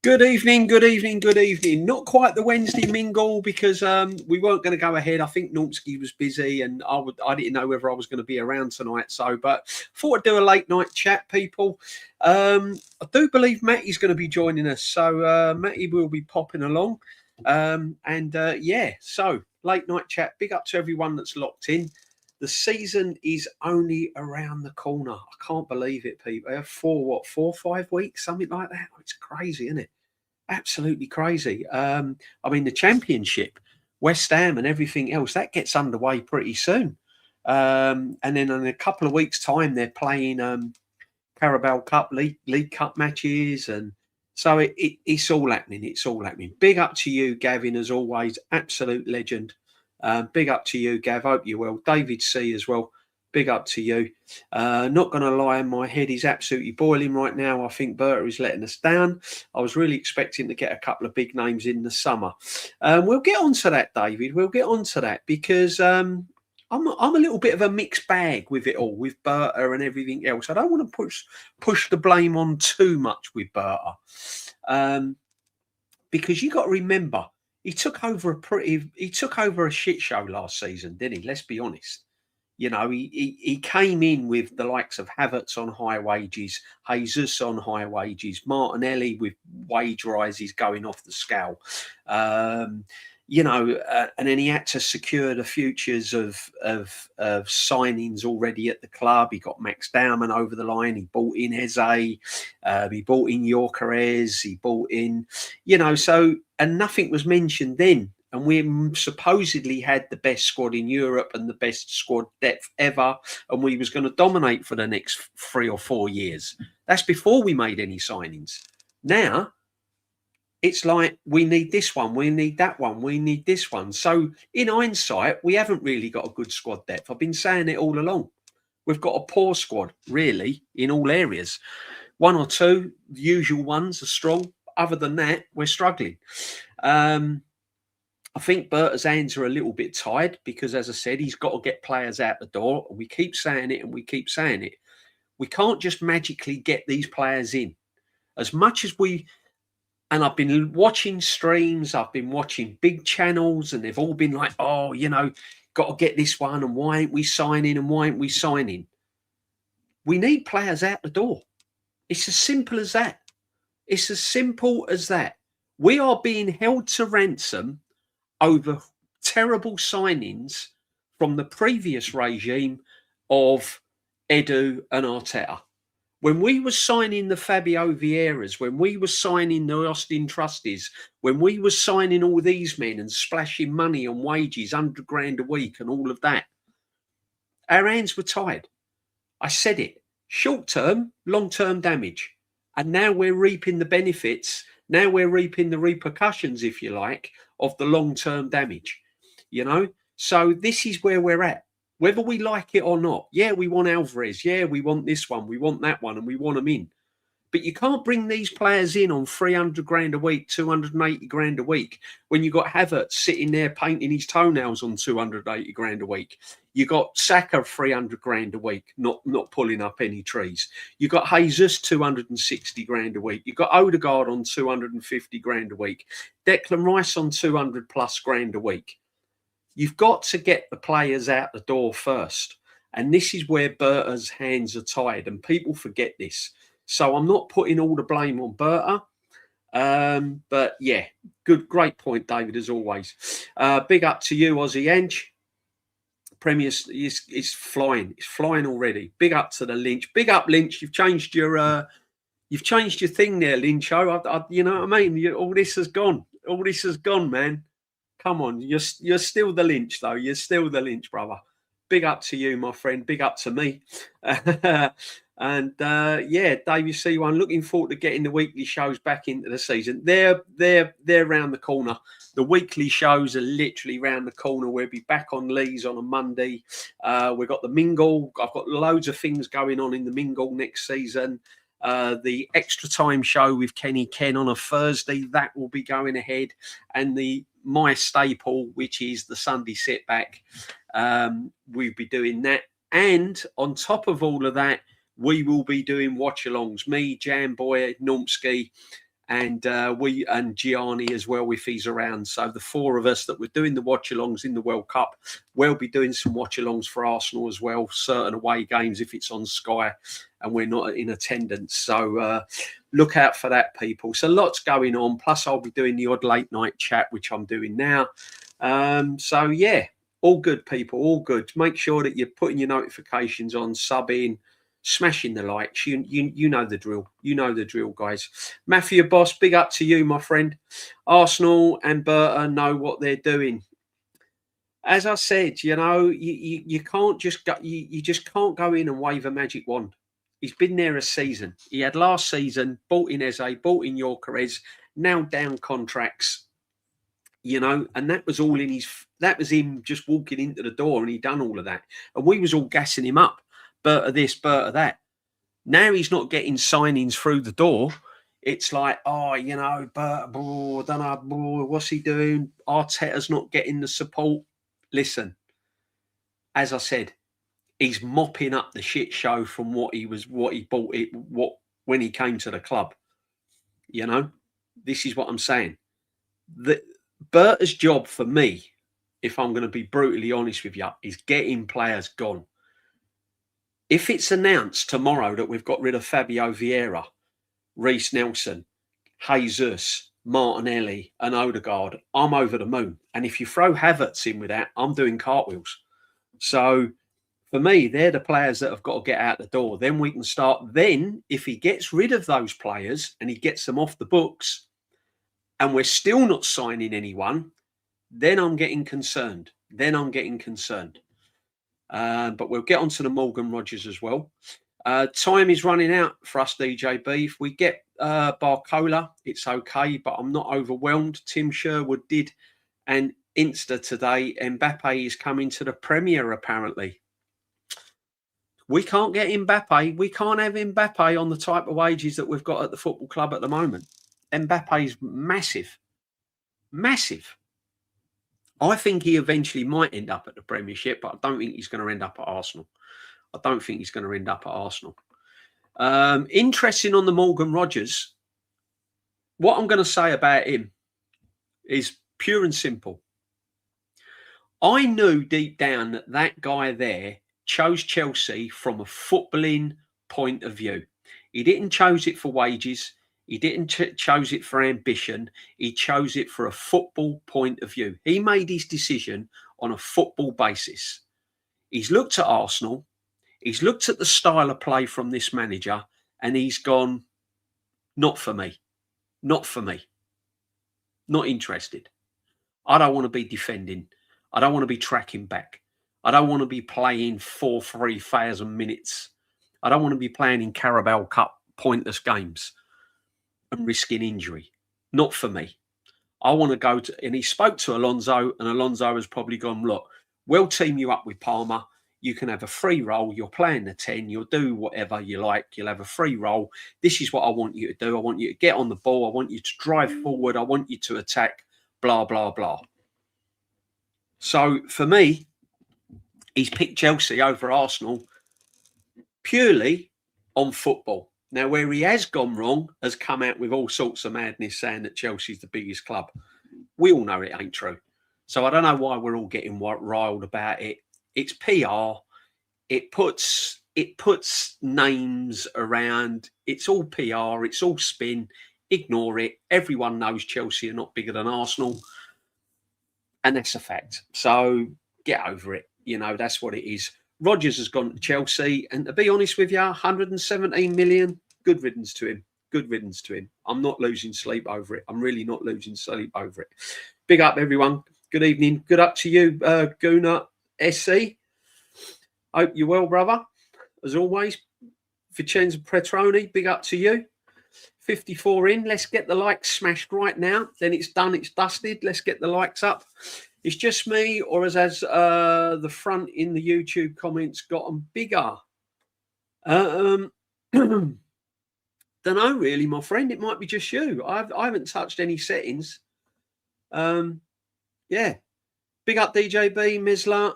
Good evening, good evening, good evening. Not quite the Wednesday mingle because we weren't going to go ahead. I think Normski was busy and I didn't know whether I was going to be around tonight. But thought I'd do a late night chat, people. I do believe Matty's going to be joining us. So Matty will be popping along. So late night chat. Big up to everyone that's locked in. The season is only around the corner. I can't believe it, people. 4 or 5 weeks, something like that. It's crazy, isn't it? Absolutely crazy. The Championship, West Ham and everything else, that gets underway pretty soon. And then in a couple of weeks' time, they're playing Carabao Cup, League Cup matches. And so it's all happening. It's all happening. Big up to you, Gavin, as always. Absolute legend. Big up to you, Gav. Hope you're well. David C as well. Big up to you. Not going to lie, my head is absolutely boiling right now. I think Berta is letting us down. I was really expecting to get a couple of big names in the summer. We'll get on to that, David. We'll get on to that because I'm a little bit of a mixed bag with it all, with Berta and everything else. I don't want to push the blame on too much with Berta because you got to remember he took over a shit show last season, didn't he? Let's be honest. You know, he came in with the likes of Havertz on high wages, Jesus on high wages, Martinelli with wage rises going off the scale. And then he had to secure the futures of signings already at the club. He got Max Dowman over the line. He bought in Eze. He bought in Yorkeres. He bought in, and nothing was mentioned then. And we supposedly had the best squad in Europe and the best squad depth ever. And we was going to dominate for the next 3 or 4 years. That's before we made any signings. Now, it's like, we need this one, we need that one, we need this one. So in hindsight, we haven't really got a good squad depth. I've been saying it all along. We've got a poor squad, really, in all areas. 1 or 2, the usual ones are strong. Other than that, we're struggling. I think Berta's hands are a little bit tied because, as I said, he's got to get players out the door. And we keep saying it and we keep saying it. We can't just magically get these players in. As much as and I've been watching streams, I've been watching big channels, and they've all been like, got to get this one, and why ain't we signing, and why ain't we signing? We need players out the door. It's as simple as that. It's as simple as that. We are being held to ransom over terrible signings from the previous regime of Edu and Arteta. When we were signing the Fabio Vieiras, when we were signing the Austin Trusties, when we were signing all these men and splashing money on wages, £100,000 a week and all of that, our hands were tied. I said it. Short-term, long-term damage. And now we're reaping the benefits. Now we're reaping the repercussions, if you like, of the long-term damage. So this is where we're at. Whether we like it or not, yeah, we want Alvarez, yeah, we want this one, we want that one, and we want them in. But you can't bring these players in on £300,000 a week, £280,000 a week, when you've got Havertz sitting there painting his toenails on £280,000 a week. You got Saka £300,000 a week, not pulling up any trees. You got Jesus £260,000 a week. You got Odegaard on £250,000 a week. Declan Rice on £200,000+ a week. You've got to get the players out the door first. And this is where Berta's hands are tied. And people forget this. So I'm not putting all the blame on Berta. But yeah, great point, David, as always. Big up to you, Aussie Ange. Premier is flying. It's flying already. Big up to the Lynch. Big up, Lynch. You've changed your thing there, Lyncho. You know what I mean? All this has gone. All this has gone, man. Come on, you're still the Lynch, though. You're still the Lynch, brother. Big up to you, my friend. Big up to me. And Dave, you see one. Looking forward to getting the weekly shows back into the season. They're round the corner. The weekly shows are literally round the corner. We'll be back on Lee's on a Monday. We've got the Mingle. I've got loads of things going on in the Mingle next season. The extra time show with Kenny Ken on a Thursday, that will be going ahead. And my staple, which is the Sunday sit back, we'll be doing that. And on top of all of that, we will be doing watch-alongs. Me, Jamboy, Normski, and we and Gianni as well if he's around. So the four of us that were doing the watch-alongs in the World Cup, we'll be doing some watch-alongs for Arsenal as well, certain away games if it's on Sky and we're not in attendance. So look out for that, people. So lots going on. Plus I'll be doing the odd late night chat, which I'm doing now. So yeah, all good, people, all good. Make sure that you're putting your notifications on, subbing, smashing the likes. You know the drill. You know the drill, guys. Matthew Boss, big up to you, my friend. Arsenal and Berta know what they're doing. As I said, you know, you can't just go. You just can't go in and wave a magic wand. He's been there a season. He had last season, bought in Eze, bought in Yorkeres, now down contracts. You know, and that was all in his. That was him just walking into the door, and he done all of that. And we was all gassing him up. Berta this, Berta that. Now he's not getting signings through the door. It's like, oh, you know, Berta, I don't know, what's he doing? Arteta's not getting the support. Listen, as I said, he's mopping up the shit show from what he bought it, when he came to the club. You know, this is what I'm saying. Berta's job for me, if I'm going to be brutally honest with you, is getting players gone. If it's announced tomorrow that we've got rid of Fabio Vieira, Reece Nelson, Jesus, Martinelli and Odegaard, I'm over the moon. And if you throw Havertz in with that, I'm doing cartwheels. So for me, they're the players that have got to get out the door. Then we can start. Then if he gets rid of those players and he gets them off the books and we're still not signing anyone, then I'm getting concerned. But we'll get on to the Morgan Rogers as well. Time is running out for us, DJB. If we get Barcola, it's okay, but I'm not overwhelmed. Tim Sherwood did an Insta today. Mbappe is coming to the Premier, apparently. We can't get Mbappe. We can't have Mbappe on the type of wages that we've got at the football club at the moment. Mbappe is massive. Massive. I think he eventually might end up at the Premiership, but I don't think he's going to end up at Arsenal. Interesting on the Morgan Rogers. What I'm going to say about him is pure and simple. I knew deep down that that guy there chose Chelsea from a footballing point of view. He didn't choose it for wages. He didn't chose it for ambition. He chose it for a football point of view. He made his decision on a football basis. He's looked at Arsenal. He's looked at the style of play from this manager and he's gone, not for me. Not for me. Not interested. I don't want to be defending. I don't want to be tracking back. I don't want to be playing 3,000 minutes. I don't want to be playing in Carabao Cup pointless games and risking injury. Not for me. I want to go to, and he spoke to Alonso, and Alonso has probably gone, look, we'll team you up with Palmer. You can have a free role. You're playing the 10. You'll do whatever you like. You'll have a free role. This is what I want you to do. I want you to get on the ball. I want you to drive forward. I want you to attack, blah, blah, blah. So for me, he's picked Chelsea over Arsenal purely on football. Now, where he has gone wrong has come out with all sorts of madness saying that Chelsea's the biggest club. We all know it ain't true. So I don't know why we're all getting riled about it. It's PR. It puts names around. It's all PR. It's all spin. Ignore it. Everyone knows Chelsea are not bigger than Arsenal. And that's a fact. So get over it. You know, that's what it is. Rodgers has gone to Chelsea. And to be honest with you, 117 million, good riddance to him. Good riddance to him. I'm not losing sleep over it. I'm really not losing sleep over it. Big up, everyone. Good evening. Good up to you, Guna SC. Hope you're well, brother. As always, Vincenzo Petroni, big up to you. 54 in. Let's get the likes smashed right now. Then it's done. It's dusted. Let's get the likes up. It's just me, or has the front in the YouTube comments gotten bigger? Don't know, really, my friend. It might be just you. I haven't touched any settings. Yeah. Big up DJB, Misla.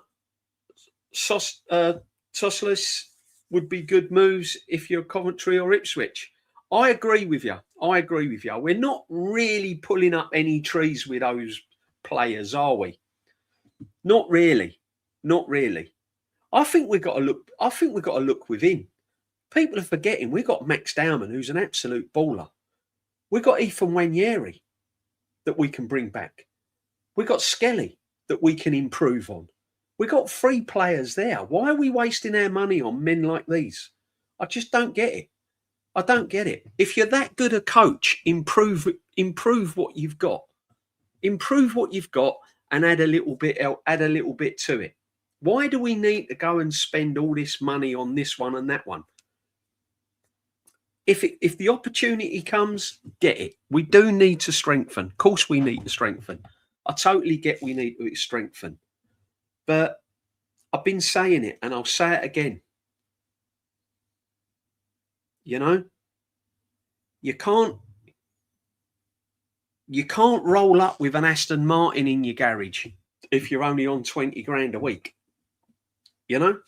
Toslis would be good moves if you're Coventry or Ipswich. I agree with you. We're not really pulling up any trees with those players, are we? Not really. I think we've got to look. I think we've got to look within. People are forgetting we've got Max Dowman, who's an absolute baller. We've got Ethan Wanyeri that we can bring back. We've got Skelly that we can improve on. We've got 3 players there. Why are we wasting our money on men like these? I just don't get it. I don't get it. If you're that good a coach, improve what you've got. Improve what you've got and add a little bit to it. Why do we need to go and spend all this money on this one and that one? If the opportunity comes, get it. We do need to strengthen. Of course, we need to strengthen. I totally get we need to strengthen. But I've been saying it and I'll say it again. You know, you can't roll up with an Aston Martin in your garage if you're only on 20 grand a week. You know,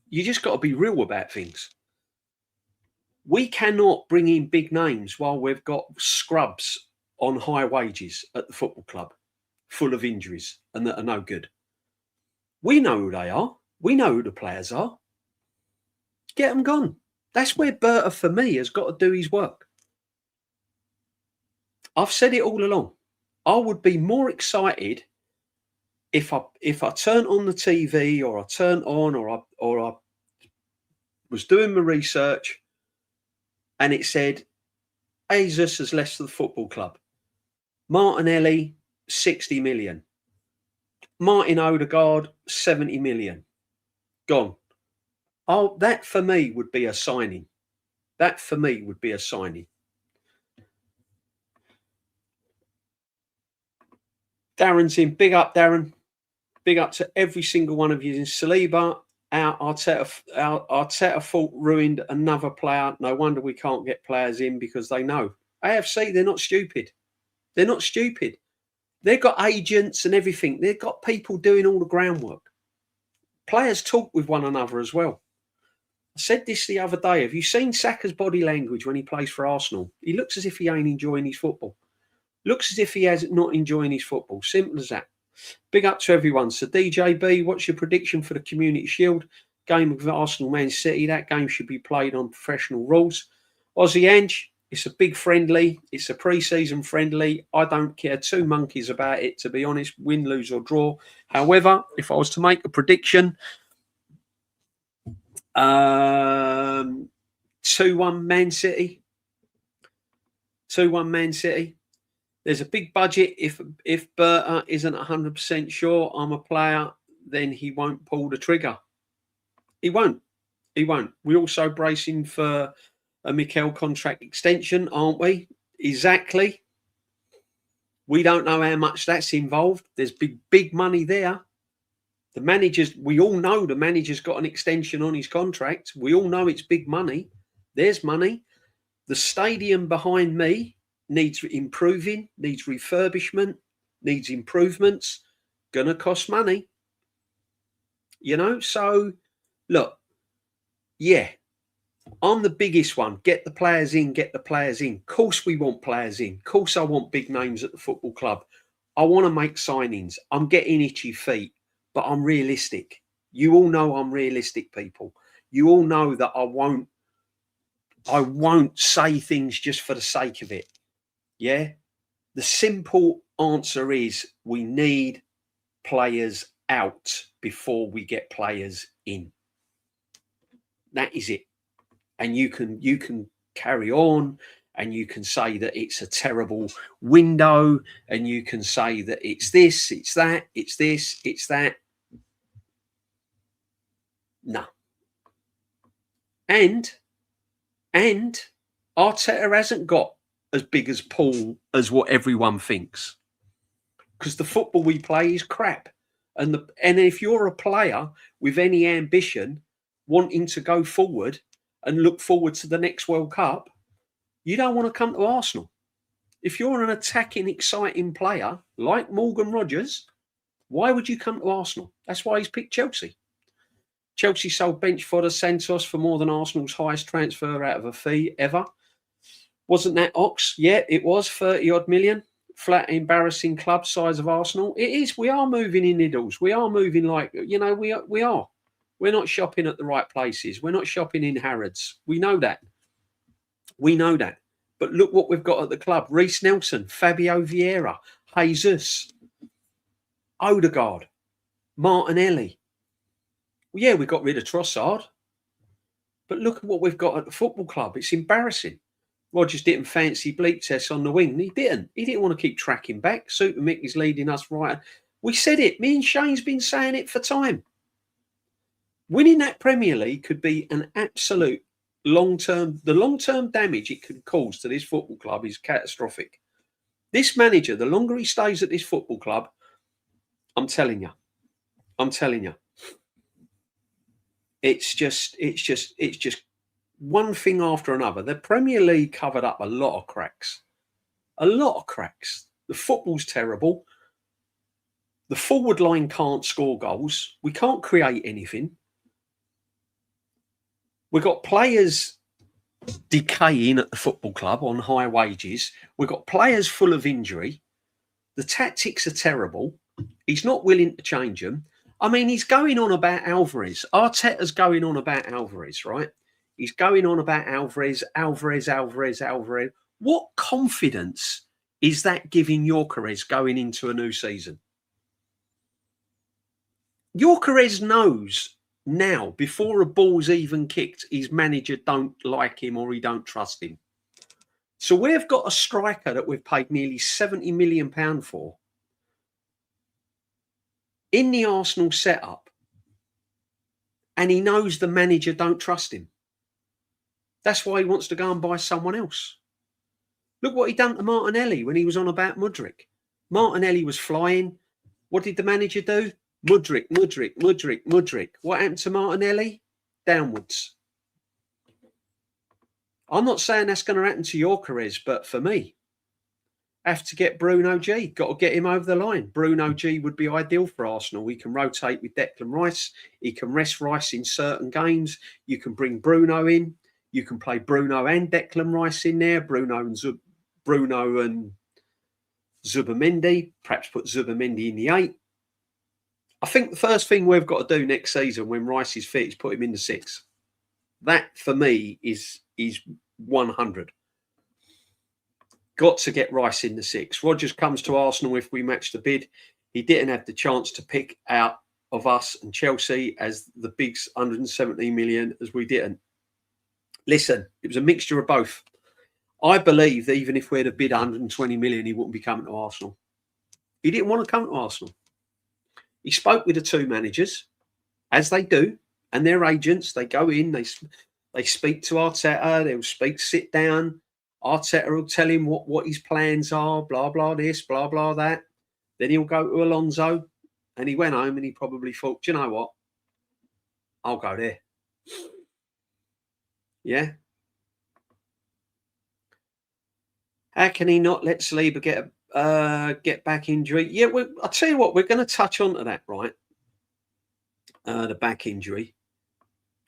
you just got to be real about things. We cannot bring in big names while we've got scrubs on high wages at the football club, full of injuries and that are no good. We know who they are. We know who the players are. Get them gone. That's where Berta, for me, has got to do his work. I've said it all along. I would be more excited if I turn on the TV or I turn on or I was doing my research and it said Jesus has left the football club. Martinelli, 60 million. Martin Odegaard, 70 million. Gone. Oh, that for me would be a signing. Darren's in. Big up, Darren. Big up to every single one of you in Saliba. Arteta thought ruined another player. No wonder we can't get players in because they know. AFC, they're not stupid. They've got agents and everything. They've got people doing all the groundwork. Players talk with one another as well. I said this the other day. Have you seen Saka's body language when he plays for Arsenal? He looks as if he ain't enjoying his football. Looks as if he has not enjoying his football. Simple as that. Big up to everyone. So DJB, what's your prediction for the Community Shield game of Arsenal Man City? That game should be played on professional rules. Aussie Ange, it's a big friendly. It's a pre-season friendly. I don't care 2 monkeys about it, to be honest, win, lose or draw. However, if I was to make a prediction, 2-1 Man City. 2-1 Man City. There's a big budget. If Berta isn't 100% sure I'm a player, then he won't pull the trigger. He won't. We're also bracing for a Mikel contract extension, aren't we? Exactly. We don't know how much that's involved. There's big money there. The managers, we all know the manager's got an extension on his contract. We all know it's big money. There's money. The stadium behind me needs improving, needs refurbishment, needs improvements. Gonna cost money. You know, so look, yeah, I'm the biggest one. Get the players in. Of course we want players in. Of course I want big names at the football club. I want to make signings. I'm getting itchy feet, but I'm realistic. You all know I'm realistic, people. You all know that I won't say things just for the sake of it. Yeah. The simple answer is we need players out before we get players in. That is it. And you can carry on and you can say that it's a terrible window and you can say that it's this, it's that, it's this, it's that. No. And Arteta hasn't got as big as Paul as what everyone thinks, because the football we play is crap. And if you're a player with any ambition, wanting to go forward and look forward to the next World Cup, you don't want to come to Arsenal. If you're an attacking, exciting player like Morgan Rogers, why would you come to Arsenal? That's why he's picked Chelsea. Chelsea sold bench fodder Santos for more than Arsenal's highest transfer out of a fee ever. Wasn't that Ox? Yeah, it was 30 odd million. Flat embarrassing club size of Arsenal. It is. We are moving in needles. We are moving like, we are. We're not shopping at the right places. We're not shopping in Harrods. We know that. We know that. But look what we've got at the club. Reece Nelson, Fabio Vieira, Jesus, Odegaard, Martinelli. Well, yeah, we got rid of Trossard. But look at what we've got at the football club. It's embarrassing. Rodgers didn't fancy bleep tests on the wing. He didn't. He didn't want to keep tracking back. Super Mick is leading us right. We said it. Me and Shane's been saying it for time. Winning that Premier League could be an absolute long-term damage it could cause to this football club is catastrophic. This manager, the longer he stays at this football club, I'm telling you, it's just one thing after another. The Premier League covered up a lot of cracks. The football's terrible. The forward line can't score goals. We can't create anything. We've got players decaying at the football club on high wages. We've got players full of injury. The tactics are terrible. He's not willing to change them. I mean, he's going on about Alvarez. Arteta's going on about Alvarez, right? He's going on about Alvarez. What confidence is that giving Gyökeres going into a new season? Gyökeres knows now, before a ball's even kicked, his manager don't like him or he don't trust him. So we've got a striker that we've paid nearly £70 million for in the Arsenal setup, and he knows the manager don't trust him. That's why he wants to go and buy someone else. Look what he done to Martinelli when he was on about Mudryk. Martinelli was flying. What did the manager do? Mudryk. What happened to Martinelli? Downwards. I'm not saying that's going to happen to Gyökeres, but for me, I have to get Bruno G. Got to get him over the line. Bruno G would be ideal for Arsenal. He can rotate with Declan Rice. He can rest Rice in certain games. You can bring Bruno in. You can play Bruno and Declan Rice in there. Bruno and Zubamendi. Perhaps put Zubamendi in the 8. I think the first thing we've got to do next season when Rice is fit is put him in the 6. That, for me, is 100. Got to get Rice in the 6. Rodgers comes to Arsenal if we match the bid. He didn't have the chance to pick out of us and Chelsea as the big 117 million as we didn't. Listen, it was a mixture of both. I believe that even if we had a bid 120 million, he wouldn't be coming to Arsenal. He didn't want to come to Arsenal. He spoke with the two managers, as they do, and their agents. They go in, they speak to Arteta, they'll sit down. Arteta will tell him what his plans are, blah, blah, this, blah, blah, that. Then he'll go to Alonso, and he went home and he probably thought, do you know what? I'll go there. Yeah. How can he not let Saliba get back injury? Yeah, I'll tell you what, we're going to touch on to that, right? The back injury.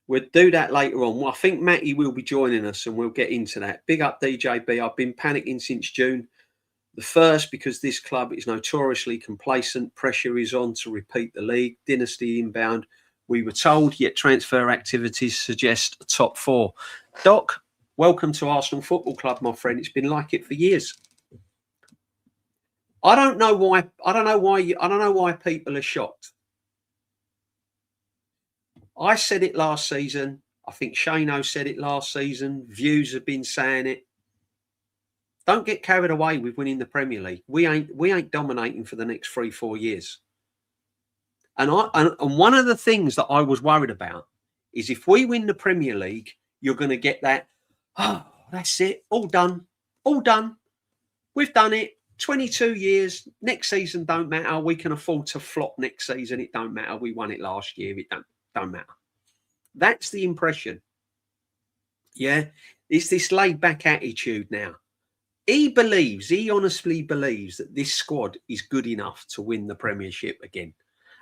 We'll do that later on. Well, I think Matty will be joining us and we'll get into that. Big up DJB. I've been panicking since June the 1st because this club is notoriously complacent. Pressure is on to repeat the league. Dynasty inbound. We were told, yet transfer activities suggest a top 4. Doc, welcome to Arsenal Football Club, my friend. It's been like it for years. I don't know why people are shocked. I said it last season. I think Shano said it last season. Views have been saying it. Don't get carried away with winning the Premier League. We ain't dominating for the next 3-4 years. And one of the things that I was worried about is if we win the Premier League, you're going to get that, oh, that's it, all done. We've done it. 22 years. Next season don't matter. We can afford to flop next season. It don't matter. We won it last year. It don't matter. That's the impression. Yeah. It's this laid back attitude now. He honestly believes that this squad is good enough to win the Premiership again.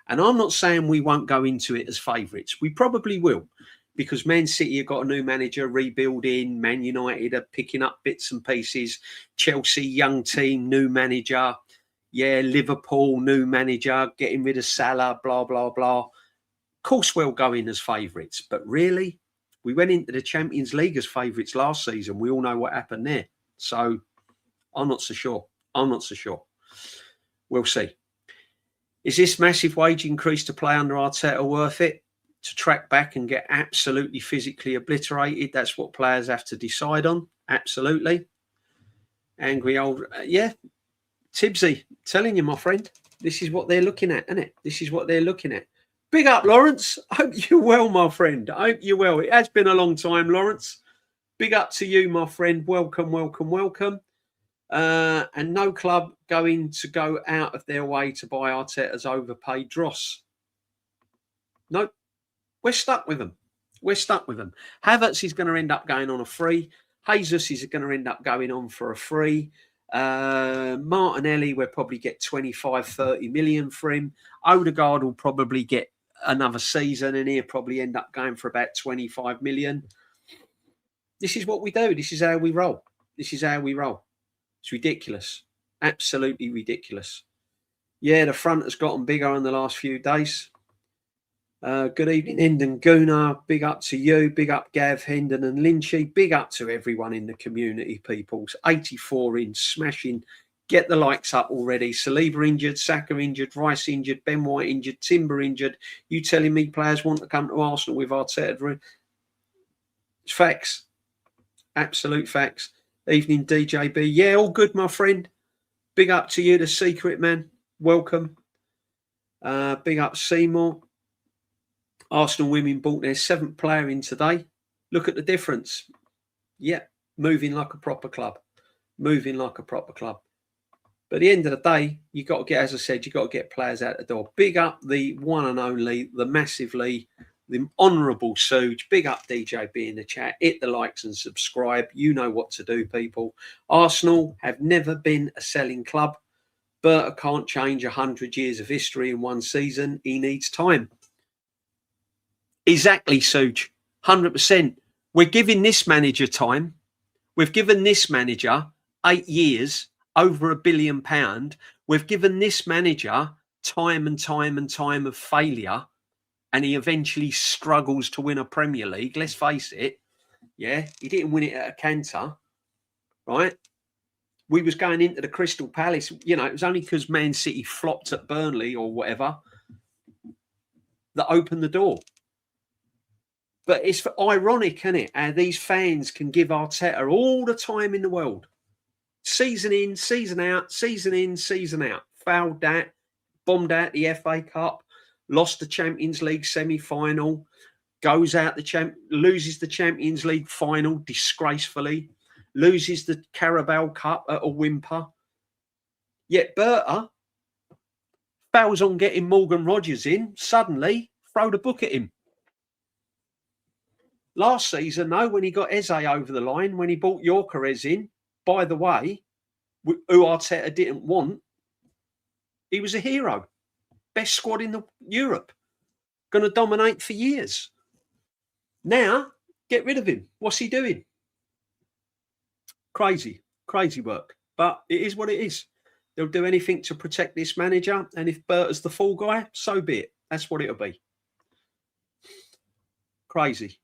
And I'm not saying we won't go into it as favourites. We probably will. because Man City have got a new manager rebuilding, Man United are picking up bits and pieces, Chelsea, young team, new manager, Liverpool, new manager, getting rid of Salah, blah, blah, blah. Of course we'll go in as favourites, but really, we went into the Champions League as favourites last season. We all know what happened there. So I'm not so sure. We'll see. Is this massive wage increase to play under Arteta worth it? To track back and get absolutely physically obliterated? That's what players have to decide on. Absolutely. Angry old... Tibbsy, telling you, my friend, this is what they're looking at, isn't it? This is what they're looking at. Big up, Lawrence. I hope you're well, my friend. I hope you're well. It has been a long time, Lawrence. Big up to you, my friend. Welcome. And no club going to go out of their way to buy Arteta's overpaid dross. Nope. We're stuck with them. Havertz is going to end up going on a free. Jesus is going to end up going on for a free. Martinelli, we'll probably get 25, 30 million for him. Odegaard will probably get another season and he'll probably end up going for about 25 million. This is what we do. This is how we roll. It's ridiculous. Absolutely ridiculous. Yeah, the front has gotten bigger in the last few days. Good evening, Hendon Gunnar. Big up to you. Big up Gav, Hendon and Lynchy. Big up to everyone in the community, peoples. 84 in, smashing. Get the likes up already. Saliba injured, Saka injured, Rice injured, Ben White injured, Timber injured. You telling me players want to come to Arsenal with Arteta? It's facts. Absolute facts. Evening, DJB. Yeah, all good, my friend. Big up to you, the secret man. Welcome. Big up Seymour. Arsenal women bought their 7th player in today. Look at the difference. Yeah, moving like a proper club. But at the end of the day, you got to get, as I said, you got to get players out the door. Big up the one and only, the massively, the honourable Suge. Big up DJB in the chat. Hit the likes and subscribe. You know what to do, people. Arsenal have never been a selling club. Berta can't change 100 years of history in one season. He needs time. Exactly, Suge. 100%. We're giving this manager time. We've given this manager 8 years, over £1 billion. We've given this manager time and time of failure, and he eventually struggles to win a Premier League. Let's face it. Yeah, he didn't win it at a canter, right? We was going into the Crystal Palace. You know, it was only because Man City flopped at Burnley or whatever that opened the door. But it's ironic, isn't it, how these fans can give Arteta all the time in the world. Season in, season out, season in, season out. Fouled that, bombed out the FA Cup, lost the Champions League semi-final, goes out loses the Champions League final disgracefully, loses the Carabao Cup at a whimper. Yet Berta fails on getting Morgan Rogers in, suddenly throw the book at him. Last season, though, when he got Eze over the line, when he brought Gyökeres in, by the way, who Arteta didn't want, he was a hero. Best squad in Europe. Going to dominate for years. Now, get rid of him. What's he doing? Crazy work. But it is what it is. They'll do anything to protect this manager. And if Berta's the fall guy, so be it. That's what it'll be. Crazy.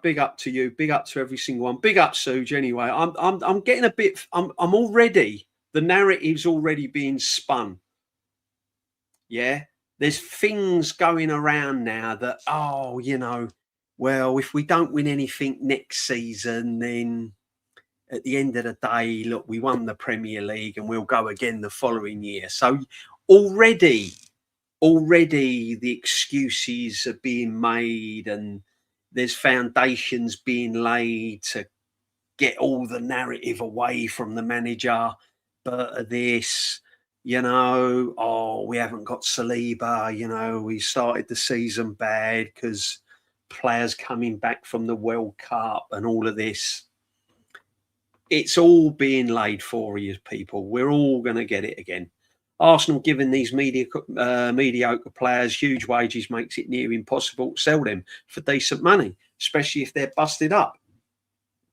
Big up to you. Big up to every single one. Big up, Suge. Anyway, I'm getting a bit. I'm already. The narrative's already being spun. Yeah, there's things going around now that well, if we don't win anything next season, then at the end of the day, look, we won the Premier League and we'll go again the following year. So already the excuses are being made and there's foundations being laid to get all the narrative away from the manager. But this, we haven't got Saliba, we started the season bad because players coming back from the World Cup and all of this. It's all being laid for you, people. We're all going to get it again. Arsenal giving these mediocre players huge wages makes it near impossible to sell them for decent money, especially if they're busted up.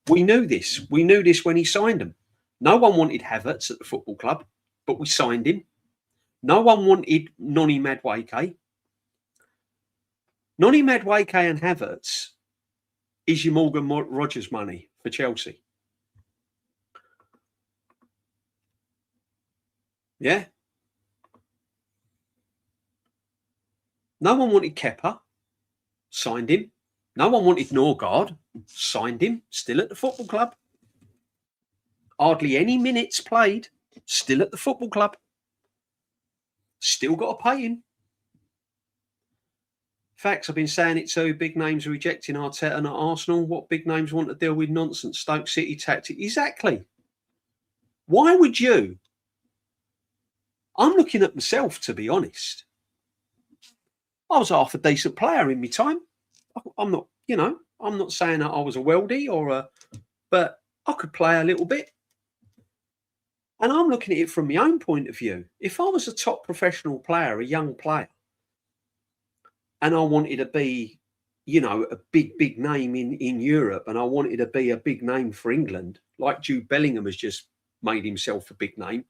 We knew this. We knew this when he signed them. No one wanted Havertz at the football club, but we signed him. No one wanted Noni Madueke. Noni Madueke and Havertz is your Morgan Rogers money for Chelsea. Yeah. No one wanted Kepa, signed him. No one wanted Norgard, signed him, still at the football club. Hardly any minutes played, still at the football club. Still got to pay him. Facts, I've been saying it too. Big names are rejecting Arteta, not Arsenal. What big names want to deal with nonsense? Stoke City tactic. Exactly. Why would you? I'm looking at myself, to be honest. I was half a decent player in my time. I'm not, I'm not saying that I was a worldie but I could play a little bit. And I'm looking at it from my own point of view. If I was a top professional player, a young player, and I wanted to be, a big name in Europe, and I wanted to be a big name for England, like Jude Bellingham has just made himself a big name.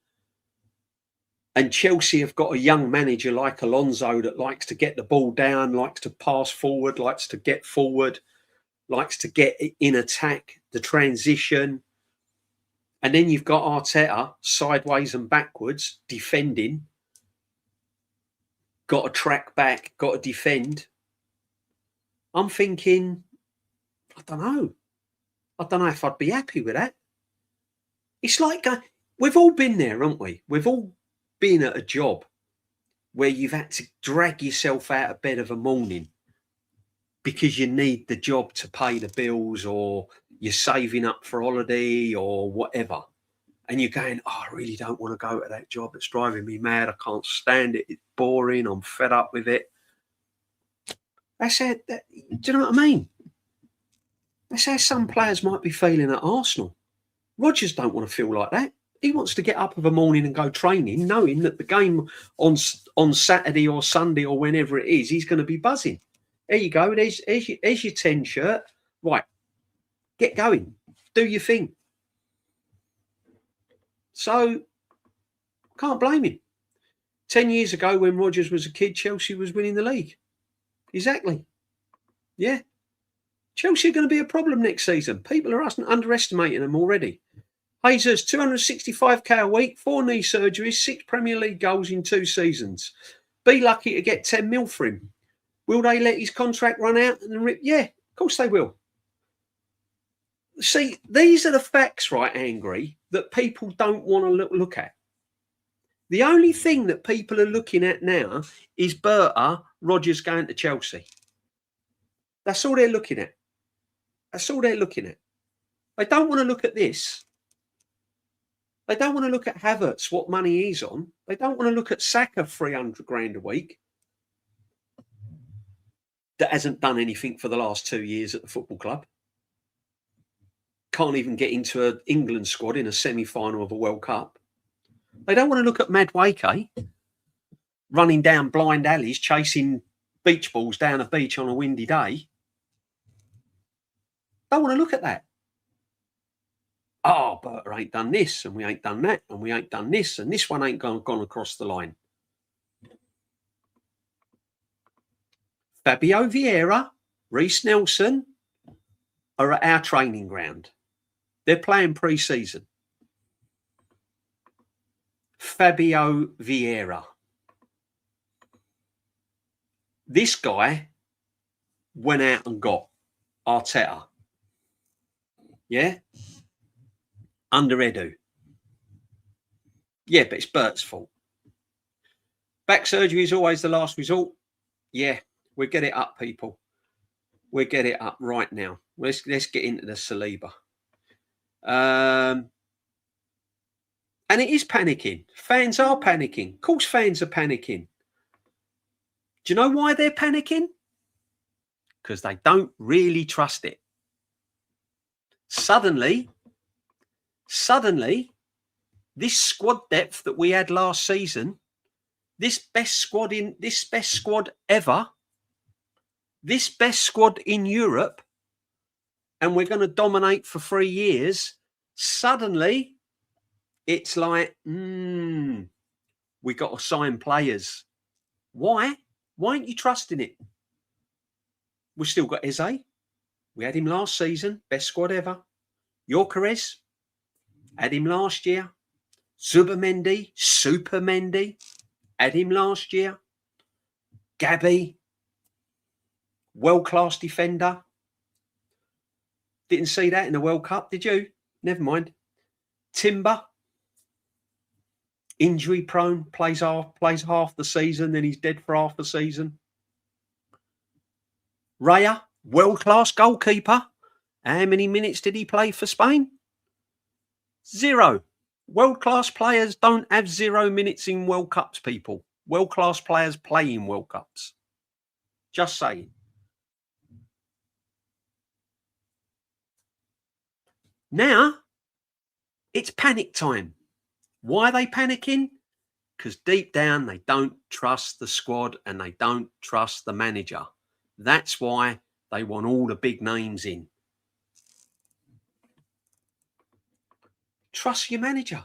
And Chelsea have got a young manager like Alonso that likes to get the ball down, likes to pass forward, likes to get forward, likes to get in attack, the transition. And then you've got Arteta sideways and backwards, defending. Got to track back, got to defend. I'm thinking, I don't know. I don't know if I'd be happy with that. It's like, we've all been there, haven't we? We've all been at a job where you've had to drag yourself out of bed of a morning because you need the job to pay the bills, or you're saving up for holiday or whatever. And you're going, I really don't want to go to that job. It's driving me mad. I can't stand it. It's boring. I'm fed up with it. That's how, do you know what I mean? That's how some players might be feeling at Arsenal. Rodgers don't want to feel like that. He wants to get up of a morning and go training, knowing that the game on Saturday or Sunday or whenever it is, he's going to be buzzing. There you go. There's your 10 shirt. Right. Get going. Do your thing. So, can't blame him. 10 years ago, when Rodgers was a kid, Chelsea was winning the league. Exactly. Yeah. Chelsea are going to be a problem next season. People are underestimating them already. Jesus, 265k a week, 4 knee surgeries, 6 Premier League goals in 2 seasons. Be lucky to get 10 mil for him. Will they let his contract run out and rip? Yeah, of course they will. See, these are the facts, right, Angry, that people don't want to look at. The only thing that people are looking at now is Berta Rodgers going to Chelsea. That's all they're looking at. That's all they're looking at. They don't want to look at this. They don't want to look at Havertz, what money he's on. They don't want to look at Saka, 300 grand a week, that hasn't done anything for the last 2 years at the football club. Can't even get into an England squad in a semi-final of a World Cup. They don't want to look at Madueke running down blind alleys, chasing beach balls down a beach on a windy day. Don't want to look at that. Oh, but I ain't done this, and we ain't done that, and we ain't done this, and this one ain't gone across the line. Fabio Vieira, Reece Nelson are at our training ground. They're playing pre-season. Fabio Vieira. This guy went out and got Arteta. Yeah? Under Edu. Yeah, but it's Bert's fault. Back surgery is always the last resort. Yeah, we'll get it up, people. We'll get it up right now. Let's get into the Saliba. And it is panicking. Fans are panicking. Of course fans are panicking. Do you know why they're panicking? Because they don't really trust it. Suddenly, this squad depth that we had last season this best squad ever, this best squad in Europe, and we're going to dominate for 3 years. Suddenly, it's like, we got to sign players. Why? Why aren't you trusting it? We've still got Eze. We had him last season, best squad ever. Gyökeres, had him last year. Zubimendi, Supermendi, had him last year. Gabby, world-class defender. Didn't see that in the World Cup, did you? Never mind. Timber, injury prone, plays half the season, then he's dead for half the season. Raya, world-class goalkeeper. How many minutes did he play for Spain? 0. World-class players don't have 0 minutes in World Cups, people. World-class players play in World Cups. Just saying. Now, it's panic time. Why are they panicking? Because deep down, they don't trust the squad and they don't trust the manager. That's why they want all the big names in. Trust your manager.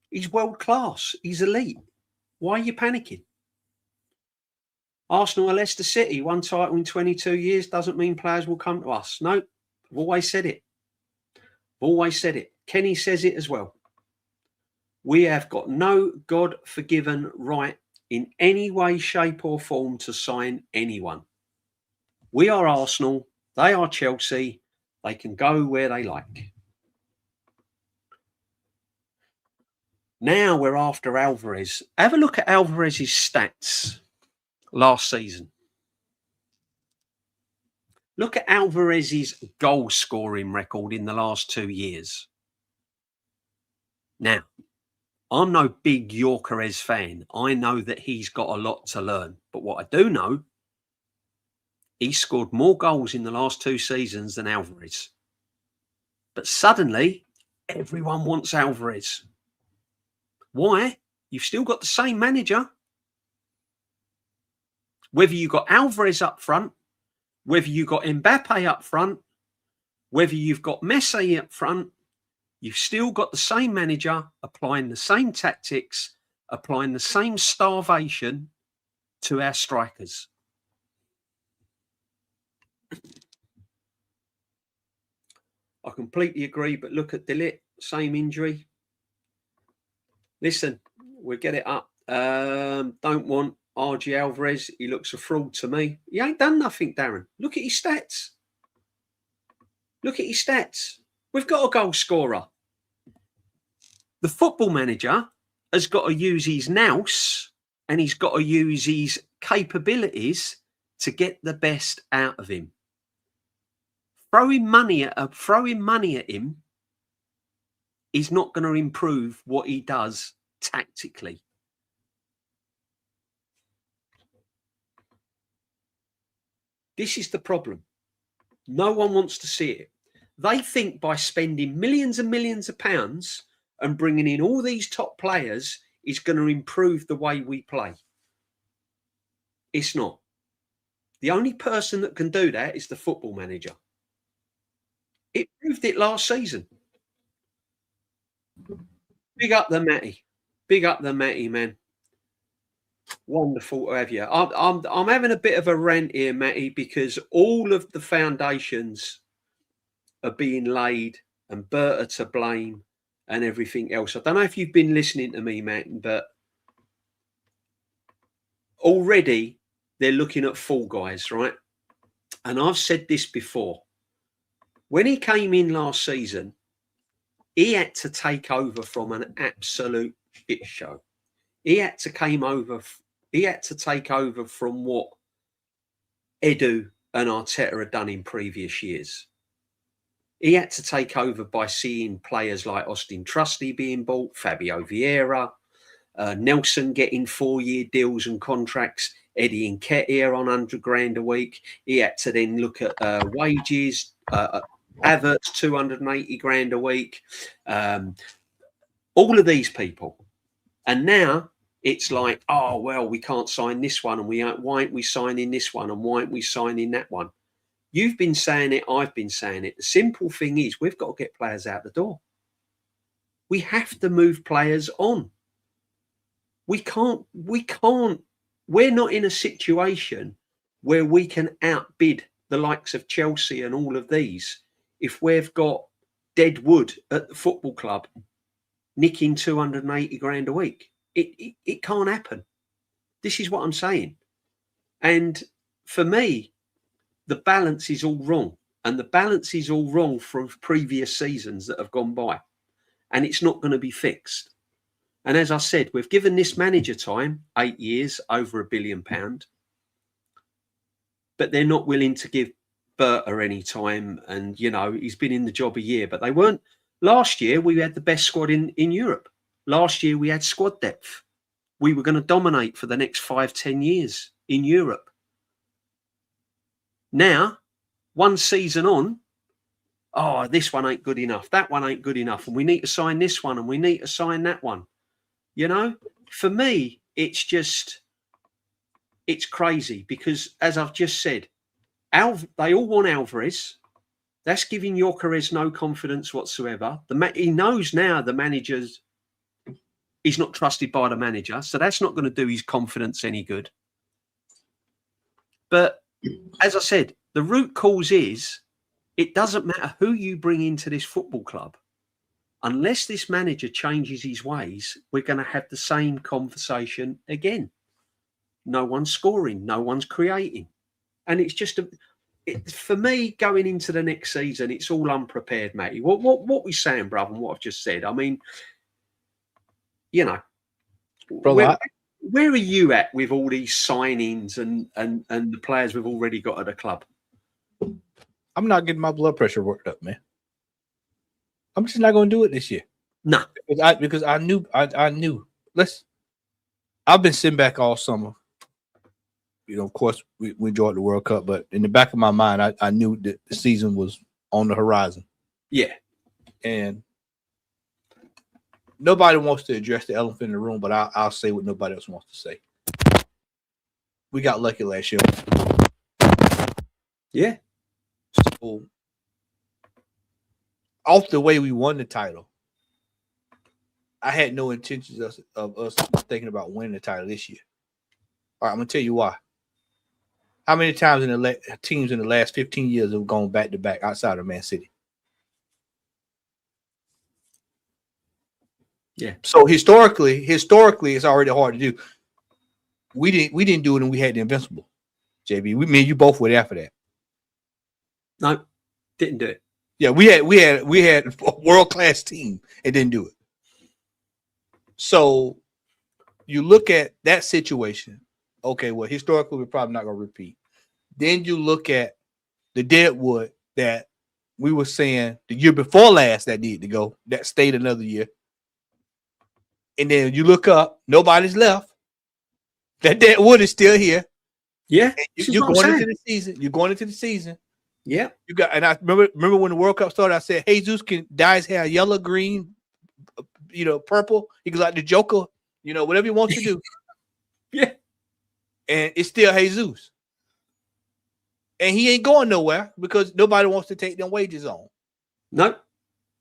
He's world class. He's elite. Why are you panicking? Arsenal or Leicester City, one title in 22 years doesn't mean players will come to us. No, I've always said it. Always said it. Kenny says it as well. We have got no God-forgiven right in any way, shape or form to sign anyone. We are Arsenal. They are Chelsea. They can go where they like. Now we're after Alvarez. Have a look at Alvarez's stats last season. Look at Alvarez's goal scoring record in the last 2 years. Now, I'm no big Gyökeres fan. I know that he's got a lot to learn. But what I do know, he scored more goals in the last 2 seasons than Alvarez. But suddenly, everyone wants Alvarez. Why? You've still got the same manager. Whether you got Alvarez up front, whether you got Mbappe up front, whether you've got Messi up front, you've still got the same manager applying the same tactics, applying the same starvation to our strikers. I completely agree, but look at De Ligt, same injury. Listen, we'll get it up. Don't want RG Alvarez. He looks a fraud to me. He ain't done nothing, Darren. Look at his stats. Look at his stats. We've got a goal scorer. The football manager has got to use his nous and he's got to use his capabilities to get the best out of him. Throwing money at him is not going to improve what he does tactically. This is the problem. No one wants to see it. They think by spending millions and millions of pounds and bringing in all these top players is going to improve the way we play. It's not. The only person that can do that is the football manager. It proved it last season. Big up the Matty. Big up the Matty, man. Wonderful to have you. I'm having a bit of a rant here, Matty, because all of the foundations are being laid and Berta to blame and everything else. I don't know if you've been listening to me, Matt, but already they're looking at fall guys, right? And I've said this before. When he came in last season, he had to take over from an absolute shit show. He had to take over from what Edu and Arteta had done in previous years. He had to take over by seeing players like Austin Trusty being bought, Fabio Vieira, Nelson getting 4-year deals and contracts, Eddie Nketiah on 100 grand a week. He had to then look at wages, Havertz 280 grand a week, all of these people. And now it's like, oh, well, we can't sign this one, and why aren't we signing this one, and why aren't we signing that one? You've been saying it, I've been saying it. The simple thing is we've got to get players out the door. We have to move players on. We're not in a situation where we can outbid the likes of Chelsea and all of these if we've got dead wood at the football club nicking 280 grand a week. It can't happen. This is what I'm saying. And for me, the balance is all wrong. And the balance is all wrong from previous seasons that have gone by. And it's not going to be fixed. And as I said, we've given this manager time, 8 years, over £1 billion. But they're not willing to give Berta any time. And, you know, he's been in the job a year. But they weren't. Last year, we had the best squad in Europe. Last year, we had squad depth. We were going to dominate for the next 5-10 years in Europe. Now, one season on, oh, this one ain't good enough. That one ain't good enough. And we need to sign this one and we need to sign that one. You know, for me, it's crazy because, as I've just said, they all want Alvarez. That's giving Gyökeres no confidence whatsoever. He knows now the he's not trusted by the manager, so that's not going to do his confidence any good. But as I said, the root cause is it doesn't matter who you bring into this football club. Unless this manager changes his ways, we're going to have the same conversation again. No one's scoring, no one's creating. And it's just, for me, going into the next season, it's all unprepared, Matty. What we saying, brother, and what I've just said? I mean, you know, brother, where are you at with all these signings and the players we've already got at the club? I'm not getting my blood pressure worked up, man. I'm just not going to do it this year. No, because I knew. I've been sitting back all summer. You know, of course, we enjoyed the World Cup, but in the back of my mind, I knew that the season was on the horizon. Yeah, and nobody wants to address the elephant in the room, but I'll say what nobody else wants to say. We got lucky last year. Yeah. So, off the way we won the title, I had no intentions of us thinking about winning the title this year. All right, I'm going to tell you why. How many times teams in the last 15 years have gone back-to-back outside of Man City? Yeah. So historically, it's already hard to do. We didn't do it, and we had the Invincible. JB, me and you both were there for that. No, didn't do it. Yeah, we had a world-class team and didn't do it. So you look at that situation. Okay, well, historically, we're probably not going to repeat. Then you look at the deadwood that we were saying the year before last that needed to go, that stayed another year. And then you look up, nobody's left. That deadwood is still here. Yeah, you're going into the season. You're going into the season. Yeah, you got. And I remember when the World Cup started. I said, Jesus can dye his hair yellow, green, purple. He can like the Joker. Whatever he wants to do. Yeah. And it's still Jesus. And he ain't going nowhere because nobody wants to take them wages on. No.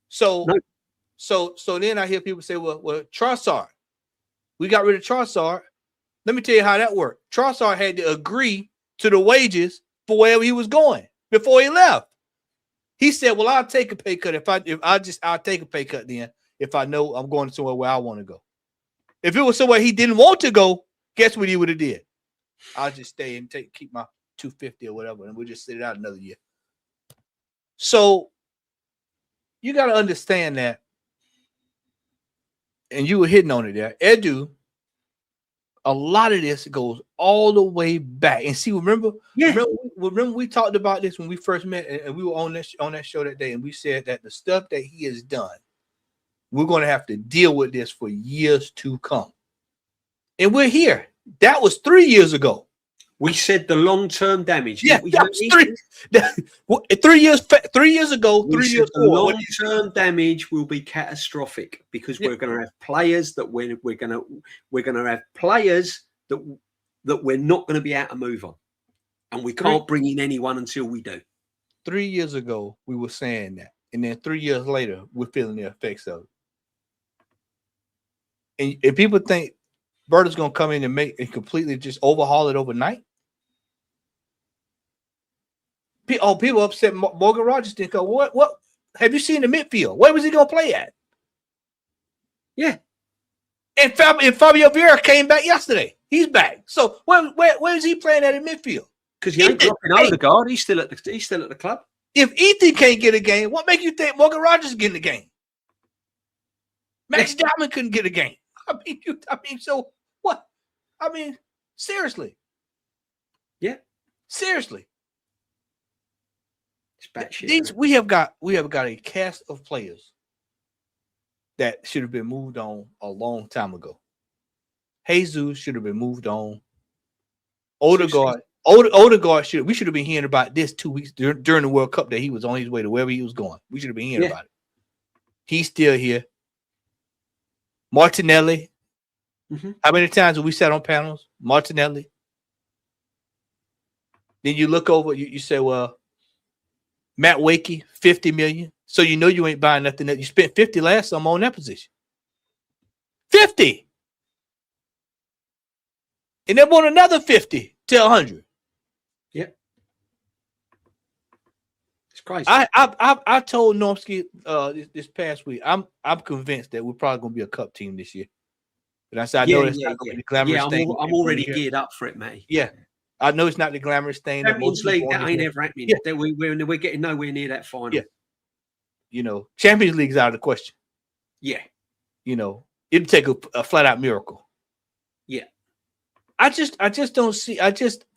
So then I hear people say, well, Trossard. We got rid of Trossard. Let me tell you how that worked. Trossard had to agree to the wages for wherever he was going before he left. He said, well, I'll take a pay cut I'll take a pay cut then if I know I'm going somewhere where I want to go. If it was somewhere he didn't want to go, guess what he would have did? I'll just stay and keep my $250 or whatever, and we'll just sit it out another year. So you got to understand that, and you were hitting on it there. Edu, a lot of this goes all the way back. And see, remember we talked about this when we first met, and we were on that show that day, and we said that the stuff that he has done, we're going to have to deal with this for years to come. And we're here. That was 3 years ago. We said the long-term damage. Yeah, We, that was 3 years. 3 years ago, we 3 said years the forward. long-term damage will be catastrophic because we're going to have players that we're going to have players that we're not going to be able to move on, and we can't bring in anyone until we do. 3 years ago, we were saying that, and then 3 years later, we're feeling the effects of it. And people think Berta's going to come in and make and completely just overhaul it overnight. People upset Morgan Rogers didn't go. What have you seen the midfield? Where was he going to play at? Yeah. And Fabio Vieira came back yesterday. He's back. So where is he playing at in midfield? Because he ain't dropping Odegaard. He's still at the club. If Ethan can't get a game, what makes you think Morgan Rogers is getting a game? Max Diamond couldn't get a game. So what? Seriously. Yeah. Seriously. It's bad shit. We have got a cast of players that should have been moved on a long time ago. Jesus should have been moved on. Odegaard we should have been hearing about this 2 weeks during the World Cup that he was on his way to wherever he was going. We should have been hearing about it. He's still here. Martinelli. Mm-hmm. How many times have we sat on panels? Martinelli. Then you look over, you say, well, Matt Wakey, 50 million. So you know you ain't buying nothing that you spent 50 last summer on that position. 50. And then want another 50 to 100. Yeah. It's crazy. I told Normski this past week, I'm convinced that we're probably gonna be a cup team this year. But I said I know it's not gonna be the glamorous thing. I'm already geared up for it, mate. Yeah. I know it's not the glamorous thing. Champions League, that ain't ever happening. Yeah. We're getting nowhere near that final. Yeah. Champions League is out of the question. Yeah. It'd take a flat out miracle. Yeah. I just don't see.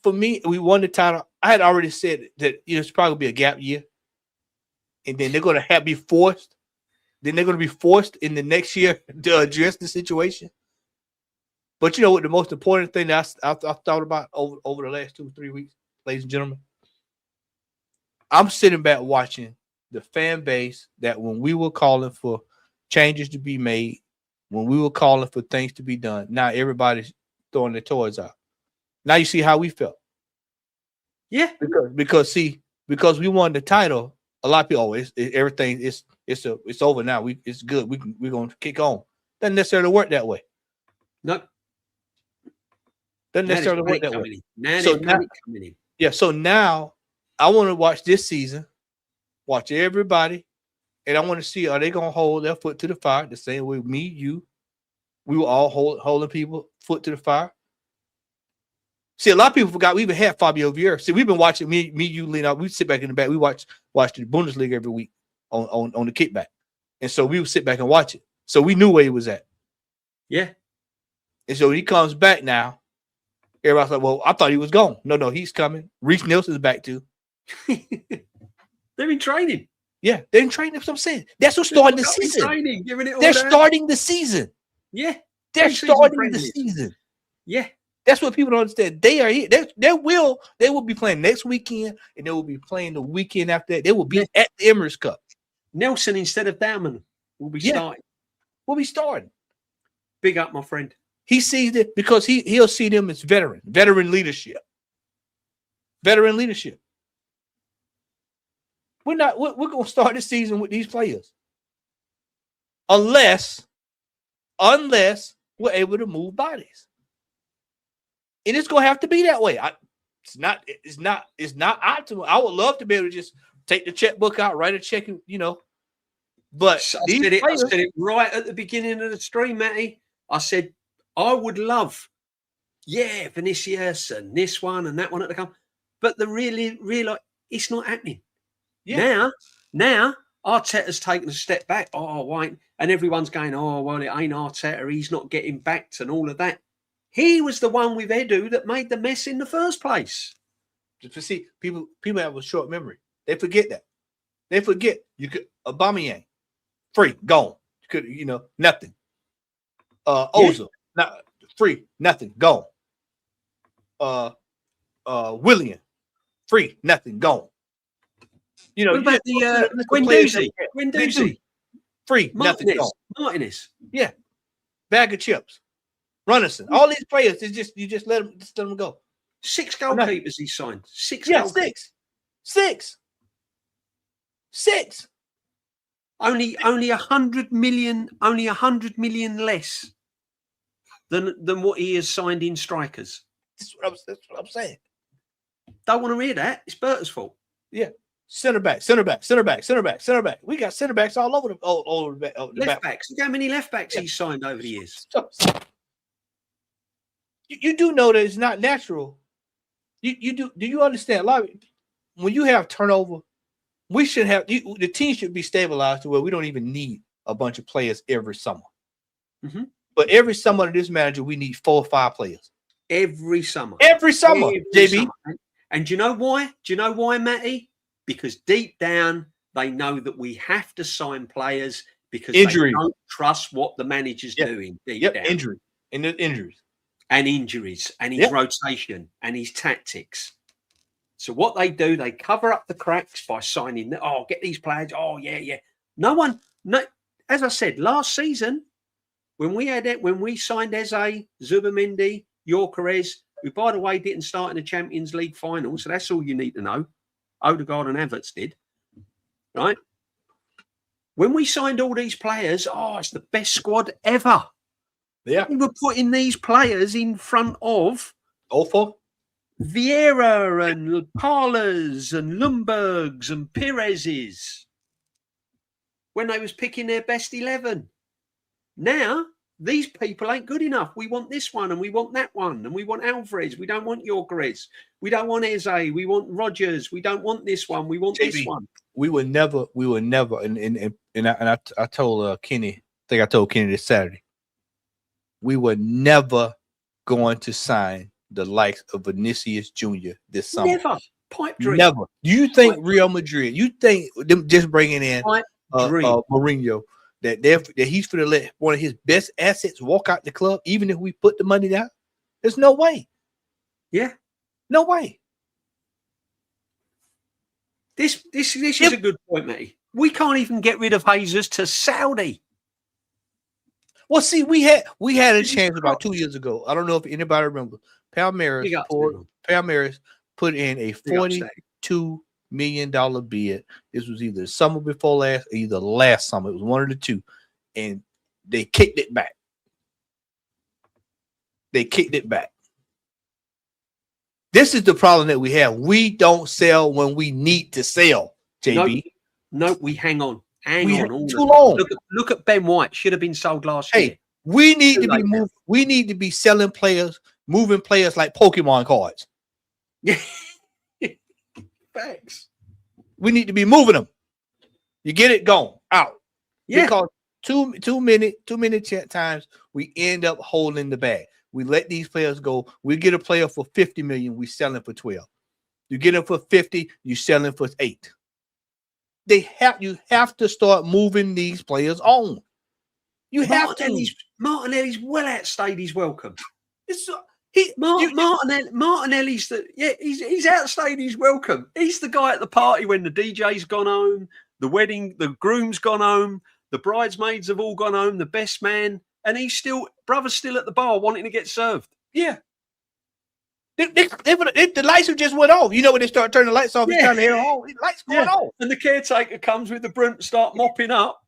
For me, we won the title. I had already said that it's probably be a gap year, and then they're going to be forced. Then they're going to be forced in the next year to address the situation. But what the most important thing that I thought about over the last 2 or 3 weeks, ladies and gentlemen, I'm sitting back watching the fan base that when we were calling for changes to be made, when we were calling for things to be done, now everybody's throwing their toys out. Now you see how we felt. Yeah. Because we won the title, a lot of people, everything it's over now. It's good. We're going to kick on. Doesn't necessarily work that way. No. Doesn't necessarily work that way. Coming in. Yeah, so now I want to watch this season, watch everybody, and I want to see, are they going to hold their foot to the fire the same way me, you, we were all holding people foot to the fire. See, a lot of people forgot we even had Fabio Vieira. See, we've been watching me, you, lean out. We sit back in the back. We watch the Bundesliga every week on the kickback. And so we would sit back and watch it. So we knew where he was at. Yeah. And so when he comes back now, everybody's like, well, I thought he was gone. No, he's coming. Reece Nelson's back too. They've been training. Yeah, they're in training. That's what I'm saying. That's what's starting the season. Training, giving it all they're down. starting the season. Yeah. They're starting the season. Yeah. That's what people don't understand. They are here. They will be playing next weekend, and they will be playing the weekend after that. They will be at the Emirates Cup. Nelson instead of Damon will be starting. Will be starting. Big up, my friend. He sees it because he'll see them as veteran leadership. Veteran leadership. We're going to start the season with these players. Unless we're able to move bodies. And it's going to have to be that way. It's not optimal. I would love to be able to just take the checkbook out, write a check, But I said it right at the beginning of the stream, Matty. I said, I would love, Vinicius and this one and that one at the come. But the really, it's not happening. Yeah. Now, Arteta's taken a step back. Oh, why? And everyone's going, oh, well, it ain't Arteta. He's not getting backed and all of that. He was the one with Edu that made the mess in the first place. Just to see, people have a short memory. They forget that. They forget you could Aubameyang, free, gone. You could, nothing. Ozil, not free, nothing, gone. William, free, nothing, gone. You know, what about the Guendouzi? Free, nothing, gone. Martinez. Yeah, bag of chips. Runnison, all these players, you just let them go. 6 goalkeepers he signed. 6 goalkeepers. Six. Only 100 million. Only 100 million less than what he has signed in strikers. That's what I'm saying. Don't want to hear that. It's Berta's fault. Yeah. Center back. We got center backs all over the left backs. Look how many left backs he's signed over the years. You do know that it's not natural. You do. Do you understand? When you have turnover, we should have the team should be stabilized to where we don't even need a bunch of players every summer. Mm-hmm. But every summer, this manager, we need 4 or 5 players. Every summer, JB. And do you know why? Do you know why, Matty? Because deep down, they know that we have to sign players because they don't trust what the manager's doing. Deep down. Injuries and his rotation and his tactics. So what they do, they cover up the cracks by signing. Get these players. Oh yeah. No. As I said last season, when we signed Eze, Zubimendi, Gyökeres, who by the way didn't start in the Champions League final, so that's all you need to know. Odegaard and Havertz did, right? When we signed all these players, it's the best squad ever. Yeah, we were putting these players in front of awful Vieira and Parlas and Lundbergs and Perez's when they was picking their best 11. Now these people ain't good enough. We want this one and we want that one and we want Alvarez. We don't want Gyökeres. We don't want Eze. We want Rodgers. We don't want this one. We want this one. We would never. And I told Kenny. I think I told Kenny this Saturday. We were never going to sign the likes of Vinicius Jr. this summer. Never. Pipe dream. Never. You think Real Madrid? You think them just bringing in Mourinho that he's going to let one of his best assets walk out the club, even if we put the money down? There's no way. Yeah. No way. This is a good point, Matty. We can't even get rid of Jesus to Saudi. Well, see, we had a chance about 2 years ago. I don't know if anybody remembers. Palmeiras put in a $42 million bid. This was either the summer before last or either last summer. It was one of the two. And they kicked it back. This is the problem that we have. We don't sell when we need to sell, JB. No, we hang on. Too long. Look at Ben White. Should have been sold last year. We need to be moving. We need to be selling players, moving players like Pokemon cards. Yeah. Thanks. We need to be moving them. You get it, gone out. Yeah. Because too many times we end up holding the bag. We let these players go. We get a player for $50 million. We sell him for 12. You get him for 50. You sell him for 8. You have to start moving these players on. You have to. Martinelli's well outstayed his welcome. Martinelli's he's outstayed his welcome. He's the guy at the party when the DJ's gone home, the groom's gone home, the bridesmaids have all gone home, the best man, and brother's still at the bar wanting to get served. Yeah. The lights have just went off. You know when they start turning the lights off, turn the hair on. The lights going off, and the caretaker comes with the broom to start mopping up.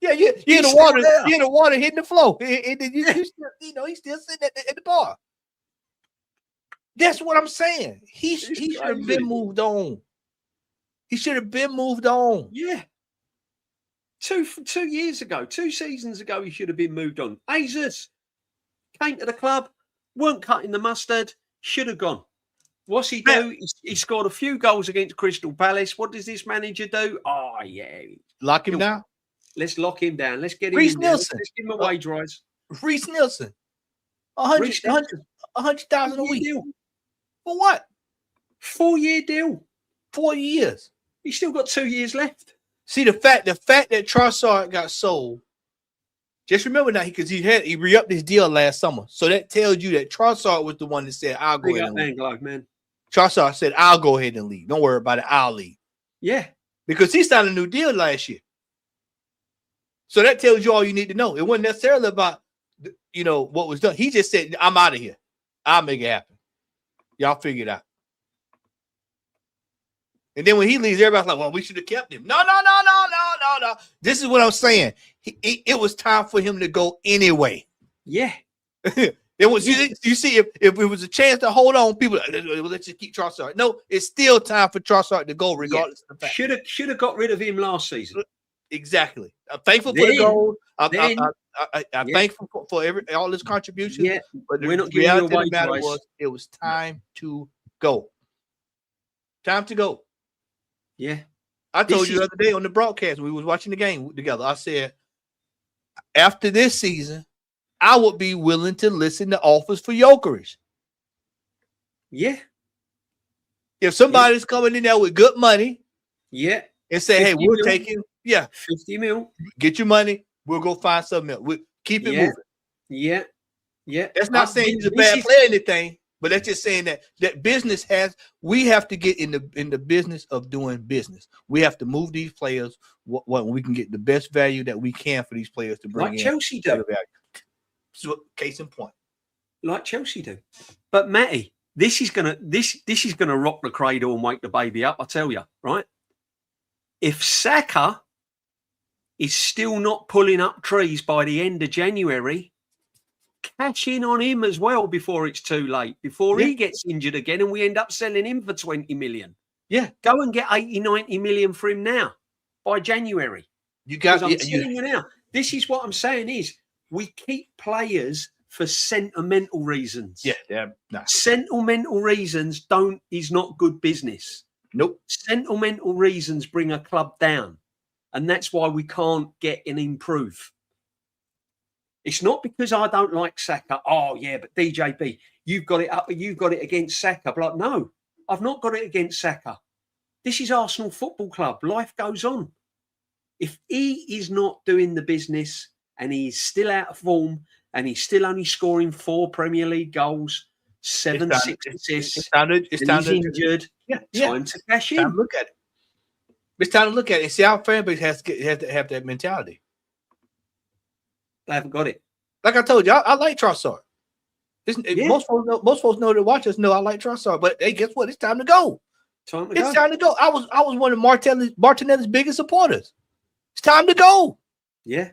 Yeah, you're in the water. You're in the water hitting the floor. He's still sitting at the bar. That's what I'm saying. He should have been moved on. He should have been moved on. Yeah. 2 years ago, 2 seasons ago, he should have been moved on. Jesus came to the club, weren't cutting the mustard. Should have gone. What's he do? He scored a few goals against Crystal Palace. What does this manager do? Oh, yeah. Lock him down. Let's lock him down. Let's get him Reece in Nelson. Let's give him a wage rise. Reece Nelson. 100,000 a week. Deal. For what? 4-year deal. 4 years. He's still got 2 years left. See, the fact that Trossard got sold. Just remember now, because he re-upped his deal last summer. So that tells you that Trossard was the one that said, I'll go ahead. Man. Trossard said, I'll go ahead and leave. Don't worry about it. I'll leave. Yeah. Because he signed a new deal last year. So that tells you all you need to know. It wasn't necessarily about, what was done. He just said, I'm out of here. I'll make it happen. Y'all figure it out. And then when he leaves, everybody's like, well, we should have kept him. No. This is what I'm saying. It was time for him to go anyway. Yeah. It was. You see, if it was a chance to hold on, people let's just keep Trossard. No, it's still time for Trossard to go, regardless of the fact. Should have got rid of him last season. Exactly. I'm thankful for the goal. I'm thankful for all his contributions. Yeah, but we're not the giving you a reality of the wage matter rise. was it was time to go. Time to go. Yeah. I told you the other day on the broadcast, we was watching the game together. I said, after this season, I would be willing to listen to offers for Jokeris. Yeah. If somebody's coming in there with good money, yeah, and say, hey, we'll take him. Yeah. 50 mil. Get your money. We'll go find something else. We'll keep it moving. Yeah. Yeah. That's not saying he's a bad player or anything, but that's just saying that business we have to get in the business of doing business. We have to move these players when we can get the best value that we can for these players to bring in. Chelsea do. So, case in point. Like Chelsea do. But Matty, this is gonna rock the cradle and wake the baby up, I tell you, right? If Saka is still not pulling up trees by the end of January, cash in on him as well before it's too late, before he gets injured again and we end up selling him for 20 million. Yeah. Go and get 80, 90 million for him now by January. I'm telling you now. This is what I'm saying is we keep players for sentimental reasons. Yeah. Nah. Sentimental reasons is not good business. Nope. Sentimental reasons bring a club down. And that's why we can't get and improve. It's not because I don't like Saka. Oh, yeah, but DJB, you've got it up, you've got it against Saka. But like, no, I've not got it against Saka. This is Arsenal Football Club. Life goes on. If he is not doing the business and he's still out of form and he's still only scoring 4 Premier League goals, 6 assists, he's injured, time to cash in. Time to look at it. It's time to look at it. See, our fan base has to have that mentality. They haven't got it. Like I told you, I like Trossard. Most folks know that watch us know I like Trossard. But hey, guess what? It's time to go. Time to go. I was one of Martinelli's biggest supporters. It's time to go. Yeah.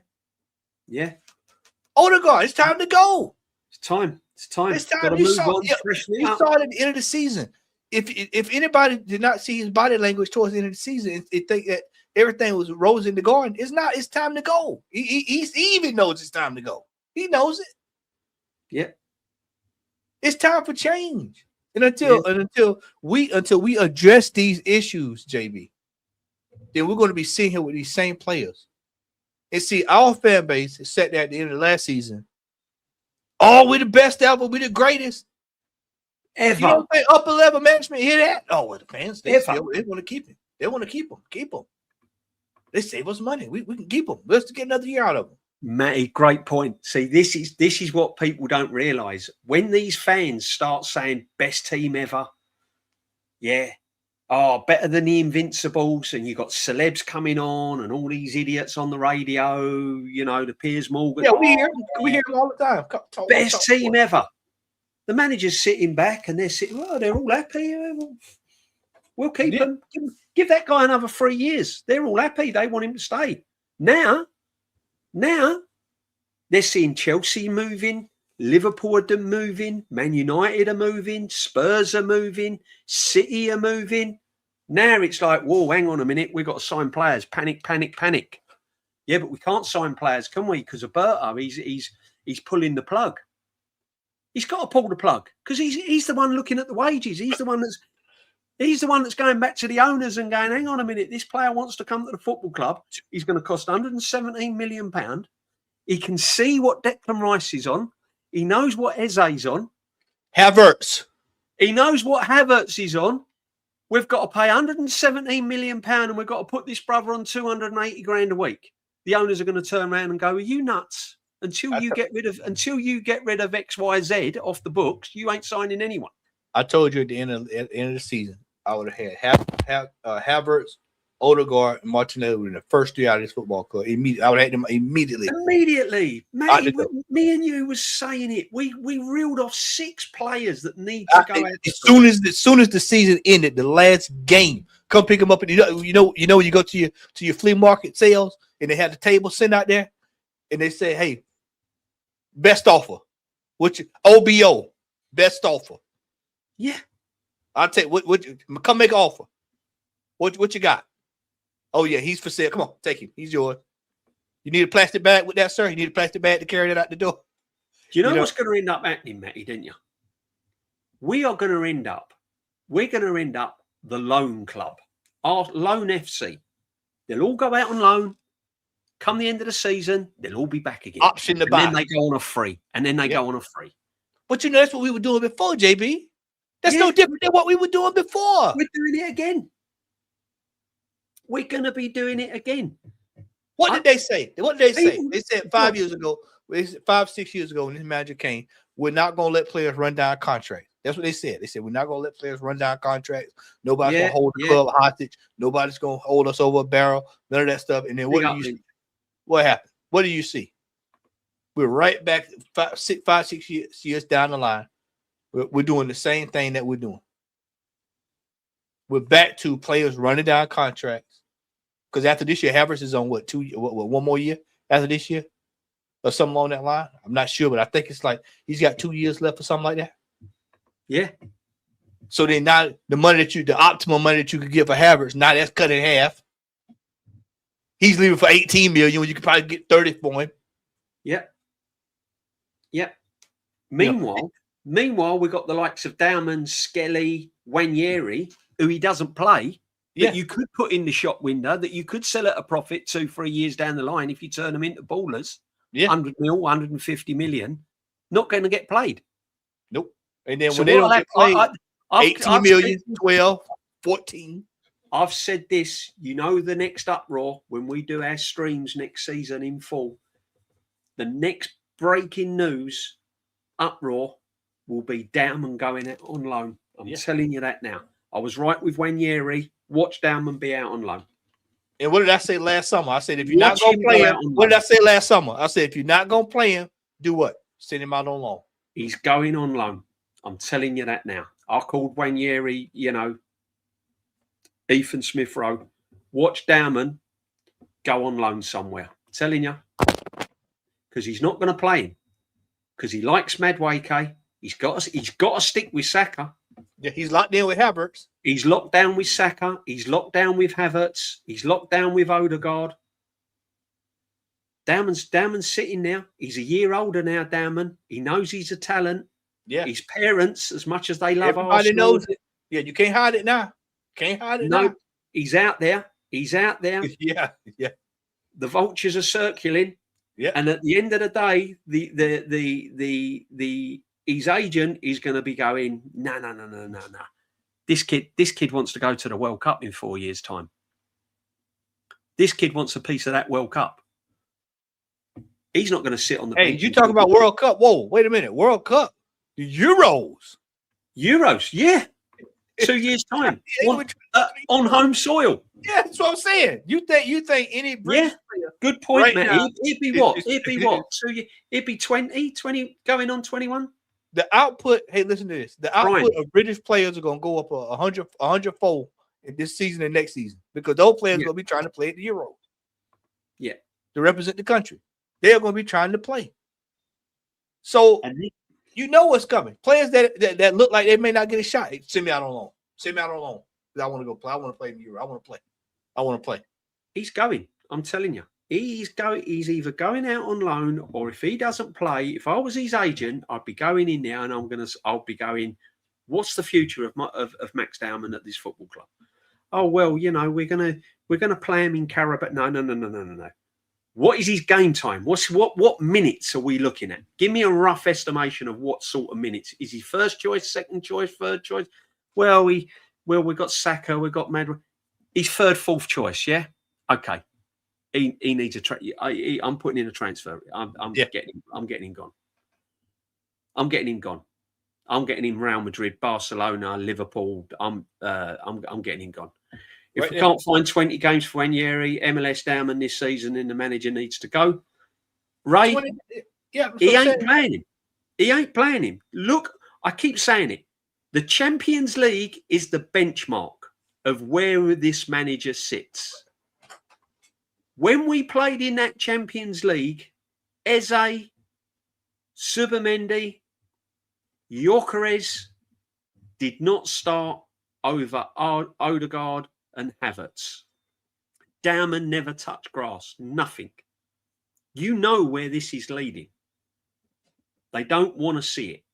Odegaard, it's time to go. It's time. You saw it at the end of the season. If anybody did not see his body language towards the end of the season, it think that everything was rose in the garden. It's not. It's time to go. He even knows it's time to go. He knows it. Yeah. It's time for change. And until we address these issues, JB, then we're going to be sitting here with these same players. And see, our fan base is set there at the end of last season. Oh, we're the best ever. We're the greatest. Ever. You don't think upper level management hear that? Oh, well, the fans, they want to keep him. They want to keep him. Keep him. They save us money. We can keep him. Let's get another year out of him. Matty, great point. See, this is what people don't realise. When these fans start saying best team ever, better than the Invincibles, and you've got celebs coming on and all these idiots on the radio, the Piers Morgan. Yeah, we hear them all the time. Best team ever. The manager's sitting back and they're sitting, they're all happy. We'll keep him. Give that guy another 3 years. They're all happy. They want him to stay. Now, they're seeing Chelsea moving, Liverpool are moving, Man United are moving, Spurs are moving, City are moving. Now it's like, whoa, hang on a minute. We've got to sign players. Panic. Yeah, but we can't sign players, can we? Because Alberto, he's pulling the plug. He's got to pull the plug because he's the one looking at the wages. He's the one that's going back to the owners and going, hang on a minute, this player wants to come to the football club. He's going to cost £117 million. He can see what Declan Rice is on. He knows what Eze's on. Havertz. He knows what Havertz is on. We've got to pay £117 million and we've got to put this brother on 280 grand a week. The owners are going to turn around and go, are you nuts? Until you get rid of XYZ off the books, you ain't signing anyone. I told you at the end of the season, I would have had Havertz, Odegaard, and Martinelli in the first 3 out of this football club. I would have them immediately. Matty, me and you was saying it. We reeled off 6 players that need to go out. As soon as the season ended, the last game, come pick them up. And you know when you go to your flea market sales and they have the table sitting out there, and they say, "Hey, best offer, OBO, best offer." Yeah, I'll take what come make an offer. What you got? Oh yeah, he's for sale. Come on, take him. He's yours. You need a plastic bag with that, sir? You need a plastic bag to carry that out the door? Do you know what's going to end up happening, Matty, didn't you? We're going to end up the loan club, our loan FC. They'll all go out on loan. Come the end of the season, they'll all be back again. Option to buy. Then they go on a free. But that's what we were doing before, JB. That's no different than what we were doing before. We're doing it again. We're going to be doing it again. What did they say? They said 5 years ago, 5-6 years ago when this manager came, we're not going to let players run down contracts. That's what they said. They said we're not going to let players run down contracts. Nobody's going to hold the club hostage. Nobody's going to hold us over a barrel. None of that stuff. And then what happened? What do you see? We're right back 5-6 years down the line. We're doing the same thing that we're doing. We're back to players running down contracts. Because after this year, Havertz is on one more year after this year? Or something along that line? I'm not sure, but I think it's like he's got 2 years left or something like that. Yeah. So then now the optimum money that you could get for Havertz, now that's cut in half. He's leaving for 18 million when you could probably get 30 for him. Yeah. Yeah. Meanwhile, we got the likes of Dauman, Skelly, Wanyeri, who he doesn't play, that you could put in the shop window, that you could sell at a profit 2-3 years down the line if you turn them into ballers. Yeah. 100 mil, 150 million, not going to get played. Nope. And then when they don't get played, 18 million, 12, 14. I've said this, the next uproar when we do our streams next season in full, the next breaking news uproar will be Dauman going out on loan. I'm telling you that now. I was right with Wanyeri. Watch Dauman be out on loan. And what did I say last summer? I said, if you're not going to play him, what did I say last summer? I said, if you're not going to play him, do what? Send him out on loan. He's going on loan. I'm telling you that now. I called Wanyeri, Ethan Smith Rowe. Watch Dauman go on loan somewhere. I'm telling you. Because he's not going to play him. Because he likes Madueke. He's got to stick with Saka. Yeah, he's locked in with Havertz. He's locked down with Saka. He's locked down with Havertz. He's locked down with Odegaard. Dauman's sitting there. He's a year older now, Dauman. He knows he's a talent. Yeah. His parents, as much as they love everybody Arsenal, knows it. Yeah, you can't hide it now. No, he's out there. He's out there. Yeah. The vultures are circling. Yeah. And at the end of the day, his agent is going to be going, no. This kid wants to go to the World Cup in 4 years' time. This kid wants a piece of that World Cup. He's not going to sit on the bench. Hey, you talk about World Cup. Whoa, wait a minute. World Cup. The Euros, yeah. 2 years' time on home soil. Yeah, that's what I'm saying. You think any British player? Good point, right man. It'd be what? So it'd be 20 going on 21. The output. Hey, listen to this. The output of British players are going to go up 100-fold in this season and next season because those players are going to be trying to play at the Euros. Yeah, to represent the country, they're going to be trying to play. So. You know what's coming. Players that look like they may not get a shot. Send me out on loan. Because I want to go play. I want to play in the Euro. I want to play. He's going. I'm telling you. He's either going out on loan or if he doesn't play, if I was his agent, I'd be going in there and I'll be going, what's the future of Max Dauman at this football club? Oh, well, we're gonna play him in Carabao. No. What is his game time? What minutes are we looking at? Give me a rough estimation of what sort of minutes. Is he first choice, second choice, third choice? Well, we've got Saka, we've got Madrid. He's third, fourth choice, yeah? Okay. He needs I'm putting in a transfer. I'm getting him gone. I'm getting him Real Madrid, Barcelona, Liverpool. I'm getting him gone. If Right we there. can't find 20 games for Ranieri, MLS downman this season, then the manager needs to go. Ray, 20, yeah, he ain't playing him. He ain't playing him. Look, I keep saying it. The Champions League is the benchmark of where this manager sits. When we played in that Champions League, Eze, Subamendi, Gyökeres did not start over Odegaard and Havertz. Dahlmann never touched grass. Nothing. You know where this is leading. They don't want to see it.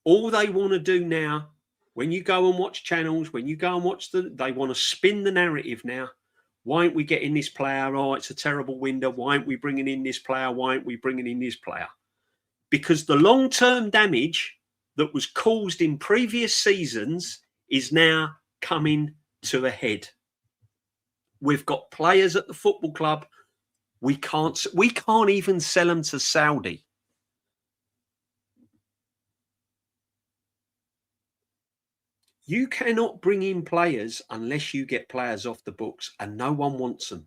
All they want to do now, when you go and watch channels, when you go and watch they want to spin the narrative now. Why aren't we getting this player? Oh, it's a terrible window. Why aren't we bringing in this player? Why aren't we bringing in this player? Because the long-term damage that was caused in previous seasons is now coming to a head. We've got players at the football club. We can't even sell them to Saudi. You cannot bring in players unless you get players off the books, and no one wants them.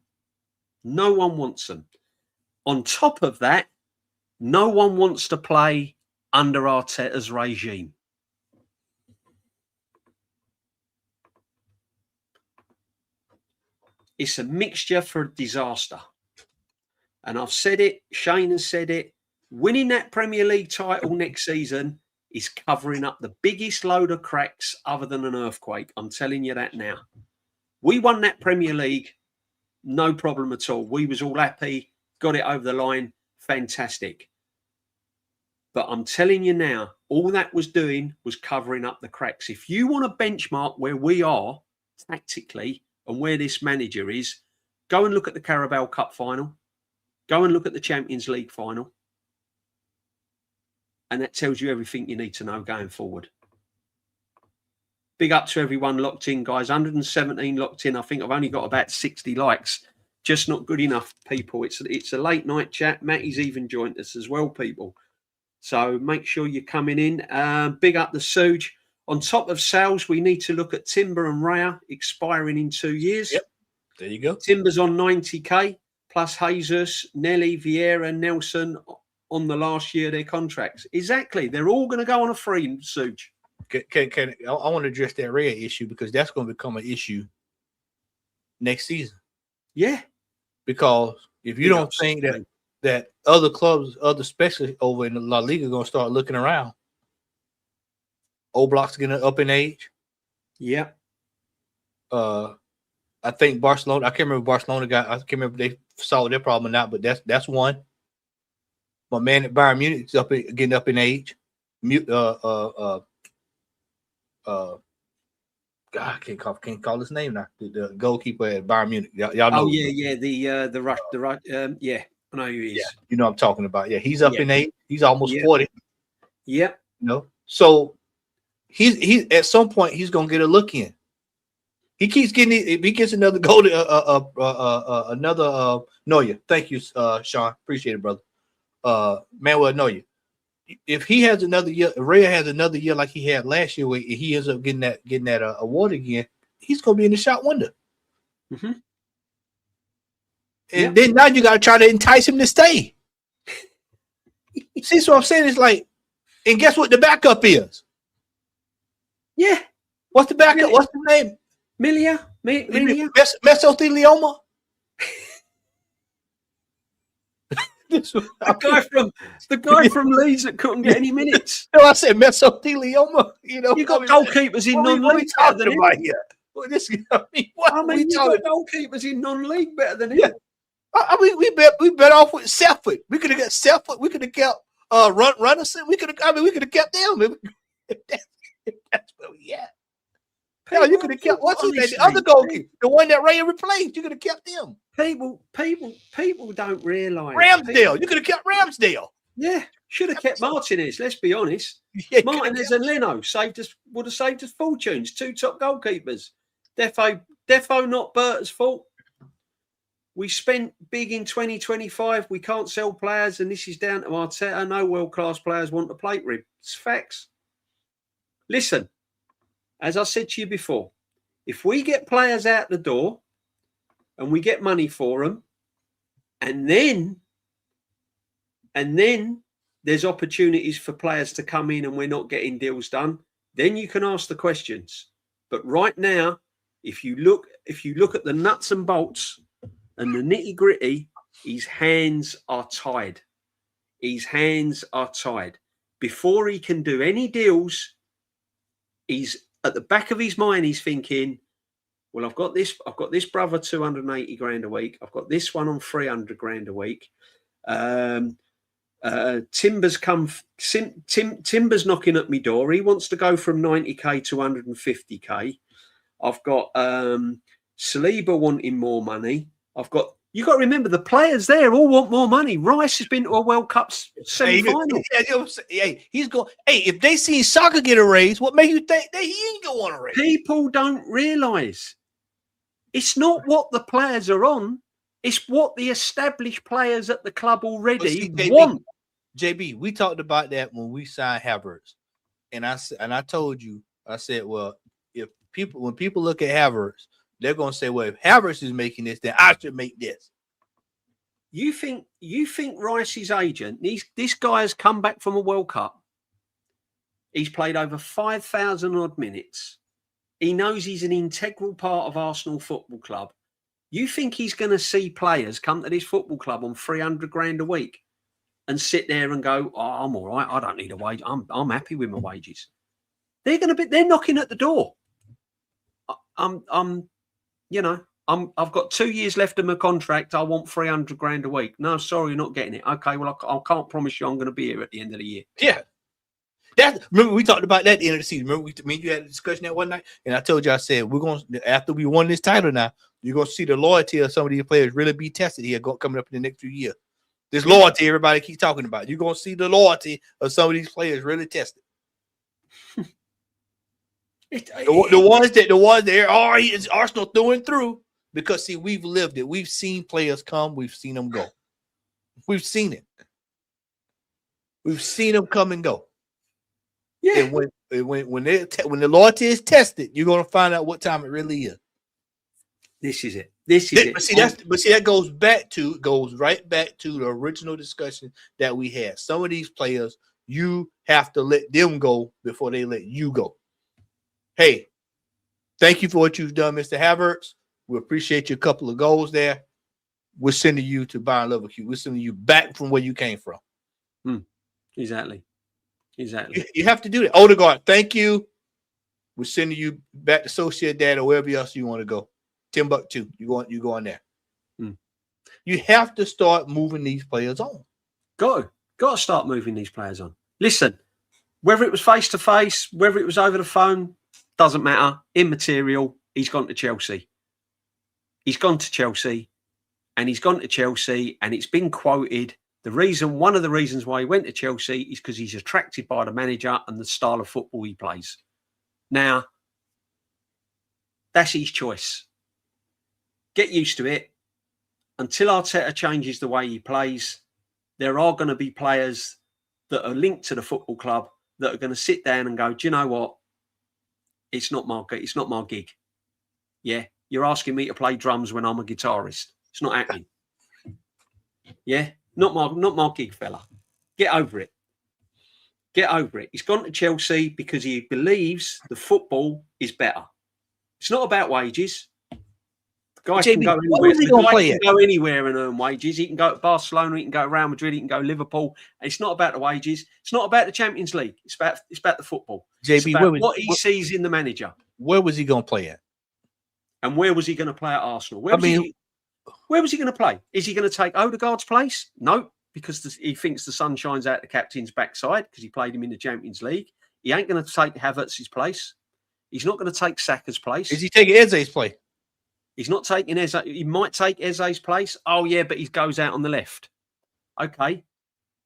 No one wants them. On top of that, no one wants to play under Arteta's regime. It's a mixture for disaster. And I've said it, Shane has said it, winning that Premier League title next season is covering up the biggest load of cracks other than an earthquake. I'm telling you that now. We won that Premier League, no problem at all. We was all happy, got it over the line, fantastic. But I'm telling you now, all that was doing was covering up the cracks. If you want to benchmark where we are tactically and where this manager is, go and look at the Carabao Cup final. Go and look at the Champions League final. And that tells you everything you need to know going forward. Big up to everyone locked in, guys. 117 locked in. I think I've only got about 60 likes. Just not good enough, people. It's a late night chat. Matty's even joined us as well, people. So make sure you're coming in. Big up the Suge. On top of sales, we need to look at Timber and Raya expiring in 2 years. Yep. There you go. Timber's on 90k, plus Jesus, Nelly, Vieira, Nelson on the last year of their contracts. Exactly. They're all going to go on a free, Suge. I want to address that Raya issue because that's going to become an issue next season. Yeah. Because if you don't think that other clubs, other specialists over in the La Liga are going to start looking around, Oblak's getting up in age. Yeah. I think Barcelona, I can't remember Barcelona got, I can't remember if they solved their problem or not, but that's one. My man at Bayern Munich is getting up in age. God, I can't call his name now. The goalkeeper at Bayern Munich. Y'all know. Oh yeah, the right. Yeah, I know who he is. Yeah, you know what I'm talking about. Yeah, he's up in age. He's almost 40. Yeah. You know, so he's at some point he's gonna get a look in. He keeps getting it. If he gets another goal to another Neuer. Thank you, Sean. Appreciate it, brother. Manuel Neuer. If he has another year, Ray has another year like he had last year, where he ends up getting that award again, he's gonna be in the shot window. Mm-hmm. And then now you gotta try to entice him to stay. See, so I'm saying it's like, and guess what the backup is? Yeah. What's the backup? Milia. What's the name? Milia. Mesothelioma. The guy from Leeds that couldn't get any minutes. No, I said mesothelioma. You know, you got goalkeepers in non-league better than him. Well, this, you got goalkeepers in non-league better than him. Yeah. I mean, we bet off with Selford. We could have got Selford. We could have kept Runnerson. We could have kept them. That's where we at. Hell, you could have kept what's his name? The other goalkeeper, the one that Ray replaced. You could have kept them. People don't realise. Ramsdale. You could have kept Ramsdale. Yeah, should have kept Martinez. Let's be honest. Yeah, Martinez and Leno would have saved us fortunes. Two top goalkeepers. Defo not Bert's fault. We spent big in 2025. We can't sell players, and this is down to Arteta. No world-class players want to plate rib. It's facts. Listen, as I said to you before, if we get players out the door and we get money for them, and then there's opportunities for players to come in and we're not getting deals done, then you can ask the questions. But right now, if you look at the nuts and bolts and the nitty-gritty, his hands are tied. His hands are tied. Before he can do any deals, he's at the back of his mind, he's thinking, well, I've got this brother 280 grand a week. I've got this one on 300 grand a week. Timber's Timber's knocking at my door. He wants to go from 90k to 150k. I've got Saliba wanting more money. You got to remember the players there all want more money. Rice has been to a World Cup semi-final. He's going. Hey, if they see soccer get a raise, what make you think that he ain't going to want a raise? People don't realise it's not what the players are on; it's what the established players at the club already want. JB, we talked about that when we signed Havertz, and I told you, I said, well, when people look at Havertz, they're going to say, well, if Havertz is making this, then I should make this. You think Rice's agent, this guy has come back from a World Cup. He's played over 5,000 odd minutes. He knows he's an integral part of Arsenal Football Club. You think he's going to see players come to this football club on 300 grand a week and sit there and go, oh, I'm all right. I don't need a wage. I'm happy with my wages. They're knocking at the door. I've got 2 years left of my contract. I want 300 grand a week. No, sorry, you're not getting it. Okay, well, I can't promise you I'm going to be here at the end of the year. Yeah. Remember we talked about that at the end of the season. Remember you had a discussion that one night, and I told you, I said, we're going to, after we won this title now, you're going to see the loyalty of some of these players really be tested here coming up in the next few years. This loyalty everybody keeps talking about. You're going to see the loyalty of some of these players really tested. The ones that is Arsenal through and through, because see, we've lived it. We've seen players come, we've seen them go. We've seen it. We've seen them come and go. Yeah. And when the loyalty is tested, you're gonna find out what time it really is. This is it. But see, that goes right back to the original discussion that we had. Some of these players, you have to let them go before they let you go. Hey, thank you for what you've done, Mr. Havertz. We appreciate your couple of goals there. We're sending you to Bayern Leverkusen. We're sending you back from where you came from. Exactly. You have to do that. Odegaard, thank you. We're sending you back to Sociedad or wherever else you want to go. Timbuktu, you go on there. You have to start moving these players on. Got to start moving these players on. Listen, whether it was face to face, whether it was over the phone, doesn't matter. Immaterial. He's gone to Chelsea. And it's been quoted. One of the reasons why he went to Chelsea is because he's attracted by the manager and the style of football he plays. Now, that's his choice. Get used to it. Until Arteta changes the way he plays, there are going to be players that are linked to the football club that are going to sit down and go, do you know what? It's not my gig. Yeah, you're asking me to play drums when I'm a guitarist. It's not happening. Yeah, not my gig, fella. Get over it. He's gone to Chelsea because he believes the football is better. It's not about wages. The guy can go anywhere and earn wages. He can go to Barcelona. He can go to Real Madrid. He can go to Liverpool. It's not about the wages. It's not about the Champions League. It's about the football. JB, what he sees in the manager. Where was he going to play at? And where was he going to play at Arsenal? Where was he going to play? Is he going to take Odegaard's place? No, because he thinks the sun shines out the captain's backside because he played him in the Champions League. He ain't going to take Havertz's place. He's not going to take Saka's place. Is he taking Eze's place? He's not taking Eze. He might take Eze's place. Oh, yeah, but he goes out on the left. Okay.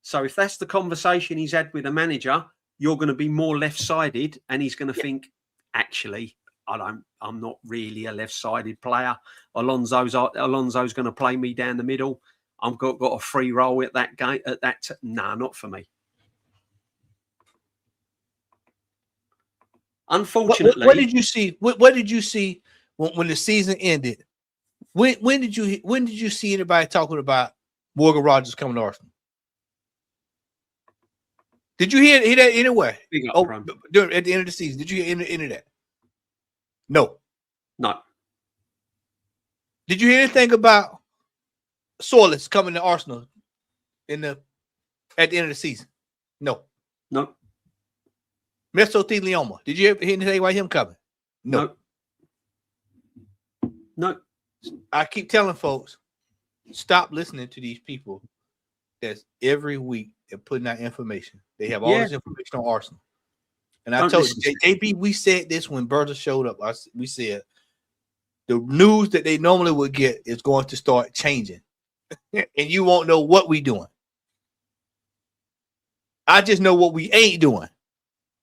So if that's the conversation he's had with the manager, you're going to be more left-sided and he's going to think, actually, I'm not really a left-sided player. Alonso's going to play me down the middle. I've got a free role at that game. Nah, not for me. Unfortunately, what did you see? What did you see when the season ended? When did you see anybody talking about Morgan Rogers coming to Arsenal? Did you hear that anywhere? At the end of the season, did you hear any of that? No. Did you hear anything about Solis coming to Arsenal at the end of the season? No. Mesothelioma. Did you hear anything about him coming? No. I keep telling folks, stop listening to these people that's every week they're putting out information. They have all this information on Arsenal. And I told you, JB, we said this when Bertha showed up. We said the news that they normally would get is going to start changing. And you won't know what we doing. I just know what we ain't doing.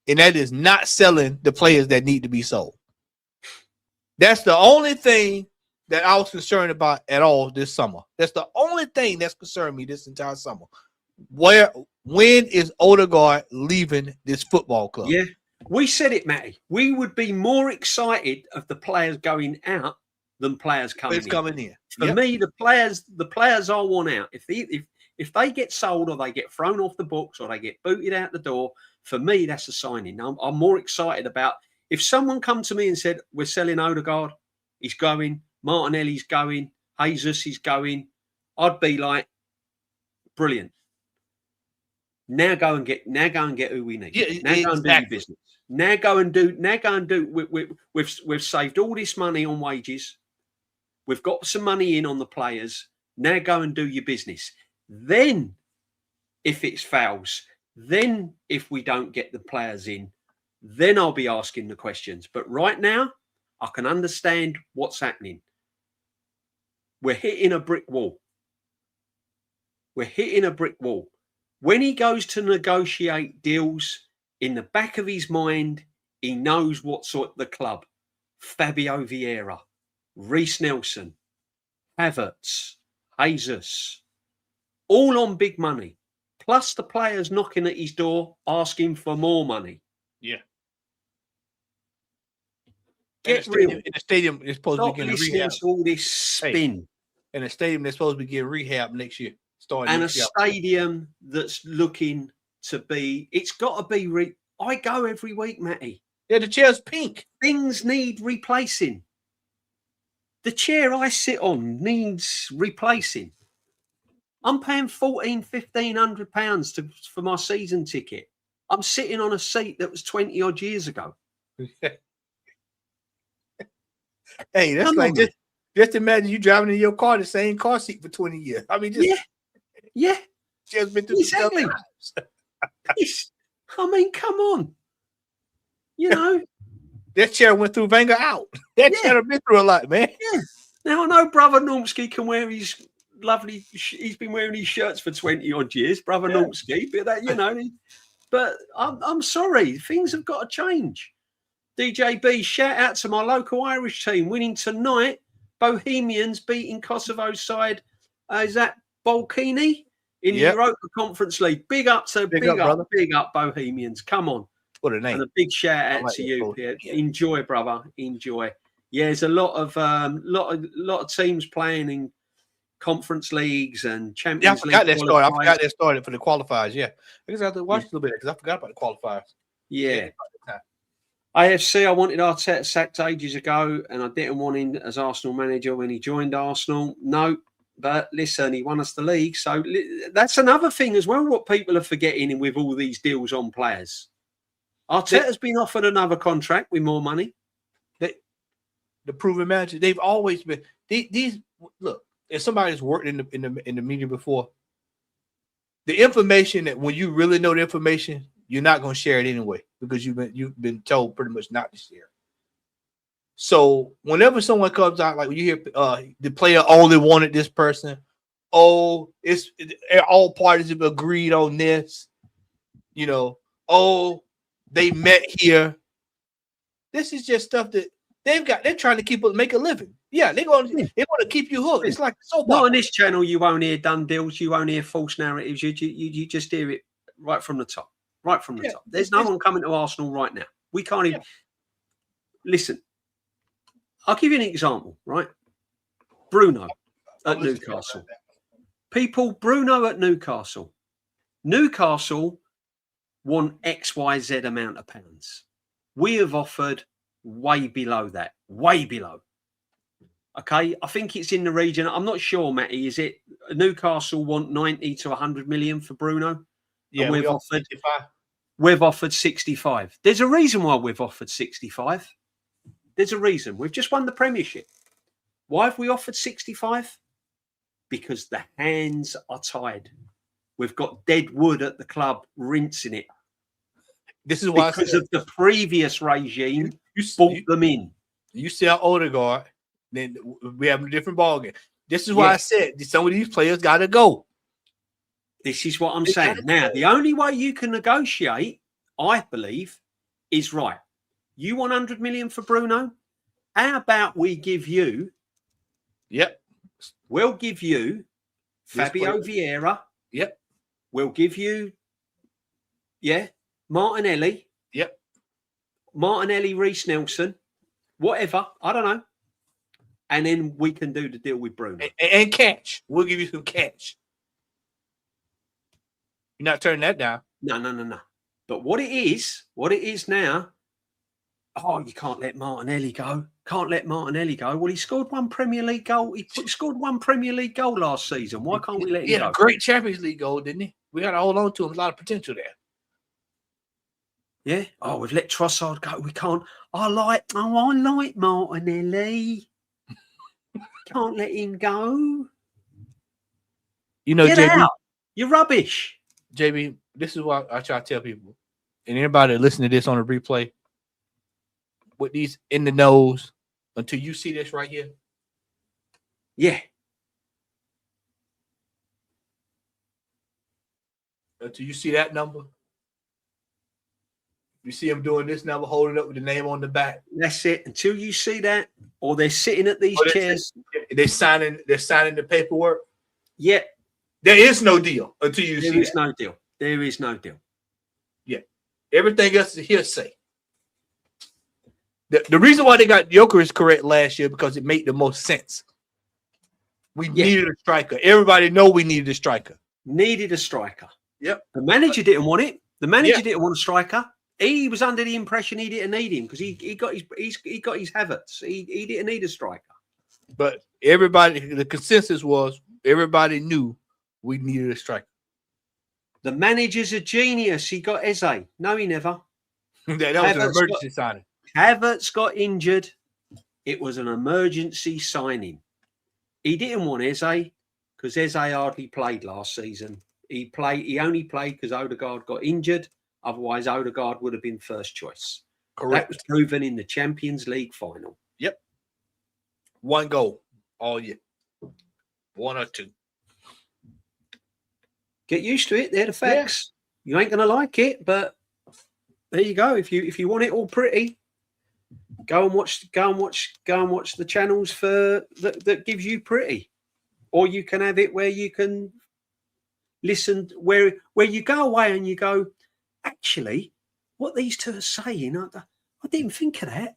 And that is not selling the players that need to be sold. That's the only thing that I was concerned about at all this summer. That's the only thing that's concerned me this entire summer. When is Odegaard leaving this football club? Yeah, we said it, Matty. We would be more excited of the players going out than players coming in. For me, the players I want out. If they get sold or they get thrown off the books or they get booted out the door, for me, that's a signing. I'm more excited about if someone come to me and said, we're selling Odegaard, he's going, Martinelli's going, Jesus is going, I'd be like, brilliant. Now go and get who we need. Go and do your business. Now go and do. We've saved all this money on wages. We've got some money in on the players. Now go and do your business. Then, if it fails, then if we don't get the players in, then I'll be asking the questions. But right now, I can understand what's happening. We're hitting a brick wall. When he goes to negotiate deals, in the back of his mind, he knows what sort of the club. Fabio Vieira, Reece Nelson, Havertz, Jesus, all on big money. Plus the players knocking at his door, asking for more money. Yeah. Get real. In the stadium, they're supposed to be getting rehab. All this spin. In the stadium, they're supposed to be getting rehab next year. Stadium that's looking to be, it's got to be. I go every week, Matty. Yeah, the chair's pink. Things need replacing. The chair I sit on needs replacing. I'm paying £1,500 for my season ticket. I'm sitting on a seat that was 20 odd years ago. Hey, that's like just imagine you driving in your car, the same car seat for 20 years. I mean, yeah. Just been through exactly. I mean, come on. You know, that chair went through Wenger out. That chair been through a lot, man. Yeah. Now I know Brother Normski can wear his lovely. He's been wearing his shirts for 20 odd years, Brother Normski. But that, but I'm sorry, things have got to change. DJB, shout out to my local Irish team winning tonight. Bohemians beating Kosovo's side. Is that Balkini in the Europa Conference League? Big up Bohemians. Come on. What a name. And a big shout out to you, Pierre. Enjoy, brother. Enjoy. Yeah, there's a lot of teams playing in conference leagues and Champions League. I forgot that started for the qualifiers. Yeah. I guess I have to watch a little bit because I forgot about the qualifiers. Yeah. AFC, I wanted Arteta sacked ages ago, and I didn't want him as Arsenal manager when he joined Arsenal. No, but listen, he won us the league. So that's another thing as well, what people are forgetting with all these deals on players. Arteta's been offered another contract with more money. The proven manager, they've always been these. Look, if somebody's worked in the media before, the information that when you really know the information, you're not going to share it anyway because you've been told pretty much not to share. So whenever someone comes out, like when you hear the player only wanted this person, all parties have agreed on this, they met here. This is just stuff that they're trying to make a living. Yeah, they want to keep you hooked. It's like soap opera. Not on this channel. You won't hear done deals. You won't hear false narratives. You just hear it right from the top. Right from the top. There's no one coming to Arsenal right now. We can't even listen. I'll give you an example. Right, Bruno at Newcastle. Bruno at Newcastle. Newcastle want XYZ amount of pounds. We have offered way below that. Way below. Okay, I think it's in the region. I'm not sure, Matty. Is it Newcastle want 90 to 100 million for Bruno? Yeah, and we've offered 65. We've offered 65. There's a reason why we've offered 65. There's a reason. We've just won the Premiership. Why have we offered 65? Because the hands are tied. We've got dead wood at the club rinsing it. This is why because of the previous regime bought them in. You sell Odegaard, then we have a different ballgame. This is why I said some of these players got to go. This is what I'm saying. Now, the only way you can negotiate, I believe, is right. You want 100 million for Bruno? How about we give you? Yep. We'll give you Fabio Vieira. Yep. We'll give you, Martinelli. Yep. Martinelli, Reece Nelson, whatever. I don't know. And then we can do the deal with Bruno. And cash. We'll give you some cash. You're not turning that down. No. But what it is now, you can't let Martinelli go. Can't let Martinelli go. Well, he scored one Premier League goal. He scored one Premier League goal last season. Why can't we let him go? He had a great Champions League goal, didn't he? We got to hold on to him. A lot of potential there. Yeah. Oh, we've let Trossard go. We can't. I like Martinelli. Can't let him go. You know, Get JB, out. You're rubbish. JB, this is what I try to tell people. And anybody that listen to this on a replay, with these in the nose, until you see this right here. Yeah. Until you see that number. You see him doing this number, holding up with the name on the back. That's it. Until you see that, or they're sitting at these chairs. They're signing the paperwork. Yeah. There is no deal until you see that. There is no deal. There is no deal. Yeah. Everything else is hearsay. The reason why they got Jokeris correct last year because it made the most sense. We needed a striker. Everybody know we needed a striker. Needed a striker. Yep. The manager didn't want it. The manager didn't want a striker. He was under the impression he didn't need him because he got his Havertz. He didn't need a striker. But the consensus was everybody knew we needed a striker. The manager's a genius. He got Eze. No, he never. that was an emergency signing. Havertz got injured. It was an emergency signing. He didn't want Eze because Eze hardly played last season. He only played because Odegaard got injured. Otherwise, Odegaard would have been first choice. Correct. That was proven in the Champions League final. Yep. One goal all year. One or two. Get used to it. They're the facts. Yeah. You ain't going to like it, but there you go. If you want it all pretty, go and watch the channels that gives you pretty, or you can have it where you can listen where you go away and you go, actually, what these two are saying, I didn't think of that.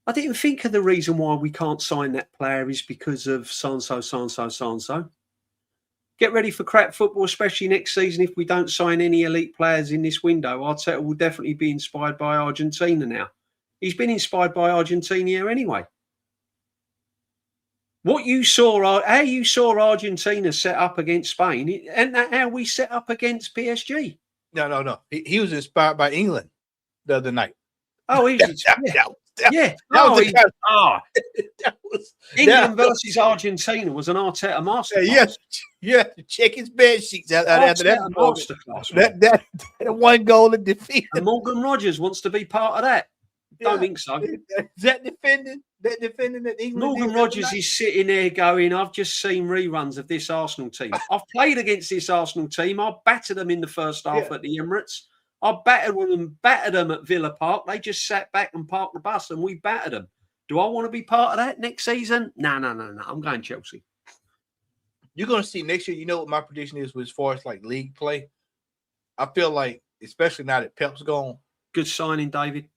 I didn't think of the reason why we can't sign that player is because of so-and-so. Get ready for crap football, especially next season if we don't sign any elite players in this window. Arteta will definitely be inspired by Argentina now. He's been inspired by Argentina anyway. How you saw Argentina set up against Spain, isn't that how we set up against PSG? No. He was inspired by England the other night. Oh, he was. England versus Argentina was an Arteta masterclass. Yeah. Check his bed sheets after that masterclass. That one goal of defeat. And Morgan Rogers wants to be part of that. Don't think so. Is that defending that England? Morgan Rogers is sitting there going, I've just seen reruns of this Arsenal team. I've played against this Arsenal team. I battered them in the first half at the Emirates. I battered them at Villa Park. They just sat back and parked the bus, and we battered them. Do I want to be part of that next season? No. I'm going Chelsea. You're going to see next year. You know what my prediction is as far as like league play. I feel like, especially now that Pep's gone. Good signing, David.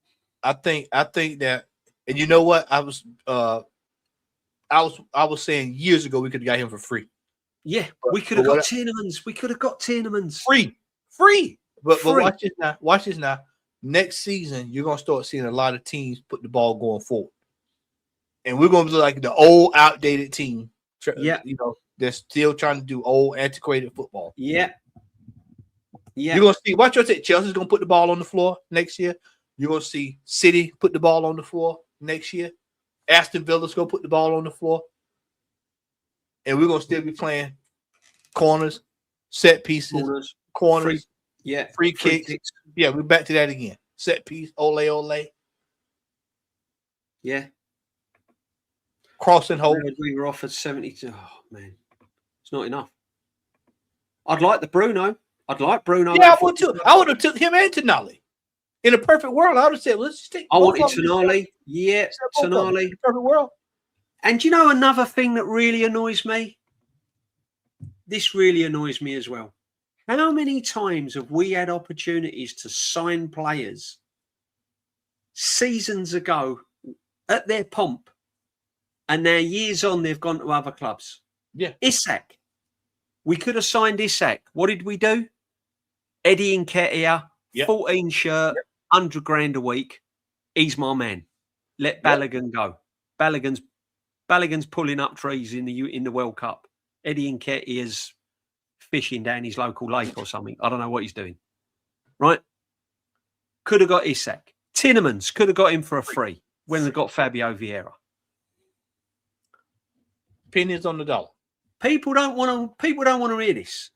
I think that, and you know what? I was saying years ago we could have got him for free. Yeah, we could have got Tielemans. We could have got Tielemans. Free. But watch this now. Next season, you're gonna start seeing a lot of teams put the ball going forward, and we're gonna be like the old, outdated team. Yeah, you know, they're still trying to do old, antiquated football. Yeah. You're gonna see. Watch your take. Chelsea's gonna put the ball on the floor next year. You're gonna see City put the ball on the floor next year. Aston Villa's gonna put the ball on the floor, and we're gonna still be playing corners, set pieces, corners. Free kicks. Yeah, we're back to that again. Set piece, ole. Yeah. Crossing hole. We were offered 72. Oh, man. It's not enough. I'd like the Bruno. Yeah, I would too. I would have took him and Tonali. In a perfect world, I would have said, let's just take. I wanted Tonali. Yeah, Tonali. Perfect world. And you know another thing that really annoys me? This really annoys me as well. How many times have we had opportunities to sign players seasons ago at their pomp, and now years on they've gone to other clubs? Yeah. Isak. We could have signed Isak. What did we do? Eddie Nketiah, 14 shirt, 100 grand a week. He's my man. Let Balogun go. Balogun's pulling up trees in the World Cup. Eddie Nketiah's fishing down his local lake or something. I don't know what he's doing. Right? Could have got Isak. Tielemans could have got him for a free when they got Fabio Vieira. Opinions on the dollar. People don't want to hear this.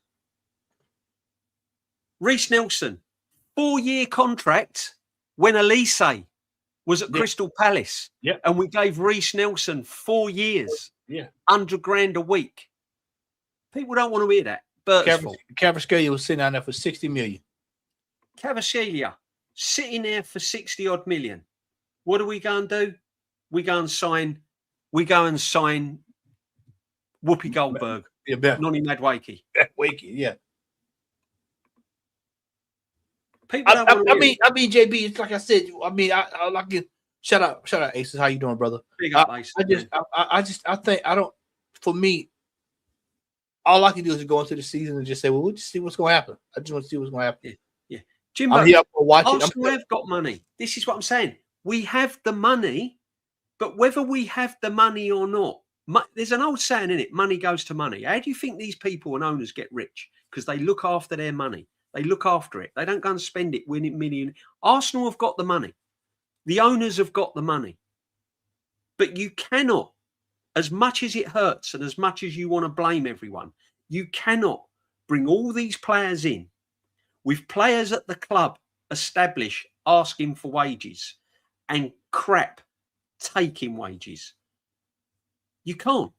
Reece Nelson, 4-year contract when Elise was at Crystal Palace. Yeah. And we gave Reece Nelson 4 years. Yeah. 100 grand a week. People don't want to hear that. Kvaratskhelia was sitting down there for 60 million. Kvaratskhelia sitting there for 60 odd million. What do we go and do? We go and sign Whoopi Goldberg. Yeah, Noni Madueke. Yeah. People don't want to I mean, JB, it's like I said, I like it. Shout out, Aces. How you doing, brother? Big up, Aces. I think for me, all I can do is go into the season and just say, well, we'll just see what's going to happen. I just want to see what's going to happen. Yeah. Jimbo, Arsenal have got money. This is what I'm saying. We have the money, but whether we have the money or not, there's an old saying in it, money goes to money. How do you think these people and owners get rich? Because they look after their money. They look after it. They don't go and spend it winning million. Arsenal have got the money. The owners have got the money. But you cannot, as much as it hurts and as much as you want to blame everyone, you cannot bring all these players in with players at the club established asking for wages and crap taking wages. You can't.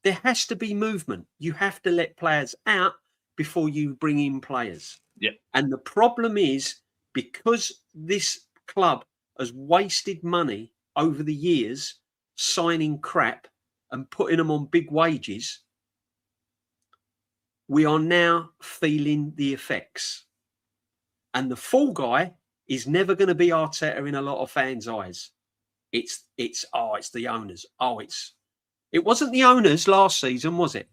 There has to be movement. You have to let players out before you bring in players. Yeah. And the problem is, because this club has wasted money over the years signing crap and putting them on big wages, we are now feeling the effects. And the fall guy is never going to be Arteta in a lot of fans' eyes. It's the owners. It wasn't the owners last season, was it?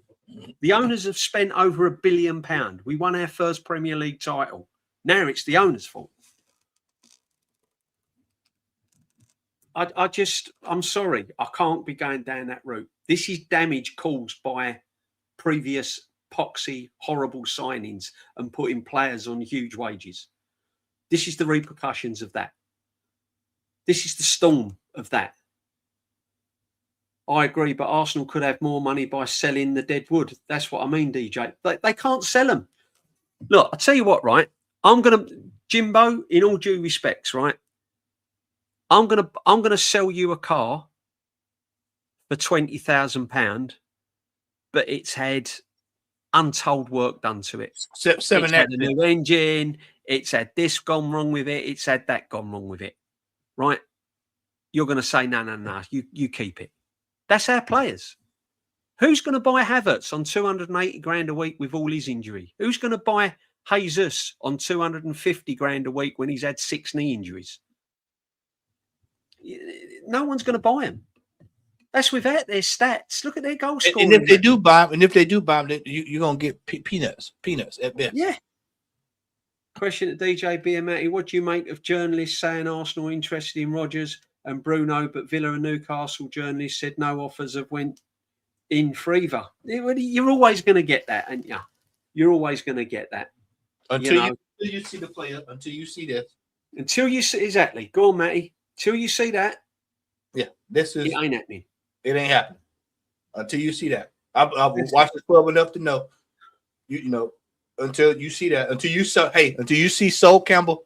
The owners have spent over £1 billion. We won our first Premier League title. Now it's the owners' fault. I'm sorry. I can't be going down that route. This is damage caused by previous poxy, horrible signings and putting players on huge wages. This is the repercussions of that. This is the storm of that. I agree, but Arsenal could have more money by selling the dead wood. That's what I mean, DJ. They can't sell them. Look, I'll tell you what, right? Jimbo, in all due respects, right? I'm gonna sell you a car for £20,000, but it's had untold work done to it. It's had a new engine. It's had this gone wrong with it. It's had that gone wrong with it. Right? You're going to say, no. You keep it. That's our players. Who's going to buy Havertz on 280 grand a week with all his injury? Who's going to buy Jesus on 250 grand a week when he's had 6 knee injuries? No one's going to buy him. That's without their stats. Look at their goal scoring. And if they do buy him, you're going to get peanuts at best. Yeah. Question to DJ B and Matty, what do you make of journalists saying Arsenal interested in Rodgers and Bruno, but Villa and Newcastle journalists said no offers have went in favour? You're always going to get that, aren't you? You're always going to get that. Until you see the player, until you see this. Until you see, exactly. Go on, Matty. Until you see that. Yeah, it ain't happening. It ain't happening. Until you see that. I've watched the club enough to know, you know, until you see that, until you see Sol Campbell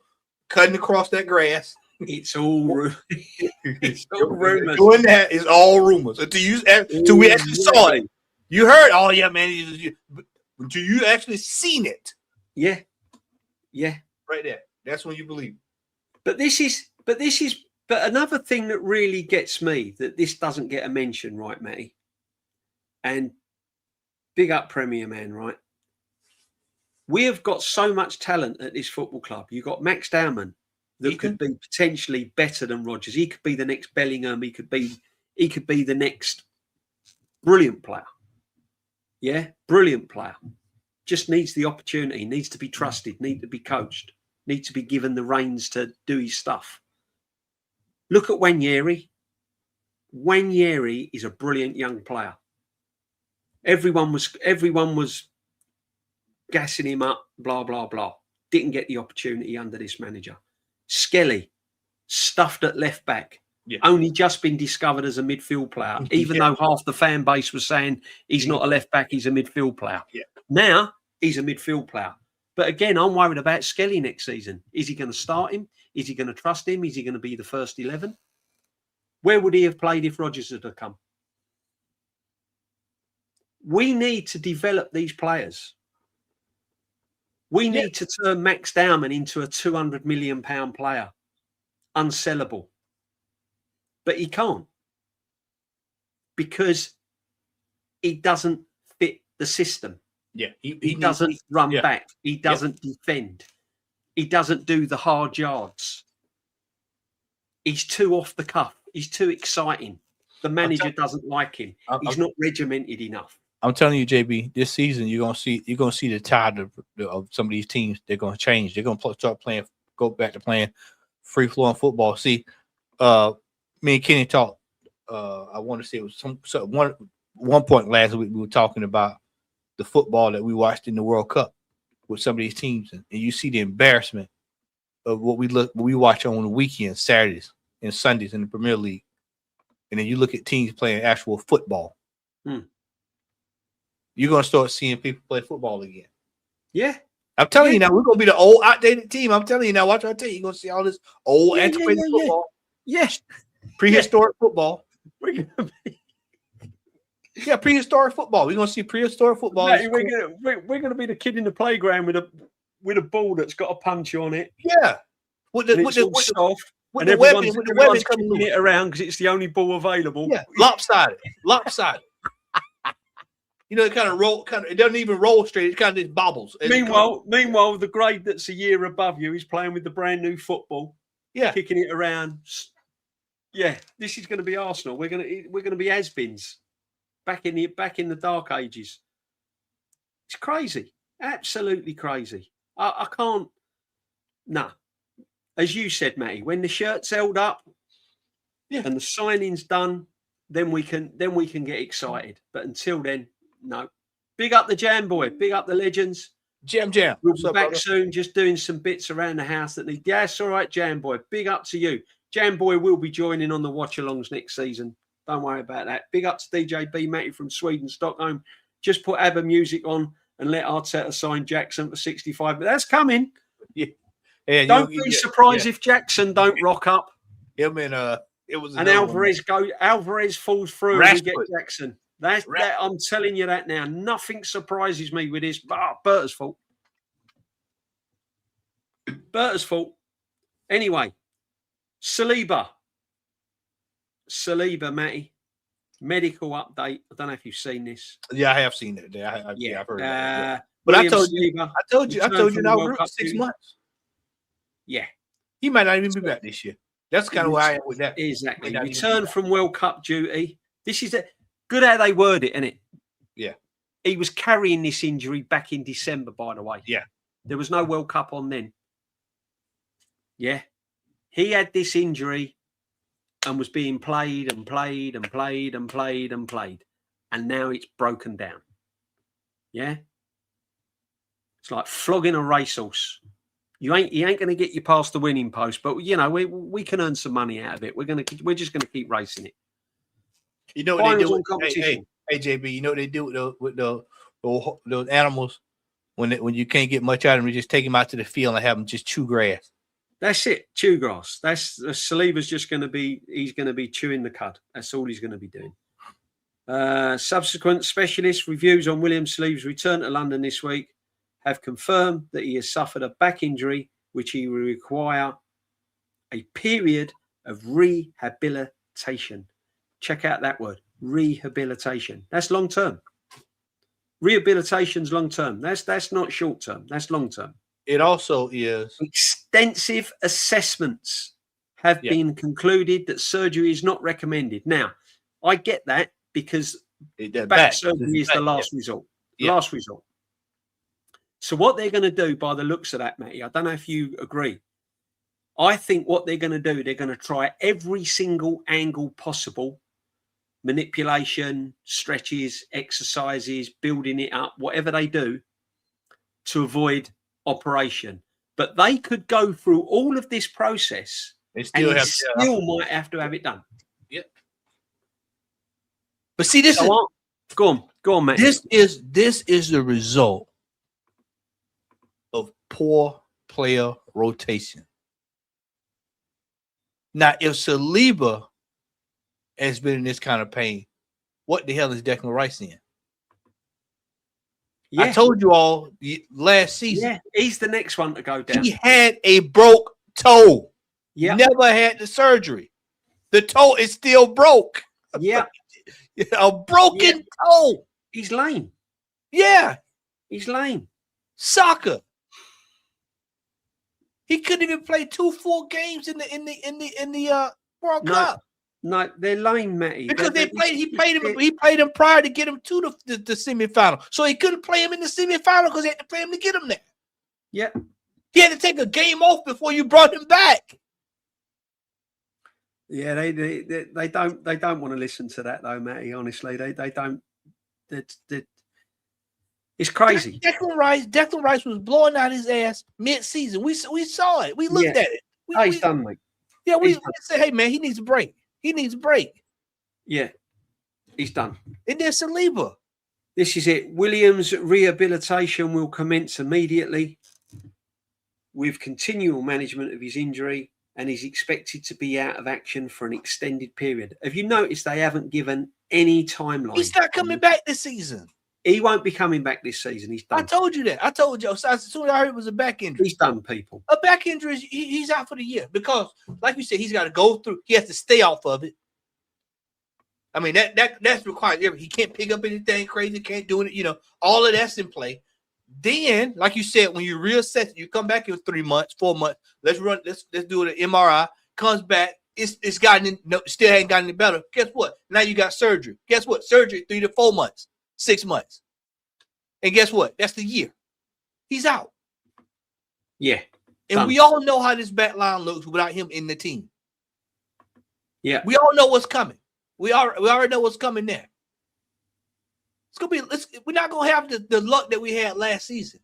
cutting across that grass. It's all rumors. Doing that is all rumors. Until we actually saw it. You heard, oh yeah, man. Until you actually seen it. Yeah. Right there. That's when you believe. But another thing that really gets me, that this doesn't get a mention, right, Matty? And big up Premier Man, right? We have got so much talent at this football club. You've got Max Dowman that could be potentially better than Rodgers. He could be the next Bellingham. He could be the next brilliant player. Yeah, brilliant player. Just needs the opportunity, needs to be trusted, needs to be coached, needs to be given the reins to do his stuff. Look at Wanyeri. Wanyeri is a brilliant young player. Everyone was gassing him up, blah, blah, blah. Didn't get the opportunity under this manager. Skelly, stuffed at left back. Yeah. Only just been discovered as a midfield player, even though half the fan base was saying he's not a left back, he's a midfield player. Yeah. Now he's a midfield player. But again, I'm worried about Skelly next season. Is he going to start him? Is he going to trust him? Is he going to be the first 11? Where would he have played if Rodgers had come? We need to develop these players. We need to turn Max Dowman into a £200 million player. Unsellable. But he can't. Because he doesn't fit the system. Yeah. He doesn't run back. He doesn't defend. He doesn't do the hard yards. He's too off the cuff. He's too exciting. The manager doesn't like him. He's not regimented enough. I'm telling you, JB, this season you're gonna see the tide of some of these teams. They're gonna change. They're gonna go back to playing free flowing football. See, me and Kenny talked. I want to say it was one point last week we were talking about the football that we watched in the World Cup with some of these teams, and you see the embarrassment of what we watch on the weekends, Saturdays and Sundays in the Premier League, and then you look at teams playing actual football. You're gonna start seeing people play football again. Yeah, I'm telling you now, we're gonna be the old outdated team. I'm telling you now, watch what I tell you. You're gonna see all this old antiquated football. Yes, prehistoric football. We're gonna be. Yeah, prehistoric football. We're gonna see prehistoric football. Mate, we're gonna be the kid in the playground with a ball that's got a punch on it. Yeah, with the everyone's kicking it around because it's the only ball available. Yeah, lopsided. You know, it kind of roll. It doesn't even roll straight. It kind of just bobbles. Meanwhile, the grade that's a year above you is playing with the brand new football. Yeah, kicking it around. Yeah, this is going to be Arsenal. We're going to be has-beens. Back in the dark ages. It's crazy. Absolutely crazy. I can't. Nah. As you said, Matty, when the shirt's held up and the signing's done, then we can get excited. But until then, no. Big up the Jam Boy. Big up the legends. Jam. We'll be back soon, just doing some bits around the house that need. Yeah, it's all right, Jam Boy. Big up to you. Jam Boy will be joining on the watch-alongs next season. Don't worry about that. Big up to DJ B, Matty from Sweden, Stockholm. Just put ABBA music on and let Arteta sign Jackson for 65. But that's coming. Yeah. Don't be surprised if Jackson don't rock up. Yeah, man. It was Alvarez falls through and we get Jackson. That I'm telling you that now. Nothing surprises me with this. Bert's fault. Berta's fault. Anyway, Saliba, Matty. Medical update. I don't know if you've seen this. Yeah, I have seen it. Yeah, I've heard about it. Yeah. But William I told you now, 6 months. Yeah. He might not even be back this year. That's kind of where I am with that. Exactly. Return from World Cup duty. This is good how they word it, isn't it? Yeah. He was carrying this injury back in December, by the way. Yeah. There was no World Cup on then. Yeah. He had this injury and was being played. And now it's broken down. Yeah. It's like flogging a racehorse. He ain't going to get you past the winning post, but we can earn some money out of it. We're just going to keep racing it. You know what they do? Hey, JB, you know what they do with those animals when you can't get much out of them? You just take them out to the field and have them just chew grass. That's it, chew grass. That's Saliba's just going to be. He's going to be chewing the cud. That's all he's going to be doing. Subsequent specialist reviews on William Saliba's return to London this week have confirmed that he has suffered a back injury, which he will require a period of rehabilitation. Check out that word, rehabilitation. That's long term. Rehabilitation's long term. That's not short term. That's long term. It also is extensive assessments have been concluded that surgery is not recommended. Now, I get that because back surgery is the last resort. Last resort. So what they're going to do by the looks of that, Matty, I don't know if you agree. I think what they're going to do, they're going to try every single angle possible. Manipulation, stretches, exercises, building it up, whatever they do to avoid operation. But they could go through all of this process and still might have to have it done. Yep. But see, this is go on, Matt. This is the result of poor player rotation. Now, if Saliba has been in this kind of pain, what the hell is Declan Rice in? Yeah. I told you all last season. Yeah, he's the next one to go down. He had a broke toe. Yeah, never had the surgery. The toe is still broke. Yeah, a broken toe. He's lame. Yeah, he's lame. Soccer. He couldn't even play 2 full games in the World Cup. No, they're lame, Matty. Because he played him prior to get him to the semifinal. So he couldn't play him in the semifinal because he had to play him to get him there. Yeah. He had to take a game off before you brought him back. Yeah, they don't want to listen to that though, Matty. Honestly, they don't. It's crazy. Declan Rice was blowing out his ass mid-season. We saw it. We looked at it. He's done, mate. Yeah, we said, hey man, he needs a break. He needs a break. Yeah, he's done. And then Saliba. This is it. Williams' rehabilitation will commence immediately with continual management of his injury, and he's expected to be out of action for an extended period. Have you noticed they haven't given any timeline? He's not coming back this season. He won't be coming back this season. He's done. I told you that. I told you. So as soon as I heard it was a back injury. He's done, people. A back injury, he's out for the year because, like you said, he's got to go through. He has to stay off of it. I mean, that's required. He can't pick up anything crazy. Can't do it. All of that's in play. Then, like you said, when you reassess it, you come back in 3 months, 4 months. Let's do an MRI. Comes back. It's gotten still hadn't gotten any better. Guess what? Now you got surgery. Guess what? Surgery 3 to 4 months. 6 months. And guess what? That's the year. He's out. Yeah. And we all know how this back line looks without him in the team. Yeah. We all know what's coming. We already know what's coming there. We're not gonna have the luck that we had last season.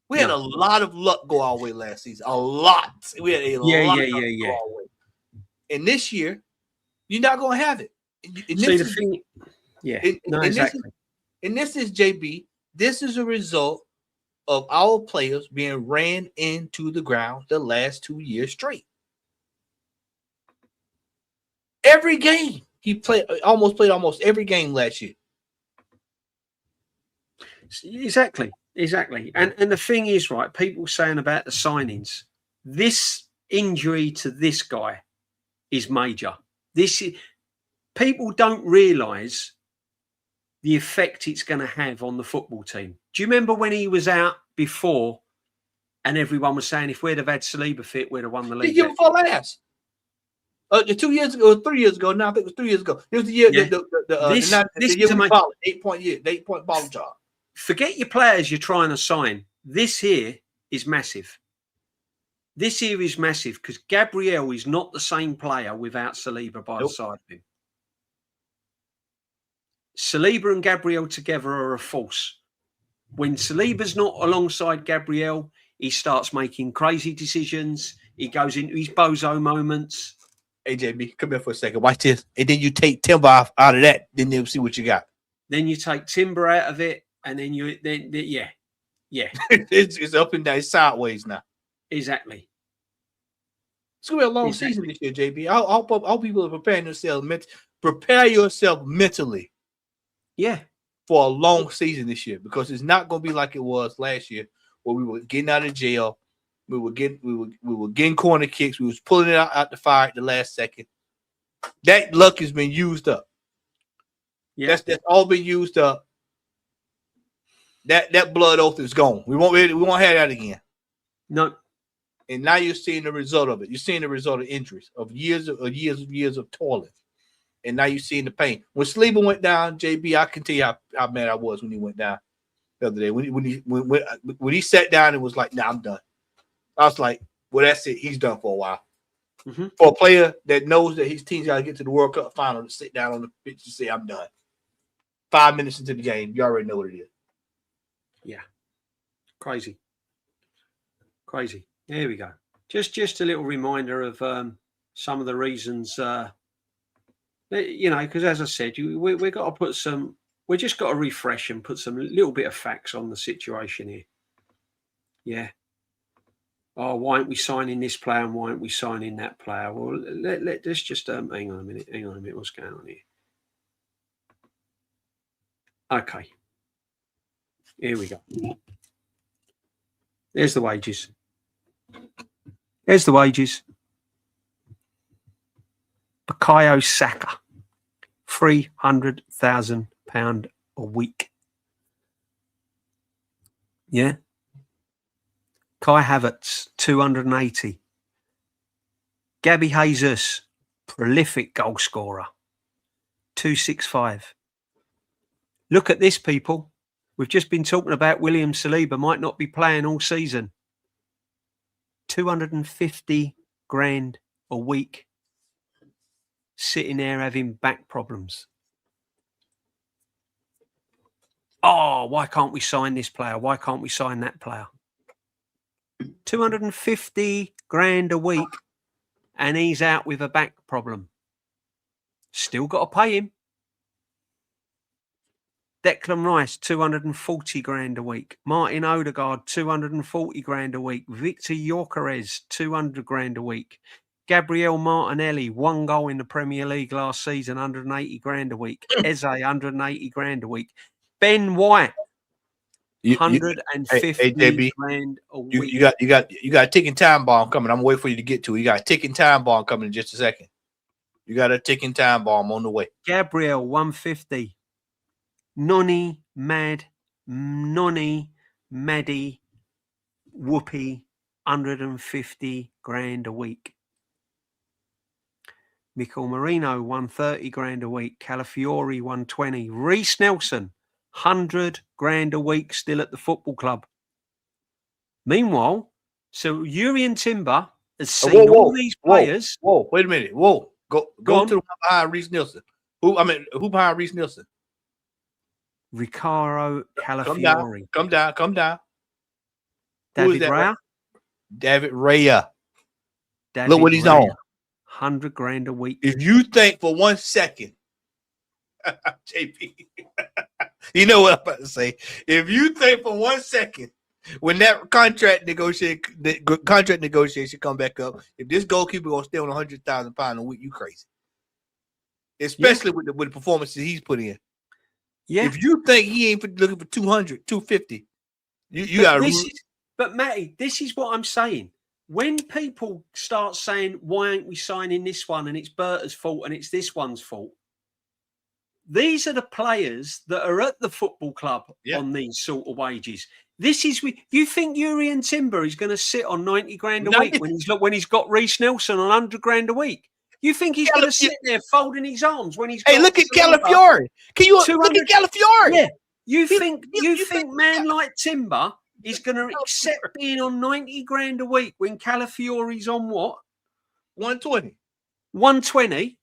We had a lot of luck go our way last season. A lot. We had a lot of luck go our way. And this year, you're not gonna have it. Exactly. And this is JB. This is a result of our players being ran into the ground the last 2 years straight. Every game he played almost every game last year. Exactly. Exactly. And the thing is, right, people saying about the signings, this injury to this guy is major. People don't realise the effect it's going to have on the football team. Do you remember when he was out before and everyone was saying if we'd have had Saliba fit, we'd have won the league? The year before last. 2 years ago, 3 years ago. Now I think it was 3 years ago. It was the year the year we balled, 8-point ball job. Forget your players you're trying to sign. This here is massive. This here is massive because Gabriel is not the same player without Saliba by the side of him. Saliba and Gabriel together are a force. When Saliba's not alongside Gabriel, he starts making crazy decisions. He goes into his bozo moments. Hey, JB, come here for a second. Watch this. And then you take Timber out of that. Then they'll see what you got. Then you take Timber out of it. And then yeah. It's up and down. It's sideways now. Exactly. It's going to be a long season this year, JB. I hope people are preparing themselves. Prepare yourself mentally. Yeah. For a long season this year, because it's not going to be like it was last year, where we were getting out of jail, we were getting corner kicks, we was pulling it out the fire at the last second. That luck has been used up. Yeah, that's all been used up. That blood oath is gone. We won't have that again. No. And now you're seeing the result of it. You're seeing the result of injuries, of years of toiling. And now you're seeing the pain. When Saliba went down, JB, I can tell you how mad I was when he went down the other day. When he sat down and was like, "Nah, I'm done." I was like, "Well, that's it. He's done for a while." Mm-hmm. For a player that knows that his team's got to get to the World Cup final to sit down on the pitch and say, "I'm done." 5 minutes into the game, you already know what it is. Yeah, crazy. There we go. Just a little reminder of some of the reasons. Because as I said, we've got to put some. We just got to refresh and put some little bit of facts on the situation here. Yeah. Oh, why aren't we signing this player and why aren't we signing that player? Well, let's just hang on a minute. What's going on here? Okay. Here we go. There's the wages. Bukayo Saka, £300,000 a week. Yeah. Kai Havertz, 280. Gabby Jesus, prolific goal scorer, 265. Look at this, people. We've just been talking about William Saliba might not be playing all season. 250 grand a week. Sitting there having back problems. Oh, why can't we sign this player? Why can't we sign that player? 250 grand a week and he's out with a back problem. Still got to pay him. Declan Rice, 240 grand a week. Martin Odegaard, 240 grand a week. Victor Gyökeres, 200 grand a week. Gabriel Martinelli, 1 goal in the Premier League last season, 180 grand a week. Eze, 180 grand a week. Ben White, 150 grand a week. You got a ticking time bomb coming. I'm waiting for you to get to it. You got a ticking time bomb coming in just a second. You got a ticking time bomb on the way. Gabriel, 150. Noni, Maddie, Whoopi, 150 grand a week. Mikel Merino, 130 grand a week. Calafiori, 120. Reece Nelson, 100 grand a week still at the football club. Meanwhile, so Urian Timber has seen all these players. Wait a minute. Go to the one behind Reece Nelson. Who behind Reece Nelson? Riccardo Calafiori. Come down. David Raya. David Raya. Look what he's on. 100 grand a week. If you think for 1 second, JP, you know what I'm about to say. If you think for 1 second, when that contract negotiation come back up, if this goalkeeper gonna stay on £100,000 a week, you crazy. Especially with the performances he's put in. Yeah. If you think he ain't looking for 200, 250, You got but Matty, this is what I'm saying. When people start saying, why aren't we signing this one? And it's Berta's fault and it's this one's fault. These are the players that are at the football club on these sort of wages. This is you think Urian Timber is going to sit on 90 grand a week when he's got Reece Nelson on 100 grand a week? You think he's going to sit there folding his arms when he's got look at Calafiore. Can you look at Calafiore? Yeah. You think man like Timber is going to accept being on 90 grand a week when Calafiore's on what? 120. 120.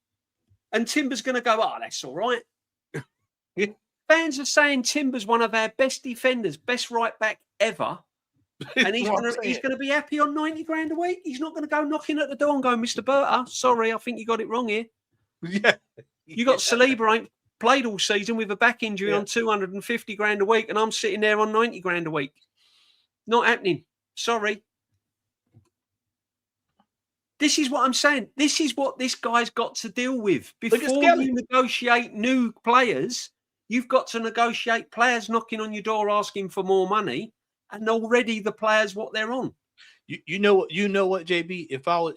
And Timber's going to go, that's all right. Fans are saying Timber's one of our best defenders, best right back ever. And he's going to be happy on 90 grand a week. He's not going to go knocking at the door and go, Mr. Berta, sorry, I think you got it wrong here. Yeah. You got Saliba ain't played all season with a back injury on 250 grand a week, and I'm sitting there on 90 grand a week. Not happening. Sorry. This is what I'm saying. This is what this guy's got to deal with. Before you negotiate new players, you've got to negotiate players knocking on your door asking for more money, and already the players what they're on. You know what, JB? If I was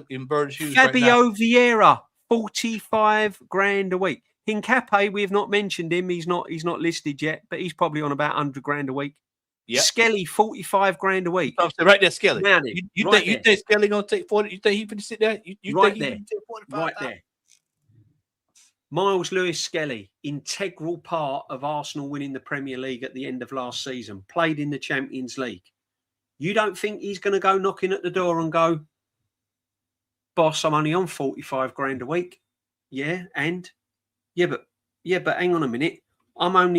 in Bird's shoes, Fabio Vieira, 45 grand a week. Hincapié, we have not mentioned him. He's not listed yet, but he's probably on about 100 grand a week. Yeah. Skelly, 45 grand a week. Oh, so right there, Skelly. You think Skelly gonna take 40? You think he finna sit there? You right think there. He finna take 45? Right there. Miles Lewis Skelly, integral part of Arsenal winning the Premier League at the end of last season, played in the Champions League. You don't think he's going to go knocking at the door and go, boss, I'm only on 45 grand a week. Yeah, and? but hang on a minute. I'm on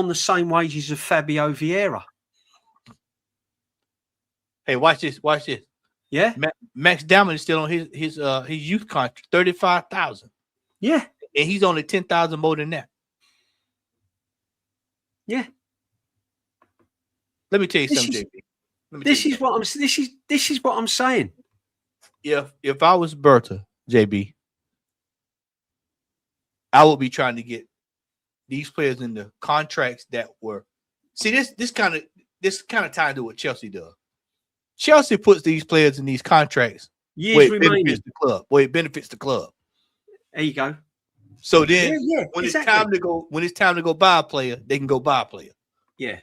the same wages as Fabio Vieira. Hey, watch this. Yeah. Max Diamond is still on his youth contract, 35,000. Yeah. And he's only 10,000 more than that. Yeah. Let me tell you something, JB. This is what I'm saying. If I was Berta, JB, I would be trying to get these players in the contracts that were. See, this kind of tied to what Chelsea does. Chelsea puts these players in these contracts where it benefits the club. There you go. So then, when it's time to go buy a player, they can go buy a player. Yeah.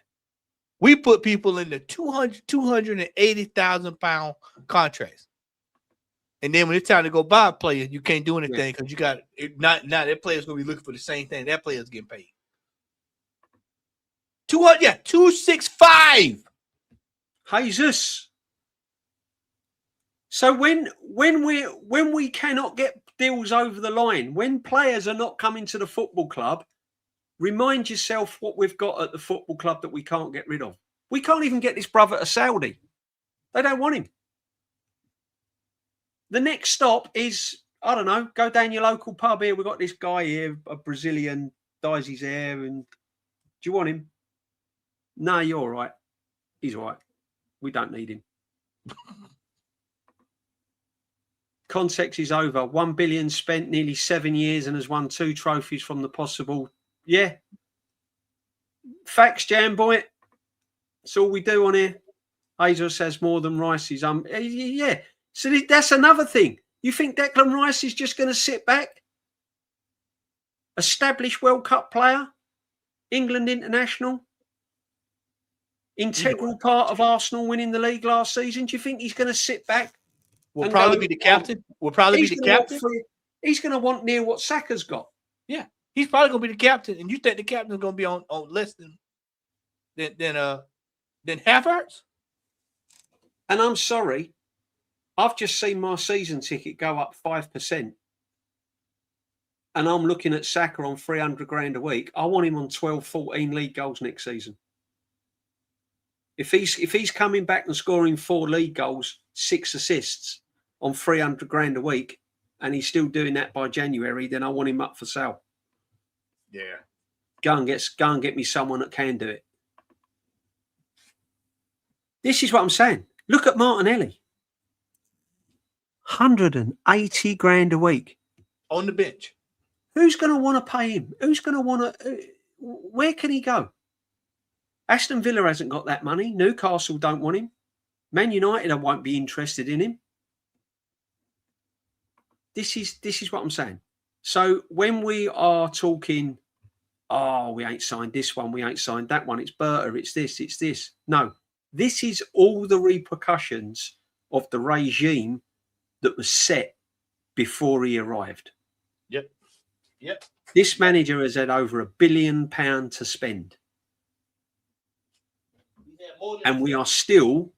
We put people in the 280,000 pound contracts. And then when it's time to go buy a player, you can't do anything because you got not that player's gonna be looking for the same thing. That player's getting paid. 265. Jesus. So when we cannot get deals over the line, when players are not coming to the football club, remind yourself what we've got at the football club that we can't get rid of. We can't even get this brother to Saudi. They don't want him. The next stop is, I don't know, go down your local pub here. We've got this guy here, a Brazilian, dyes his hair. And do you want him? No, you're all right. He's all right. We don't need him. Context is over. 1 billion spent, nearly 7 years, and has won 2 trophies from the possible. Yeah. Facts, Jam Boy. That's all we do on here. Jesus has more than Rice's. Yeah. So that's another thing. You think Declan Rice is just going to sit back? Established World Cup player, England international, integral part of Arsenal winning the league last season. Do you think he's going to sit back? Will probably be the captain. He's going to want near what Saka's got. Yeah, he's probably going to be the captain, and you think the captain's going to be on less than Havertz? And I'm sorry, I've just seen my season ticket go up 5%, and I'm looking at Saka on 300 grand a week. I want him on 12, 14 league goals next season. If he's coming back and scoring 4 league goals, 6 assists on 300 grand a week, and he's still doing that by January, then I want him up for sale. Yeah. Go and get me someone that can do it. This is what I'm saying. Look at Martinelli. 180 grand a week. On the bench. Who's going to want to pay him? Who's going to want to... Where can he go? Aston Villa hasn't got that money. Newcastle don't want him. Man United won't be interested in him. This is what I'm saying. So when we are talking, oh, we ain't signed this one, we ain't signed that one, it's Berta, it's this. No, this is all the repercussions of the regime that was set before he arrived. Yep. This manager has had over £1 billion to spend. And we are still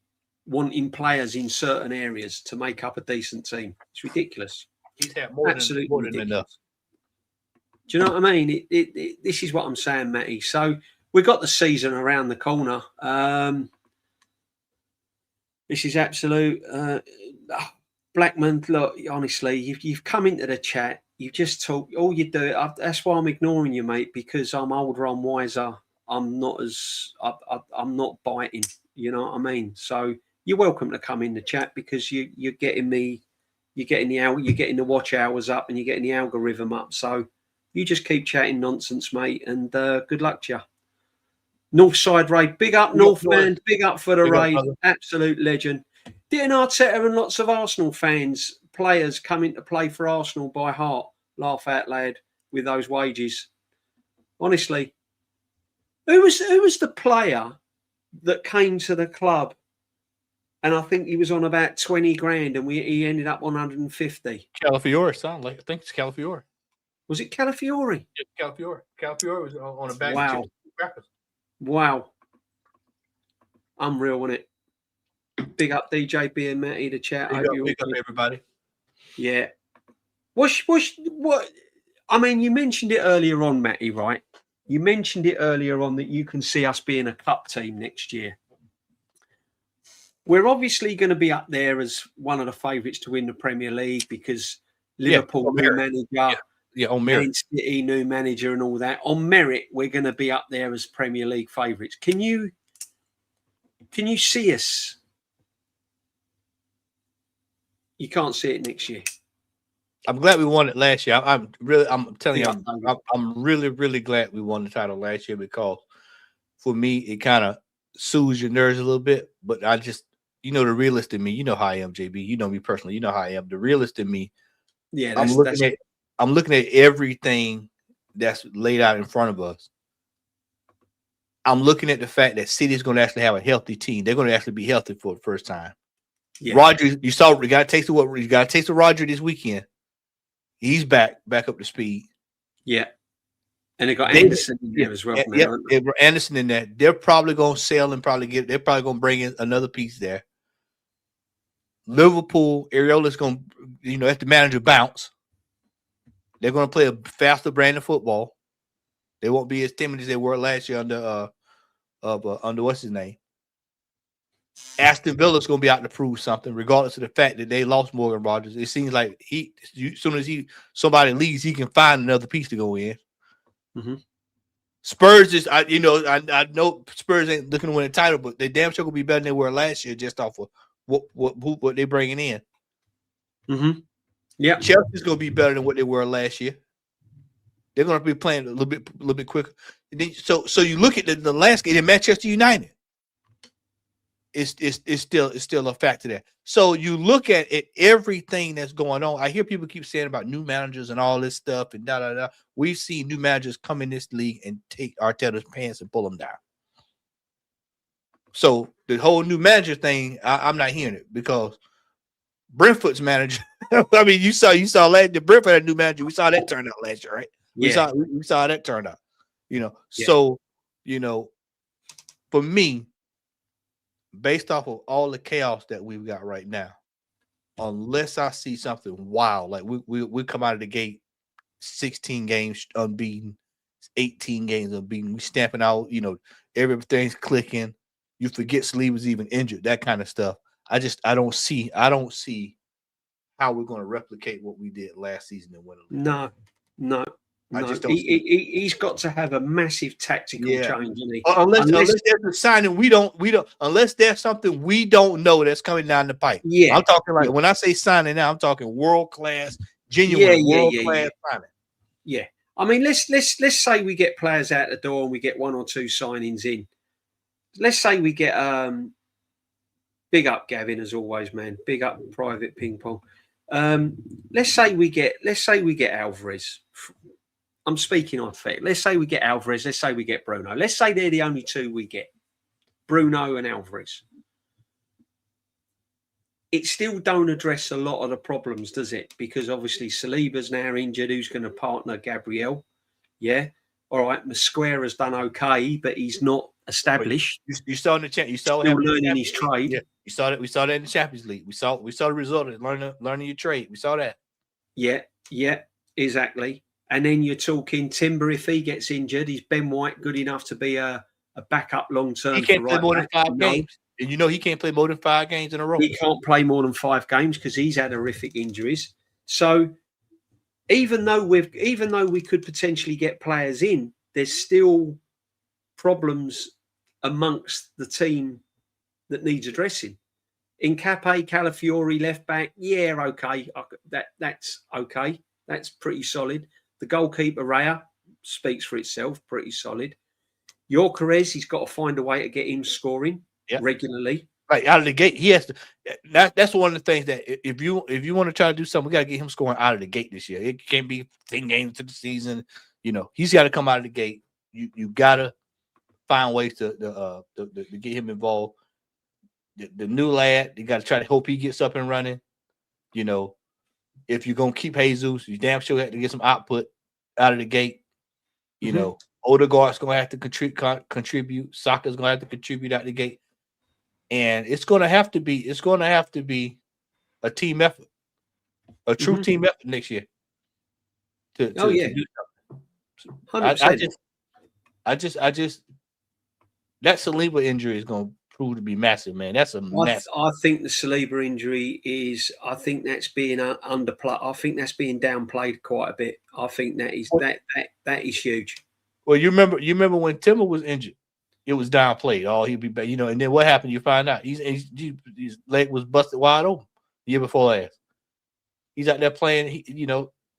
wanting players in certain areas to make up a decent team. It's ridiculous. He's had more than enough. Do you know what I mean? This is what I'm saying, Matty. So we've got the season around the corner. This is absolute. Blackman, look, honestly, you've come into the chat. You've just talked. All you do. That's why I'm ignoring you, mate, because I'm older, I'm wiser. I'm not I'm not biting. You know what I mean? So you're welcome to come in the chat because you're getting me. You're getting the watch hours up and you're getting the algorithm up. So you just keep chatting nonsense, mate, and good luck to you. Northside raid, big up North man, big up for the raid, absolute legend. Didn't Arteta and lots of Arsenal fans, players coming to play for Arsenal by heart, laugh out loud with those wages? Honestly, who was the player that came to the club? And I think he was on about 20 grand and he ended up on 150. Calafiore, sound like. I think it's Calafiore. Was it Calafiore? Yeah, Calafiore. Calafiore was on a bag. Wow. Wow. Unreal, wasn't it? Big up DJB and Matty, the chat. Big up everybody. Yeah. What? I mean, you mentioned it earlier on, Matty, right? You mentioned it earlier on that you can see us being a cup team next year. We're obviously going to be up there as one of the favourites to win the Premier League because Liverpool new manager, on merit. Man City new manager, and all that. On merit, we're going to be up there as Premier League favourites. Can you see us? You can't see it next year. I'm glad we won it last year. I'm telling you, I'm really glad we won the title last year because for me it kind of soothes your nerves a little bit. But I just, the realist in me, you know how I am, JB. You know me personally. You know how I am. The realist in me. Yeah, I'm looking at everything that's laid out in front of us. I'm looking at the fact that City is going to actually have a healthy team. They're going to actually be healthy for the first time. Yeah. Roger, you got to taste of Roger this weekend. He's back up to speed. Yeah. And they got Anderson in there as well. Anderson in there. They're probably going to sell and they're probably going to bring in another piece there. Liverpool, Areola's going to, have the manager bounce. They're going to play a faster brand of football. They won't be as timid as they were last year under what's his name. Aston Villa's going to be out to prove something, regardless of the fact that they lost Morgan Rogers. It seems like as soon as somebody leaves, he can find another piece to go in. Mm-hmm. Spurs is, I know Spurs ain't looking to win a title, but they damn sure will be better than they were last year, just off of what they're bringing in. Mm-hmm. Yeah, Chelsea's going to be better than what they were last year. They're going to be playing a little bit quicker. So you look at the landscape in Manchester United. It's still a factor there. So you look at it, everything that's going on. I hear people keep saying about new managers and all this stuff and da. We've seen new managers come in this league and take Arteta's pants and pull them down. So the whole new manager thing, I'm not hearing it because Brentford's manager. I mean, you saw the Brentford had a new manager. We saw that turn out last year, right? Yeah. We saw that turn out. Yeah. So for me, based off of all the chaos that we've got right now, unless I see something wild, like we come out of the gate 16 games unbeaten, 18 games unbeaten, we stamping out, everything's clicking. You forget Slee was even injured, that kind of stuff. I don't see how we're going to replicate what we did last season and win the league. No. He's got to have a massive tactical change. Unless there's a signing unless there's something we don't know that's coming down the pipe. Yeah, I'm talking like when I say signing now, I'm talking world class, genuine world class signing. Yeah, I mean let's say we get players out the door and we get one or two signings in. let's say we get big up Gavin as always, man. Big up Private Ping Pong. Let's say we get Alvarez. I'm speaking on fact. Let's say we get Alvarez. Let's say we get Bruno. Let's say they're the only two we get, Bruno and Alvarez. It still don't address a lot of the problems, does it? Because obviously Saliba's now injured. Who's going to partner Gabriel? Yeah. All right. Mosquera's done okay, but he's not established. You saw in the chat. You saw still learning his trade. Yeah. You saw that. We saw that in the Champions League. We saw the result of learning your trade. We saw that. Yeah, exactly. And then you're talking Timber. If he gets injured, is Ben White good enough to be a backup long term? He can't play more than 5 games. And you know he can't play more than 5 games in a row. He can't play more than 5 games because he's had horrific injuries. So even though we could potentially get players in, there's still problems amongst the team that needs addressing. Incape, Calafiori, left back, yeah, okay. That's okay. That's pretty solid. The goalkeeper, Raya, speaks for itself, pretty solid. Gyökeres, he's got to find a way to get him scoring regularly. Right, out of the gate, he has to. That's one of the things that if you want to try to do something, we got to get him scoring out of the gate this year. It can't be 10 games into the season. You know, he's got to come out of the gate. You got to find ways to get him involved. The new lad, you got to try to hope he gets up and running. You know, if you're gonna keep Jesus, you damn sure have to get some output out of the gate. You know, Odegaard's gonna have to contribute. Saka's gonna have to contribute out the gate, and it's gonna have to be a team effort, a true team effort next year. To do something. I just that Saliba injury is gonna prove to be massive, man. That's a mess. I think the Saliba injury is. I think that's being underplayed. I think that's being downplayed quite a bit. I think that is that is huge. Well, you remember when Timber was injured, it was downplayed. Oh, he'd be back, you know. And then what happened? You find out his leg was busted wide open the year before last. He's out there playing,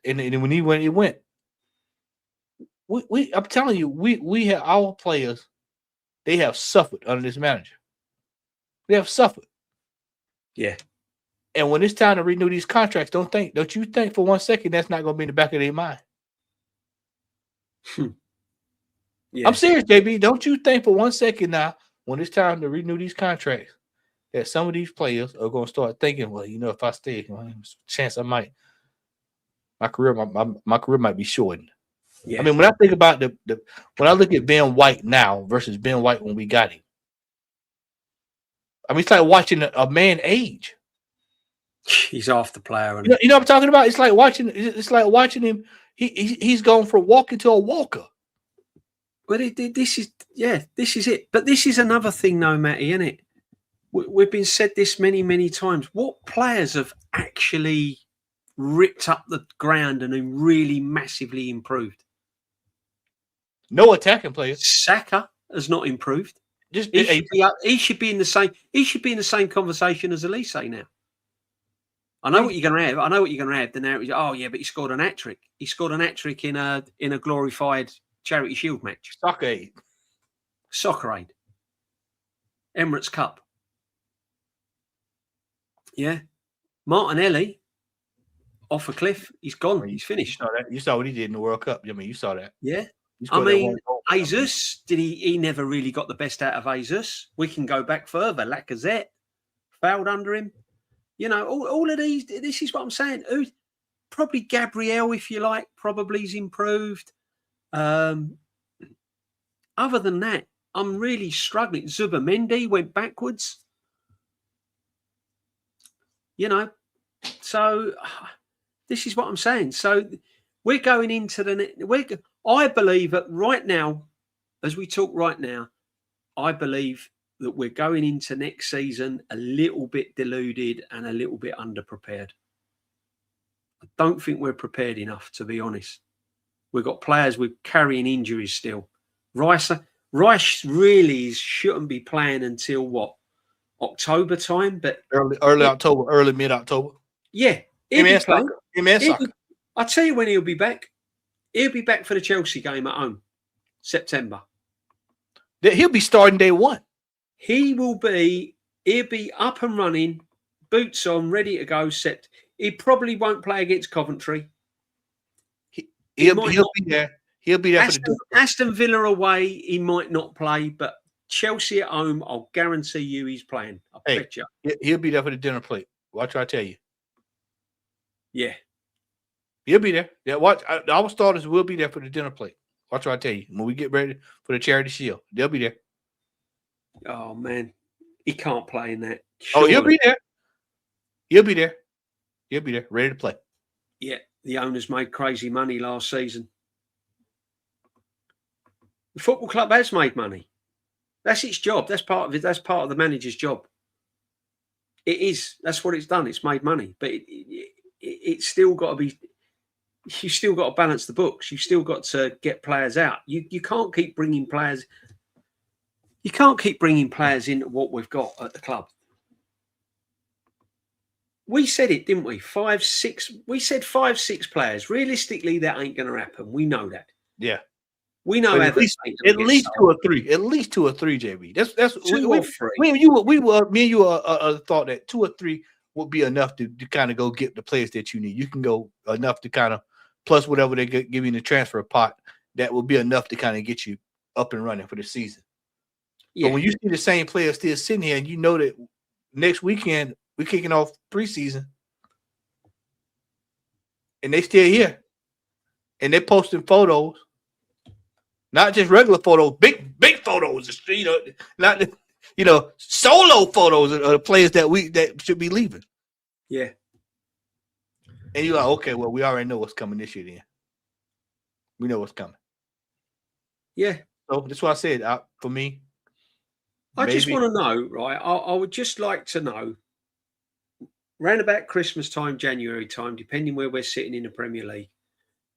and when he went, it went. I'm telling you, we have our players. They have suffered under this manager. They have suffered. Yeah. And when it's time to renew these contracts, don't you think for 1 second that's not going to be in the back of their mind? Yeah. I'm serious, JB. Don't you think for 1 second now, when it's time to renew these contracts, that some of these players are going to start thinking, well, if I stay, well, there's a chance I might. My career might be shortened. Yeah. I mean, when I think about when I look at Ben White now versus Ben White when we got him, I mean, it's like watching a man age. He's off the player. You know what I'm talking about? It's like watching him. He's gone from walking to a walker. But this is it. But this is another thing, though, Matty, isn't it? We've been said this many, many times. What players have actually ripped up the ground and really massively improved? No attacking players. Saka has not improved. He should be in the same. He should be in the same conversation as Elise now. I know what you're going to have. The narrative. Oh yeah, but he scored an hat trick. He scored an hat trick in a glorified Charity Shield match. Soccer Aid. Emirates Cup. Yeah. Martinelli off a cliff. He's gone. He's finished. You saw what he did in the World Cup. I mean, you saw that. Yeah. I mean, Jesus, he never really got the best out of Jesus. We can go back further. Lacazette fouled under him. All of these, this is what I'm saying. Probably Gabriel, if you like, probably's improved. Other than that, I'm really struggling. Zubamendi went backwards. So this is what I'm saying. So we're going into I believe that right now, as we talk right now, I believe that we're going into next season a little bit deluded and a little bit underprepared. I don't think we're prepared enough, to be honest. We've got players with carrying injuries still. Rice really shouldn't be playing until what? October time, but early October, early mid-October. Yeah. I'll tell you when he'll be back. He'll be back for the Chelsea game at home, September. He'll be starting day one. He'll be up and running, boots on, ready to go. Set. He probably won't play against Coventry. He'll be there. He'll be there for the Aston Villa away. He might not play, but Chelsea at home, I'll guarantee you he's playing. I bet you. He'll be there for the dinner plate. Watch what I tell you. Yeah. He'll be there. Yeah, watch. Our starters will be there for the dinner plate. Watch what I tell you. When we get ready for the Charity Shield, they'll be there. Oh, man. He can't play in that. Surely. Oh, he'll be there. He'll be there. He'll be there, ready to play. Yeah, the owners made crazy money last season. The football club has made money. That's its job. That's part of it. That's part of the manager's job. It is. That's what it's done. It's made money. But it's still got to be... You've still got to balance the books. You've still got to get players out. You can't keep bringing players... You can't keep bringing players into what we've got at the club. We said it, didn't we? 5, 6. We said 5, 6 players. Realistically, that ain't going to happen. We know that. Yeah. We know at least 2 or 3. At least 2 or 3, JB. That's 2 or 3. Me and you thought that 2 or 3 would be enough to kind of go get the players that you need. You can go enough to kind of plus whatever they give you in the transfer pot. That will be enough to kind of get you up and running for the season. Yeah. But when you see the same players still sitting here, and you know that next weekend we're kicking off preseason, and they still here, and they're posting photos, not just regular photos, big photos, not solo photos of the players that should be leaving. Yeah, and you're like, okay, well, we already know what's coming this year. Then we know what's coming. Yeah. So that's why I said, for me. I just want to know, right? I would just like to know, round about Christmas time, January time, depending where we're sitting in the Premier League,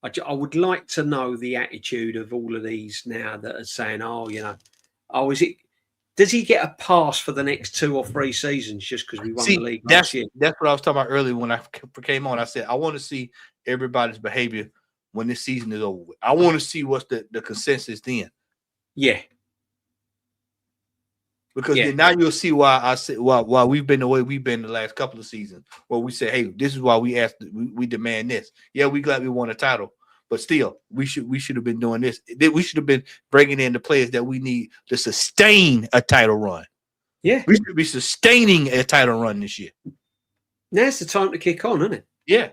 I would like to know the attitude of all of these now that are saying, does he get a pass for the next 2 or 3 seasons just because we won the league last year? That's what I was talking about earlier when I came on. I said, I want to see everybody's behavior when this season is over with. I want to see what's the consensus then. Yeah. Because then now you'll see why I said why we've been the way we've been the last couple of seasons, where we say, hey, this is why we demand this. Yeah, we glad we won a title, but still, we should have been doing this. We should have been bringing in the players that we need to sustain a title run. Yeah, we should be sustaining a title run this year. Now's the time to kick on, isn't it? Yeah.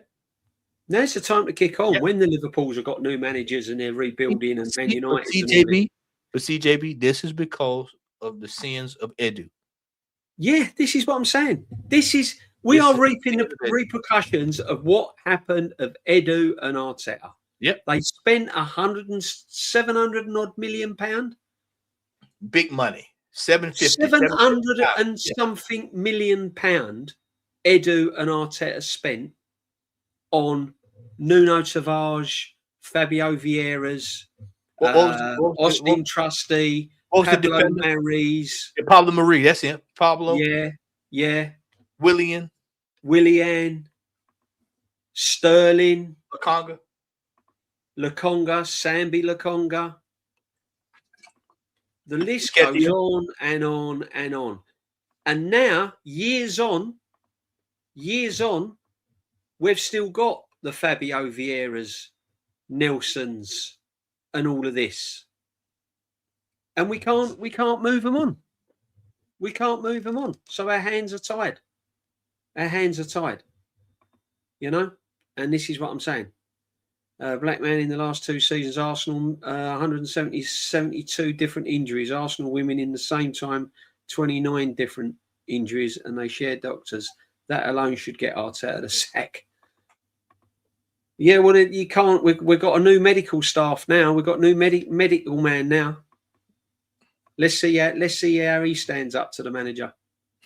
Now's the time to kick on when the Liverpools have got new managers and they're rebuilding and Man United. CJB, this is because of the sins of Edu. Yeah, this is what I'm saying. We are reaping the repercussions of what happened of Edu and Arteta. Yep. They spent 700 and odd million pound. Big money. 750 and something million pound Edu and Arteta spent on Nuno Tavares, Fabio Vieira's, Austin Trusty, Pablo Maris. Pablo Marie, that's him. Pablo. Yeah. Willian. Sterling. Lokonga, Sambi Lokonga. The list goes on and on and on. And now, years on, we've still got the Fabio Vieiras, Nelsons, and all of this. And we can't move them on. We can't move them on. So our hands are tied. And this is what I'm saying. Black man in the last 2 seasons, Arsenal, 72 different injuries. Arsenal women in the same time, 29 different injuries, and they share doctors. That alone should get Arteta the sack. Yeah, well, you can't. We've got a new medical staff now. We've got a new medical man now. Let's see how he stands up to the manager.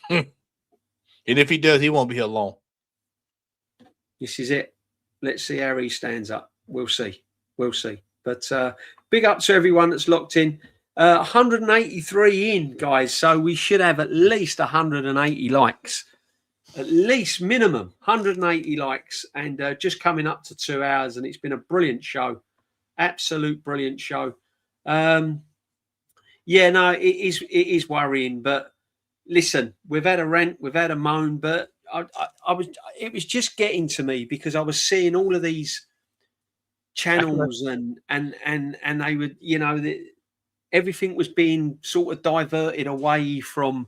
And if he does, he won't be here long. This is it. Let's see how he stands up. We'll see. But big up to everyone that's locked in. 183 in, guys. So we should have at least 180 likes. At least minimum 180 likes. And just coming up to 2 hours. And it's been a brilliant show. Absolute brilliant show. It is worrying, but listen, we've had a rant, we've had a moan, but it was just getting to me because I was seeing all of these channels and they would, everything was being sort of diverted away from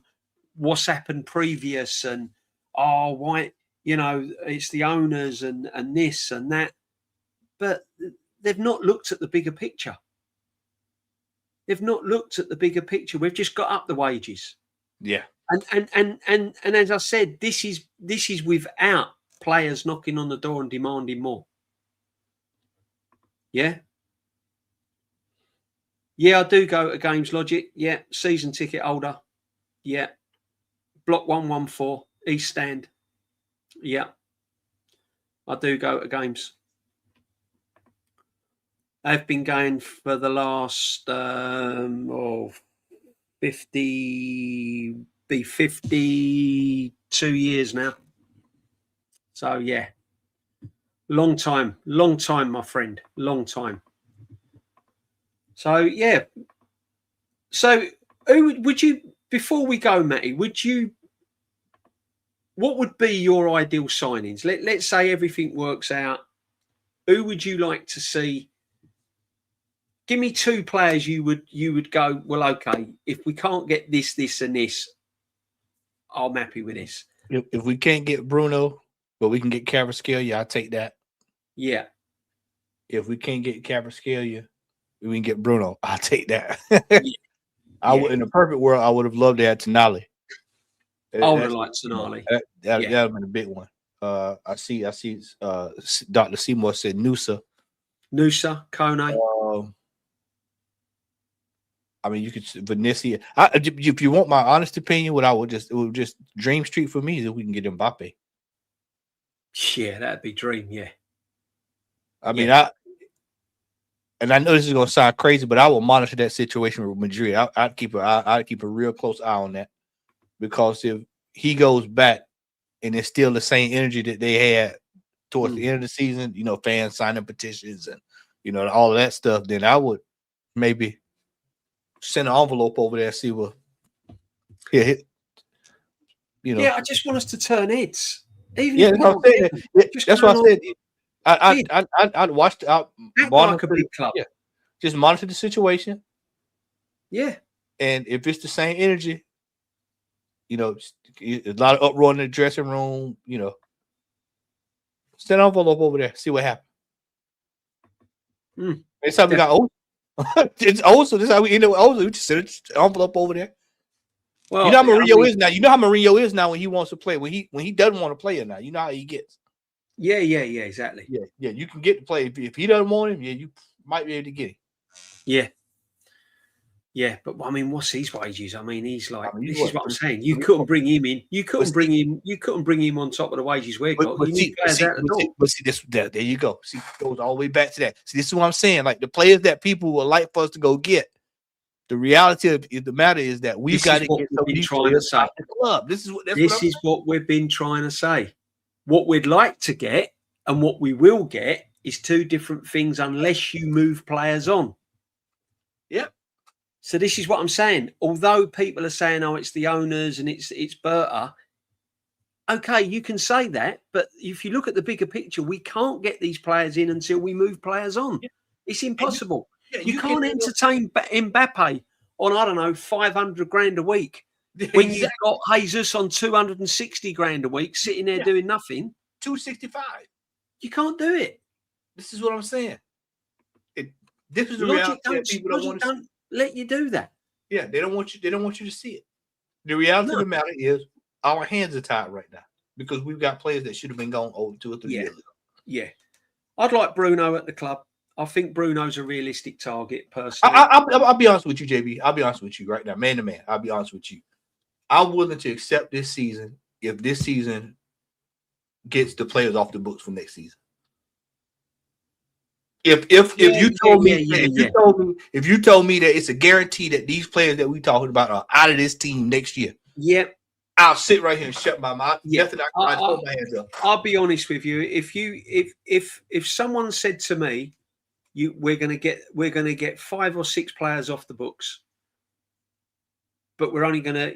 what's happened previous and why, it's the owners and this and that, but they've not looked at the bigger picture. They've not looked at the bigger picture. We've just got up the wages. Yeah. And as I said, this is without players knocking on the door and demanding more. Yeah. Yeah, I do go to Games Logic. Yeah. Season ticket holder. Yeah. Block 114, East Stand. Yeah. I do go to games. I've been going for the last 52 years now. So yeah, long time, my friend, long time. So yeah. So who would you, before we go, Matty, what would be your ideal signings? Let's say everything works out. Who would you like to see? Give me two players you would go, well, okay, if we can't get this, and this, I'm happy with this. If we can't get Bruno, but we can get Kvaratskhelia, I'll take that. Yeah. If we can't get Kvaratskhelia, we can get Bruno, I'll take that. Yeah. In a perfect world, I would have loved to have Tonali. I would have liked Tonali. That would have been a big one. I see. Dr. Seymour said Nusa, Kone. I mean, you could Vinicius. If you want my honest opinion, it would just dream street for me is if we can get Mbappe. Yeah, that'd be dream. Yeah. I mean, I know this is gonna sound crazy, but I will monitor that situation with Madrid. I'd keep a real close eye on that, because if he goes back and it's still the same energy that they had towards the end of the season, fans signing petitions and all of that stuff, then I would maybe send an envelope over there and see what. Yeah, Yeah, I just want us to turn heads. That's what I said. I'd watch. Like a big club. Yeah, just monitor the situation. Yeah, and if it's the same energy, a lot of uproar in the dressing room. Send an envelope over there, see what happens. Next time we got old. It's also this is how we end up with Ozo. We just send an envelope over there. Well, how Mourinho is now. You know how Mourinho is now when he wants to play. When he doesn't want to play it now. You know how he gets. Yeah, exactly. Yeah. You can get to play if he doesn't want him. Yeah, you might be able to get him. Yeah, but I mean, what's his wages? I mean, he's like, this is what I'm saying. You couldn't bring him in. You couldn't bring him on top of the wages we're got. But see, there you go. See, it goes all the way back to that. See, this is what I'm saying. Like the players that people would like for us to go get. The reality of the matter is that we've got to get some of these players out the club. This is what we've been trying to say. What we'd like to get and what we will get is two different things unless you move players on. Yep. So this is what I'm saying. Although people are saying, oh, it's the owners and it's Berta. Okay, you can say that. But if you look at the bigger picture, we can't get these players in until we move players on. Yeah. It's impossible. You can't entertain Mbappe on, I don't know, 500 grand a week when you've got Jesus on 260 grand a week sitting there doing nothing. 265. You can't do it. This is what I'm saying. This is the reality that people don't want to see. Let you do that. Yeah, they don't want you. They don't want you to see it. The reality of the matter is, our hands are tied right now because we've got players that should have been gone over 2 or 3 years ago. Yeah, I'd like Bruno at the club. I think Bruno's a realistic target, personally. I'll be honest with you, JB. I'll be honest with you right now, man to man. I'll be honest with you. I'm willing to accept this season if this season gets the players off the books for next season. If you told me that it's a guarantee that these players that we talking about are out of this team next year, I'll sit right here and shut my mouth. I hold my hands up. I'll be honest with you. If someone said to me, we're gonna get 5 or 6 players off the books, but we're only gonna,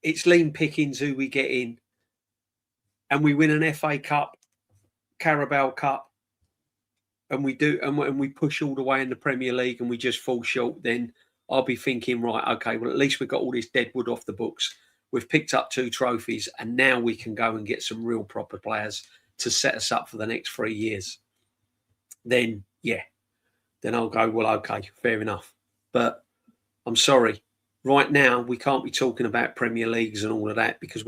it's lean pickings who we get in, and we win an FA Cup, Carabao Cup, and we push all the way in the Premier League and we just fall short, then I'll be thinking, right, okay, well, at least we've got all this dead wood off the books. We've picked up 2 trophies, and now we can go and get some real proper players to set us up for the next 3 years. Then I'll go, well, okay, fair enough. But I'm sorry. Right now, we can't be talking about Premier Leagues and all of that, because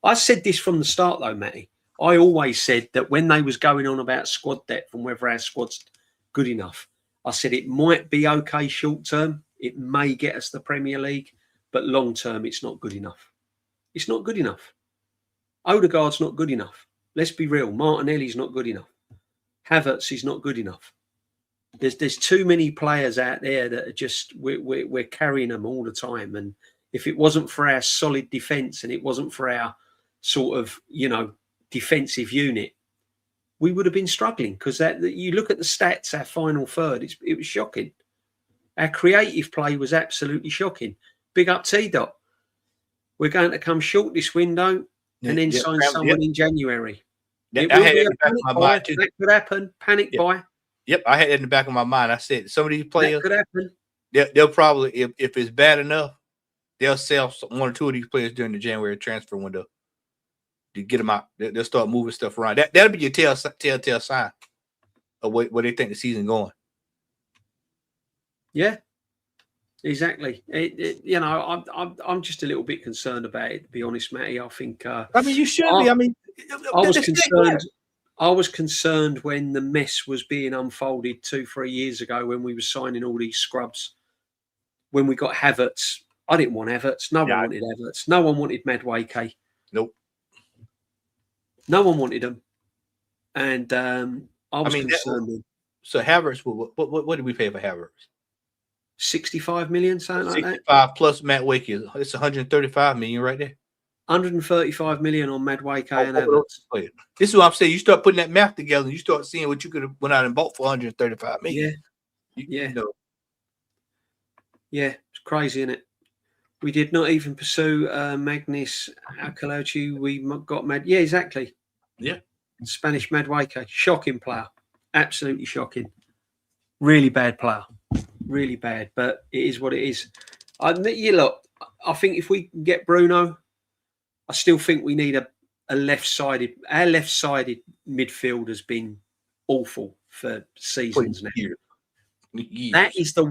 I said this from the start, though, Matty. I always said that when they was going on about squad depth and whether our squad's good enough, I said it might be okay short term. It may get us the Premier League, but long term, it's not good enough. It's not good enough. Odegaard's not good enough. Let's be real. Martinelli's not good enough. Havertz is not good enough. There's too many players out there that are just we're carrying them all the time. And if it wasn't for our solid defence and it wasn't for our sort of defensive unit, we would have been struggling, because you look at the stats, our final third, it was shocking. Our creative play was absolutely shocking. Big up T-Dot. We're going to come short this window and then sign someone in January. It will be a panic buy. That could happen. Panic buy. Yep, I had it in the back of my mind. I said some of these players, that could happen. They'll probably, if it's bad enough, they'll sell 1 or 2 of these players during the January transfer window to get them out. They'll start moving stuff around. That'll be your telltale sign of where they think the season's going. Yeah, exactly. I'm just a little bit concerned about it, to be honest, Matty. I think. You should be. I was concerned when the mess was being unfolded 2-3 years ago, when we were signing all these scrubs. When we got Havertz, I didn't want Havertz. No one wanted Havertz. No one wanted Madueke. Nope. No one wanted him, and I was concerned. So Havertz, what did we pay for Havertz? 65 million, something like that. 65 plus Madueke. It's 135 million right there. 135 million on Madueke and Havertz. This is what I'm saying. You start putting that math together, and you start seeing what you could have went out and bought for 135 million. Yeah. Yeah, it's crazy, isn't it? We did not even pursue Magnus Akalauchi. We got Yeah, exactly. Yeah. Spanish Madueke. Shocking player. Absolutely shocking. Really bad player. Really bad. But it is what it is. I think if we can get Bruno, I still think we need a left-sided. Our left-sided midfield has been awful for seasons now. That is the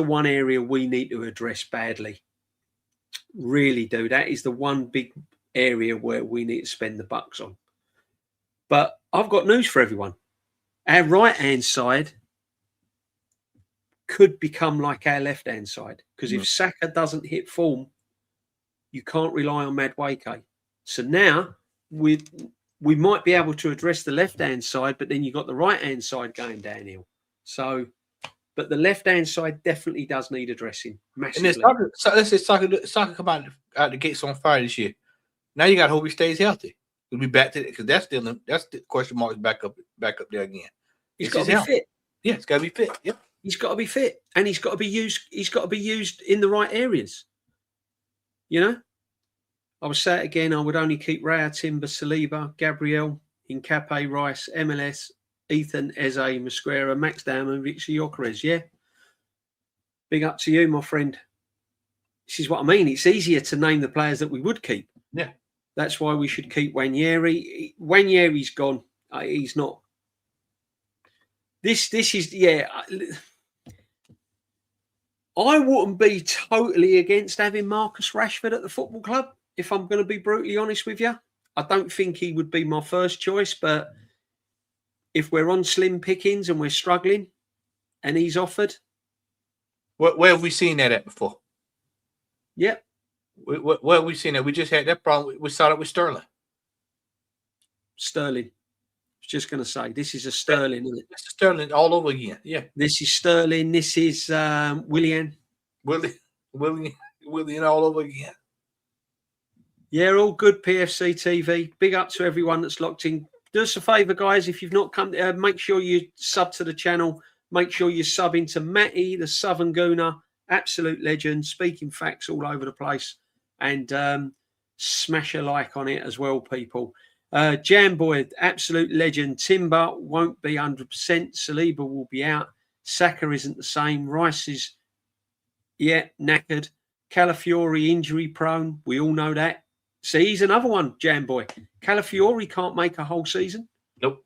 one area we need to address badly. Really do. That is the one big area where we need to spend the bucks on. But I've got news for everyone. Our right-hand side could become like our left-hand side, because if Saka doesn't hit form, you can't rely on Madueke. So now we might be able to address the left-hand side, but then you've got the right-hand side going downhill. So, but the left-hand side definitely does need addressing massively. And let's say Saka come out the gates on fire this year. Now you got to hope he stays healthy. We'll be back to it, because that's the question mark is back up there again. He's got to be fit. Yeah, it's got to be fit. Yep. He's got to be fit, and he's got to be used. He's got to be used in the right areas. I would say it again. I would only keep Raya, Timber, Saliba, Gabriel, Hincapié, Rice, MLS, Ethan, Eze, Mosquera, Max Dam, and Victor Gyökeres. Yeah. Big up to you, my friend. This is what I mean. It's easier to name the players that we would keep. Yeah. That's why we should keep Wanyeri. Wanyeri's gone. He's not. This is, I wouldn't be totally against having Marcus Rashford at the football club, if I'm going to be brutally honest with you. I don't think he would be my first choice, but if we're on slim pickings and we're struggling and he's offered. Where have we seen that at before? Yep. Where have we seen that? We just had that problem. We saw it with Sterling. Sterling. I was just going to say, this is a Sterling, isn't it? It's Sterling all over again. Yeah. This is Sterling. This is Willian. Willian all over again. Yeah, all good, PFC TV. Big up to everyone that's locked in. Do us a favour, guys. If you've not come, make sure you sub to the channel. Make sure you sub into Matty, the Southern Gooner, absolute legend, speaking facts all over the place, and smash a like on it as well, people. Jam Boy, absolute legend. Timber won't be 100%. Saliba will be out. Saka isn't the same. Rice is, knackered. Calafiori injury prone. We all know that. See, he's another one, Jam Boy. Calafiori can't make a whole season. Nope.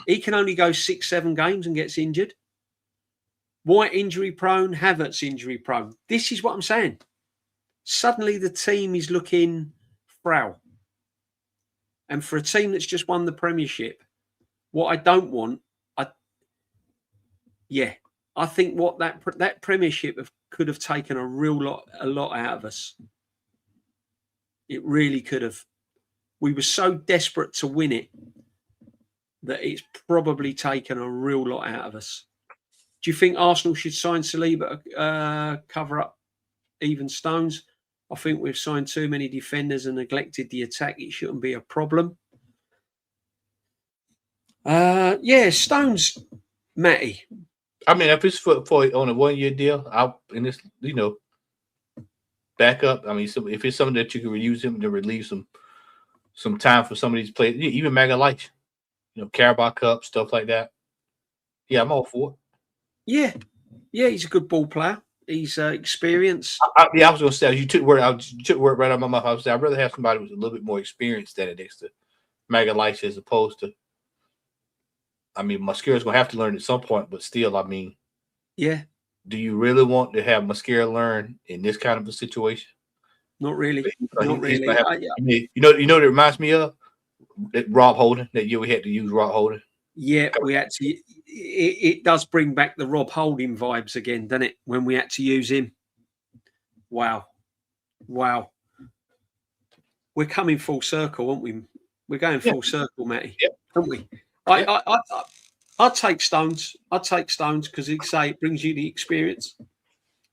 He can only go 6-7 games and gets injured. White injury prone. Havertz injury prone. This is what I'm saying. Suddenly the team is looking frail. And for a team that's just won the Premiership, what I don't want, I think what that Premiership could have taken a lot out of us. It really could have. We were so desperate to win it that it's probably taken a real lot out of us. Do you think Arsenal should sign Saliba cover up even Stones? I think we've signed too many defenders and neglected the attack. It shouldn't be a problem. Stones, Matty. I mean, if it's for on a 1-year deal, back up. I mean, if it's something that you can use him to relieve some time for some of these players, even Magalhaes, Carabao Cup, stuff like that. Yeah, I'm all for it. Yeah, he's a good ball player. He's experienced. I was going to say, you took word right out of my mouth. I was saying, I'd rather have somebody who's a little bit more experienced than it next to Magalhaes as opposed to. I mean, Mascara's going to have to learn at some point, but still, I mean, yeah. Do you really want to have Mascara learn in this kind of a situation? Not really. Not really. You know what it reminds me of? That Rob Holding, that year we had to use Rob Holding. Yeah, we had to. It does bring back the Rob Holding vibes again, doesn't it? When we had to use him. Wow. We're coming full circle, aren't we? We're going full circle, Matty, aren't we? I'd take Stones. I'd take Stones because he'd say it brings you the experience,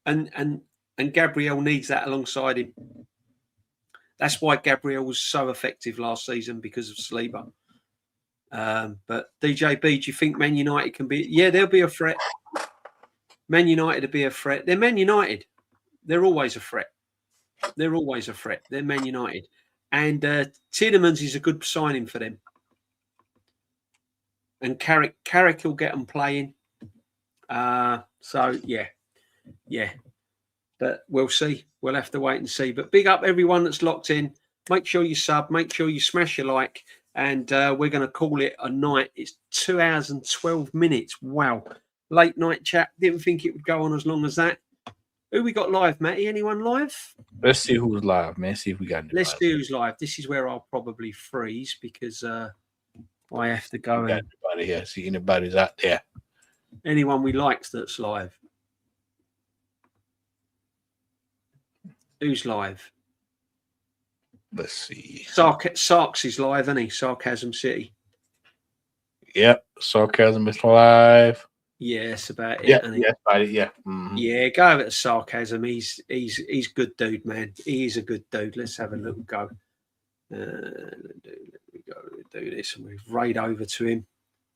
and Gabriel needs that alongside him. That's why Gabriel was so effective last season because of Saliba. But DJB, do you think Man United can be? Yeah, they'll be a threat. Man United will be a threat. They're Man United. They're always a threat. They're Man United, and Tielemans is a good signing for them. And Carrick will get them playing. So, yeah. But we'll see. We'll have to wait and see. But big up everyone that's locked in. Make sure you sub. Make sure you smash your like. And we're going to call it a night. It's 2 hours and 12 minutes. Wow. Late night chat. Didn't think it would go on as long as that. Who we got live, Matty? Anyone live? Let's see who's live, man. See if we got. Let's see who's live. This is where I'll probably freeze because I have to go. Anybody here? See anybody's out there? Anyone we like that's live. Who's live? Let's see. Sarks is live, isn't he? Sarcasm City. Yep, Sarcasm is live. Yeah, that's about it. Yeah, that's about it. Yeah. Mm-hmm. Yeah, go over to Sarcasm. He's good dude, man. He is a good dude. Let's have a little go. Let me go do this and we raid over to him.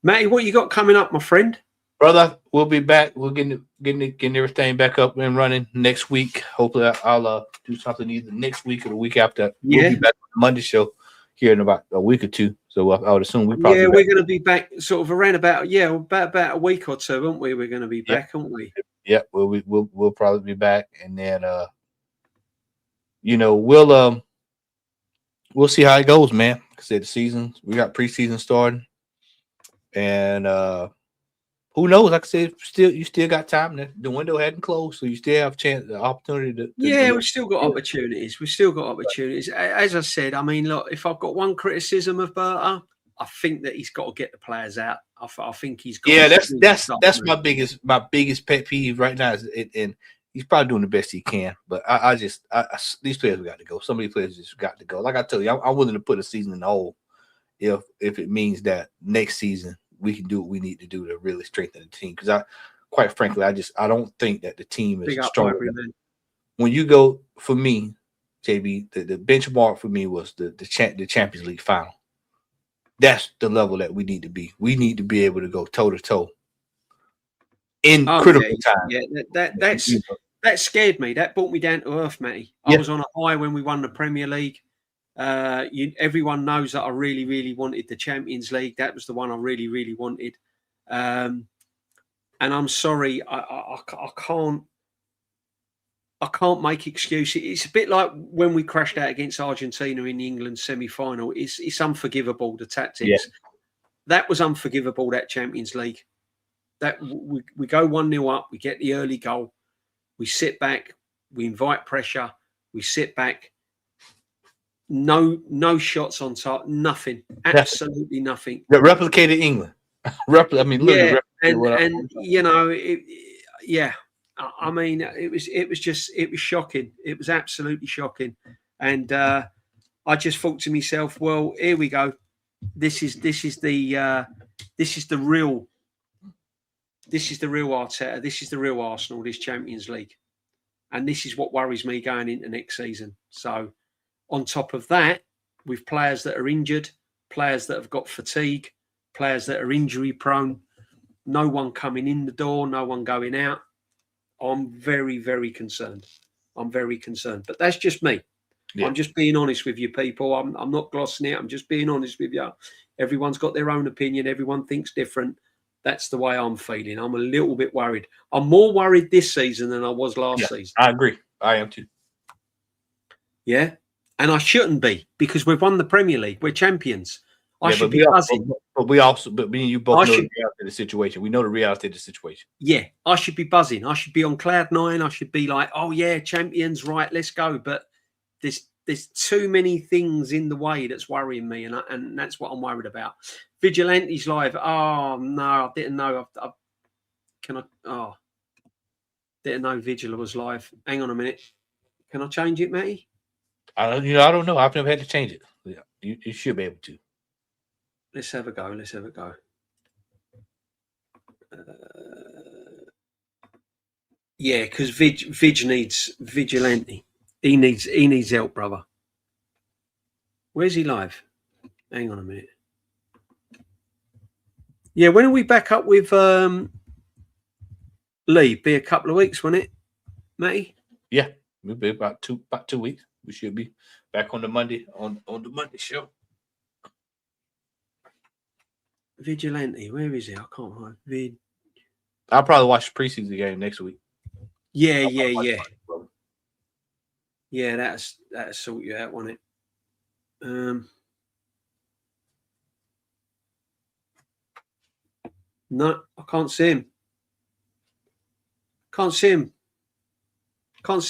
Matty, what you got coming up, my friend? Brother, we'll be back. We're getting everything back up and running next week. Hopefully, I'll do something either next week or the week after. Yeah. We'll be back on the Monday show here in about a week or two. So I would assume we're going to be back sort of around about a week or two, aren't we? We're going to be back, aren't we? Yeah, we'll probably be back, and then we'll see how it goes, man. Like I said, we got preseason starting, and who knows? Like I said, you still got time. The window hadn't closed, so you still have the opportunity to. We've still got opportunities. As I said, I mean, look, if I've got one criticism of Berta, I think that he's got to get the players out. I think he's got. Yeah, that's my biggest pet peeve right now. And he's probably doing the best he can, but I these players have got to go. Some of these players just got to go. Like I tell you, I'm willing to put a season in the hole if it means that next season we can do what we need to do to really strengthen the team. Because quite frankly, I don't think that the team is strong. When you go, for me, JB, the benchmark for me was the Champions League final. That's the level that we need to be. We need to be able to go toe to toe in critical time. Yeah, that scared me. That brought me down to earth, Matty. I was on a high when we won the Premier League. Everyone knows that I really, really wanted the Champions League. That was the one I really, really wanted. And I'm sorry, I can't make excuses. It's a bit like when we crashed out against Argentina in the England semi-final. It's unforgivable, the tactics. Yeah. That was unforgivable, that Champions League. That we go 1-0 up, we get the early goal, we sit back, we invite pressure, we sit back. No shots on target, nothing, absolutely nothing. Replicated England. I mean, literally. Yeah, and you know, yeah. I mean, it was shocking. It was absolutely shocking, and I just thought to myself, well, here we go. This is the real Arteta. This is the real Arsenal. This Champions League, and this is what worries me going into next season. So, on top of that, with players that are injured, players that have got fatigue, players that are injury prone, no one coming in the door, no one going out. I'm very, very concerned. I'm very concerned. But that's just me. Yeah. I'm just being honest with you, people. I'm not glossing it. I'm just being honest with you. Everyone's got their own opinion. Everyone thinks different. That's the way I'm feeling. I'm a little bit worried. I'm more worried this season than I was last season. I agree. I am too. Yeah. And I shouldn't be, because we've won the Premier League. We're champions. I should be buzzing. But me and you both know the reality of the situation. We know the reality of the situation. Yeah, I should be buzzing. I should be on cloud nine. I should be like, oh yeah, champions, right? Let's go. But there's too many things in the way that's worrying me, and that's what I'm worried about. Vigilante's live. Oh no, I didn't know. Didn't know Vigil was live. Hang on a minute. Can I change it, Matty? I don't know. I've never had to change it. Yeah, you should be able to. Let's have a go. Yeah, because Vig needs Vigilante. He needs help, brother. Where's he live? Hang on a minute. Yeah, when are we back up with Lee? Be a couple of weeks, won't it, Matty? Yeah, we'll be about 2 weeks. We should be back on the Monday on the Monday show. Vigilante, where is he? I can't find I'll probably watch the preseason game next week. Yeah. Yeah, that'll sort you out, won't it? No, I can't see him. Can't see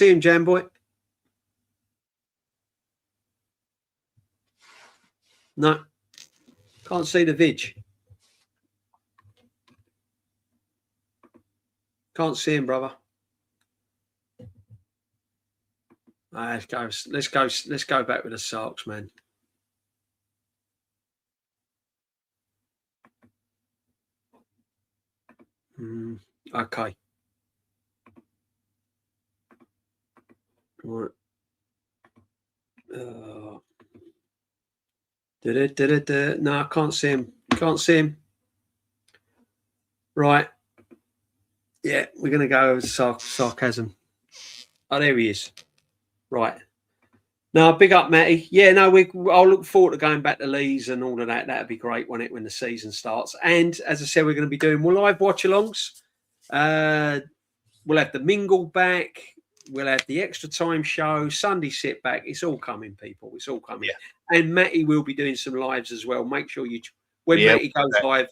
him, Jam Boy. No, can't see the Vig. Can't see him, brother. Let's go back with the Sarks, man. Okay. Right. No, I can't see him. Can't see him. Right. Yeah, we're going to go with sarcasm. Oh, there he is. Right. No, big up, Matty. Yeah, no, I'll look forward to going back to Leeds and all of that. That'd be great when the season starts. And as I said, we're going to be doing more live watch-alongs. We'll have the mingle back. We'll have the extra time show, Sunday sit back. It's all coming, people. It's all coming. Yeah. And Matty will be doing some lives as well. Make sure when Matty goes live.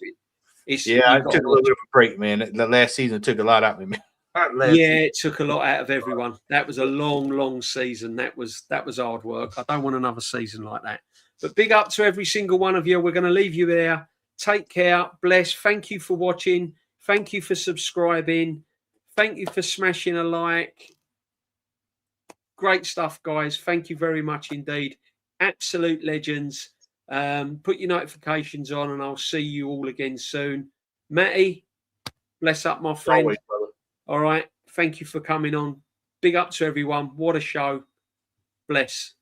I took a little bit of a break, man. The last season took a lot out of me. It took a lot out of everyone. That was a long season. That was hard work. I don't want another season like that. But big up to every single one of you. We're going to leave you there. Take care. Bless. Thank you for watching. Thank you for subscribing. Thank you for smashing a like. Great stuff, guys. Thank you very much indeed. Absolute legends. Put your notifications on and I'll see you all again soon. Matty, bless up, my friend. Always, brother. All right. Thank you for coming on. Big up to everyone. What a show. Bless.